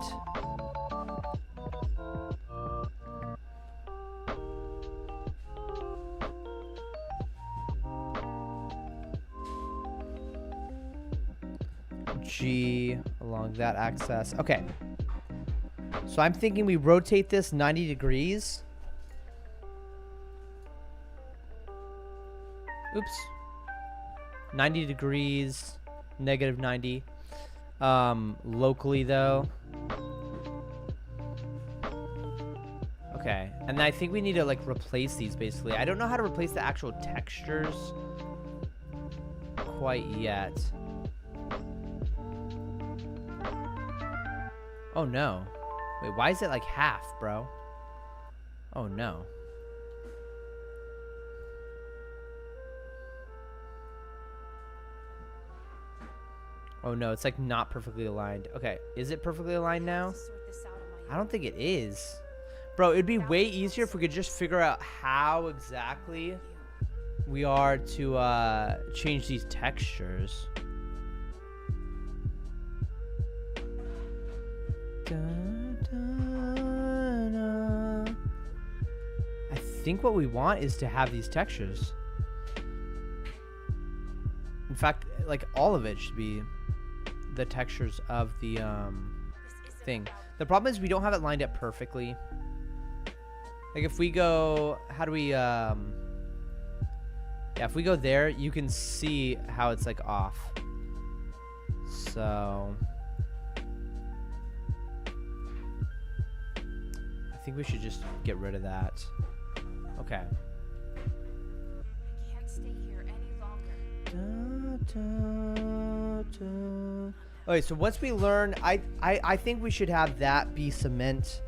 G along that axis. Okay. So I'm thinking we rotate this 90 degrees. Oops. 90 degrees, negative 90. Locally though. Okay. And I think we need to like replace these basically. I don't know how to replace the actual textures quite yet. Oh no. Wait, why is it like half, bro? Oh no. Oh no, it's like not perfectly aligned. Okay, is it perfectly aligned now? I don't think it is. Bro, it'd be way easier if we could just figure out how exactly we are to change these textures. I think what we want is to have these textures. In fact, like all of it should be the textures of the thing. The problem is we don't have it lined up perfectly. Like if we go, how do we yeah, if we go there, you can see how it's like off. So I think we should just get rid of that. Okay. I can't stay here any longer. Okay, so once we learn, I think we should have that be cement.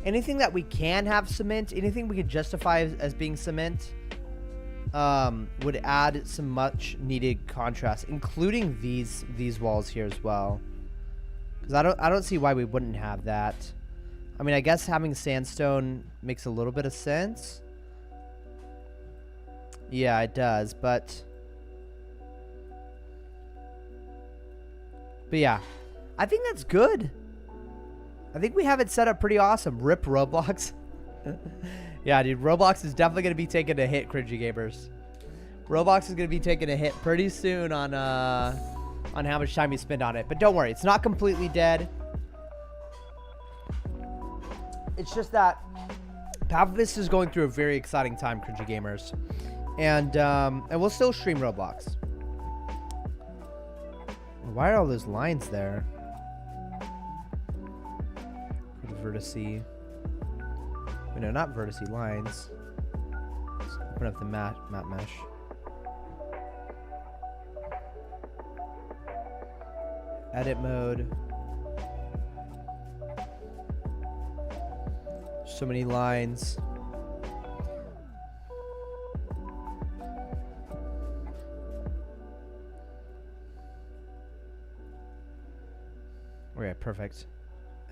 Anything that we can have cement, anything we can justify as being cement, would add some much needed contrast, including these walls here as well. Because I don't see why we wouldn't have that. I mean, I guess having sandstone makes a little bit of sense. Yeah, it does, but yeah, I think that's good. I think we have it set up pretty awesome. RIP Roblox. Yeah, dude, Roblox is definitely going to be taking a hit, cringy gamers. Roblox is going to be taking a hit pretty soon on how much time you spend on it. But don't worry, it's not completely dead. It's just that Path of Vista is going through a very exciting time, cringy gamers. And we'll still stream Roblox. Why are all those lines there? Vertice. Wait, no, not vertice lines. Let's open up the map mesh. Edit mode. So many lines. Okay, perfect.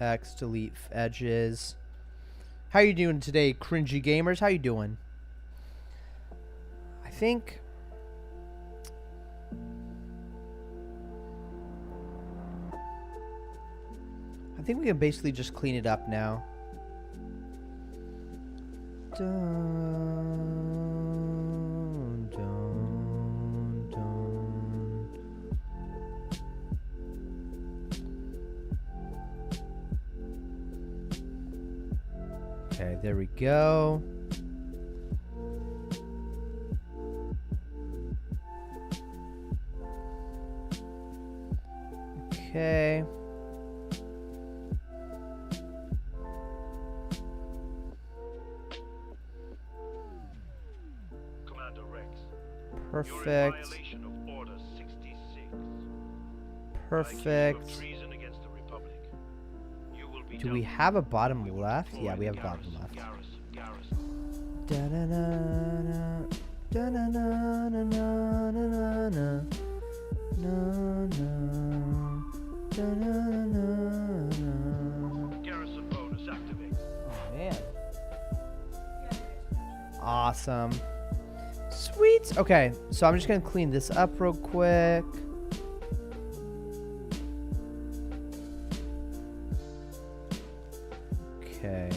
X, delete edges. How you doing today, cringy gamers? How you doing? I think we can basically just clean it up now. Dun, dun, dun. Okay, there we go. Okay. Commander Rex. Perfect. You're in violation of Order 66. Perfect. Treason against the Do we have a bottom left? Yeah, we have a bottom left. Da-na-na-na, da-na-na-na-na-na-na, na-na, da-na-na-na. Oh, man. Awesome. Sweet. Okay, so I'm just going to clean this up real quick. Okay.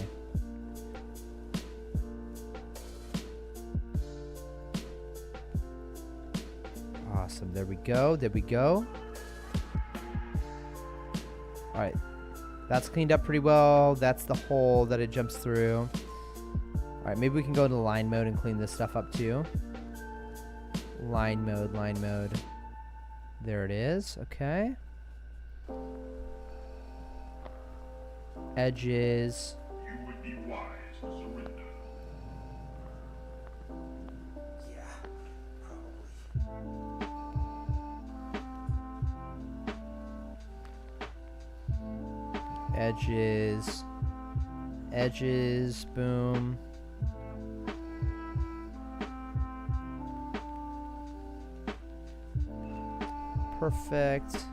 Awesome. There we go. There we go. All right. That's cleaned up pretty well. That's the hole that it jumps through. All right. Maybe we can go into line mode and clean this stuff up too. Line mode, line mode. There it is. Okay. Edges. You would be wise to surrender. Edges. Edges. Boom. Perfect.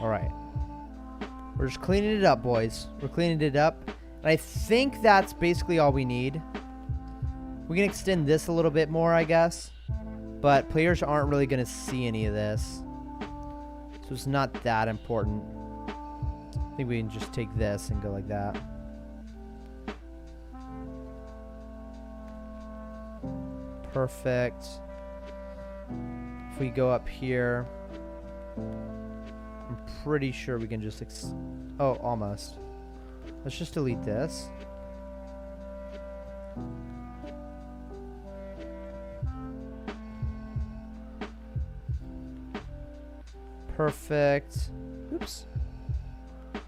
All right. We're just cleaning it up, boys. We're cleaning it up. And I think that's basically all we need. We can extend this a little bit more, I guess. But players aren't really going to see any of this. So it's not that important. I think we can just take this and go like that. Perfect. If we go up here, I'm pretty sure we can just oh, almost. Let's just delete this. Perfect. Oops.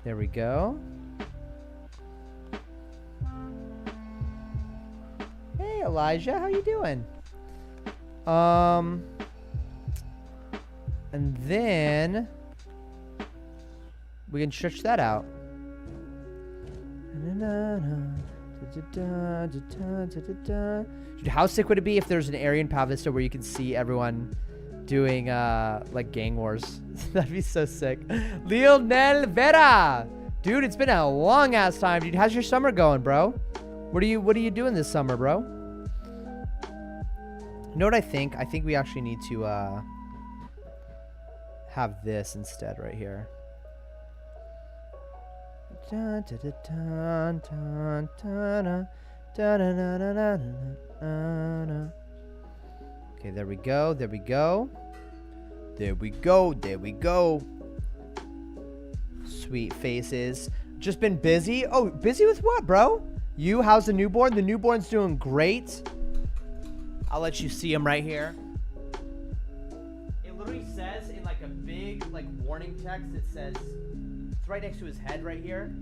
There we go. Hey, Elijah, how you doing? And then we can stretch that out. Dude, how sick would it be if there's an area in Vista where you can see everyone doing like gang wars? That'd be so sick. Lionel Vera, dude, it's been a long ass time, dude. How's your summer going, bro? What are you doing this summer, bro? You know what I think? I think we actually need to have this instead right here. Okay, there we go. There we go. There we go. There we go. Sweet faces. Just been busy. Oh, busy with what, bro? You, how's the newborn? The newborn's doing great. I'll let you see him right here. It literally says in like a big like warning text, it says, it's right next to his head right here.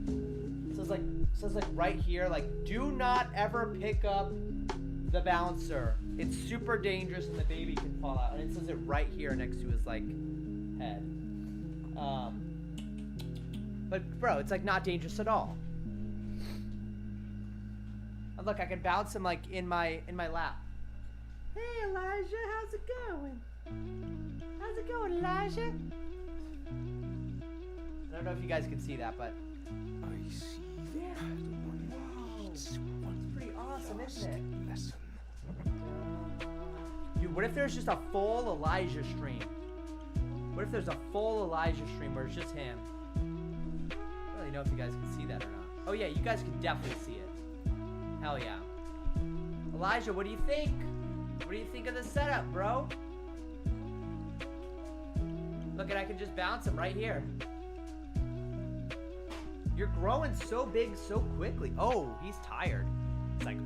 It says like right here, like, do not ever pick up the bouncer. It's super dangerous and the baby can fall out. And it says it right here next to his like head. But bro, it's like not dangerous at all. And look, I can bounce him like in my lap. Hey Elijah, how's it going? How's it going, Elijah? I don't know if you guys can see that, but I see. Yeah. Wow. It's pretty awesome, isn't it? Dude, what if there's just a full Elijah stream? What if there's a full Elijah stream where it's just him? I don't really know if you guys can see that or not. Oh yeah, you guys can definitely see it. Hell yeah. Elijah, what do you think? What do you think of the setup, bro? Look, and I can just bounce him right here. You're growing so big so quickly. Oh, he's tired. It's like...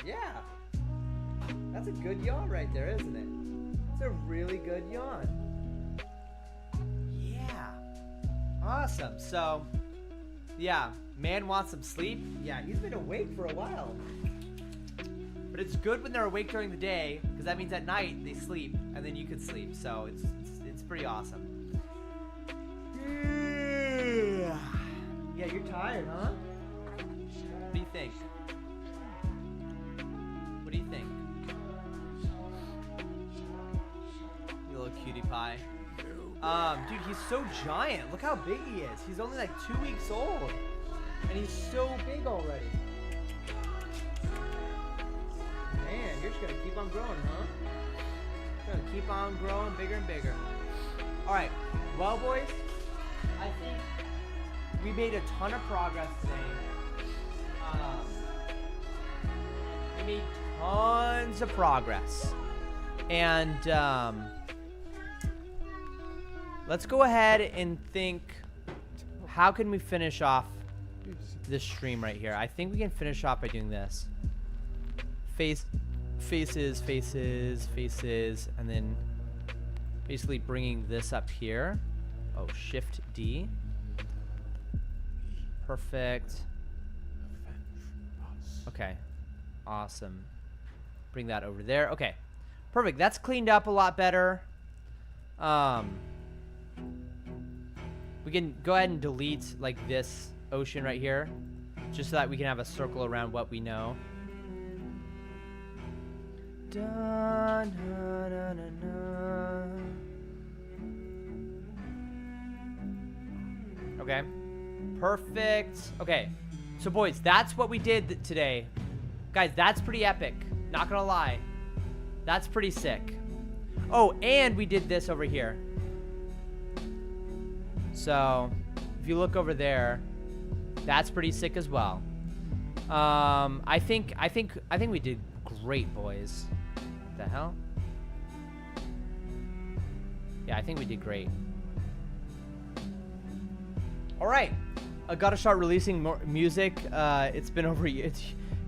Yeah. That's a good yawn right there, isn't it? It's a really good yawn. Yeah. Awesome. So, Yeah, man wants some sleep. Yeah, he's been awake for a while. But it's good when they're awake during the day, because that means at night they sleep, and then you could sleep. So it's pretty awesome. Yeah, you're tired, huh? What do you think? What do you think? You little cutie pie. Dude, he's so giant. Look how big he is. He's only like 2 weeks old. And he's so big already. Man, you're just gonna keep on growing, huh? You're gonna keep on growing bigger and bigger. Alright, well boys, I think we made a ton of progress today. We made tons of progress. And let's go ahead and think, how can we finish off this stream right here? I think we can finish off by doing this. Faces, and then basically bringing this up here. Oh, Shift D. Perfect. Okay, awesome. Bring that over there. Okay, perfect. That's cleaned up a lot better. We can go ahead and delete like this ocean right here, just so that we can have a circle around what we know. Okay, perfect. Okay, so boys, that's what we did today. Guys, that's pretty epic. Not gonna lie. That's pretty sick. Oh, and we did this over here. So, if you look over there, that's pretty sick as well. I think we did great, boys. What the hell? Yeah, I think we did great. All right, I gotta start releasing more music. It's been over a year.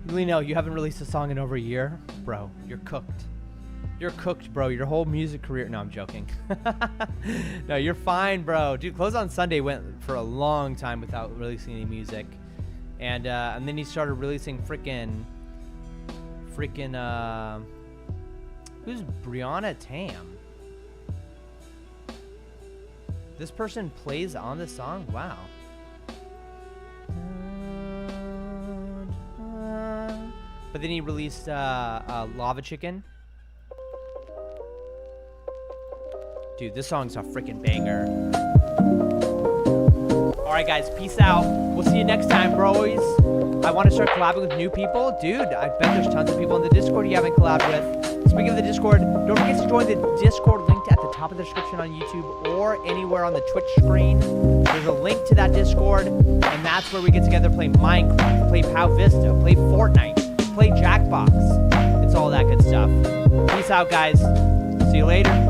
Lino, you haven't released a song in over a year, bro. You're cooked. You're cooked, bro. Your whole music career. No, I'm joking. No, you're fine, bro. Dude, Close on Sunday went for a long time without releasing any music, and then he started releasing freaking. Who's Brianna Tam? This person plays on the song. Wow. But then he released Lava Chicken. Dude, this song's a freaking banger. Alright guys, peace out. We'll see you next time, bros. I want to start collabing with new people. Dude, I bet there's tons of people in the Discord you haven't collabed with. Speaking of the Discord, don't forget to join the Discord linked at the top of the description on YouTube or anywhere on the Twitch screen. There's a link to that Discord, and that's where we get together, play Minecraft, play PoW Vista, play Fortnite, play Jackbox. It's all that good stuff. Peace out, guys. See you later.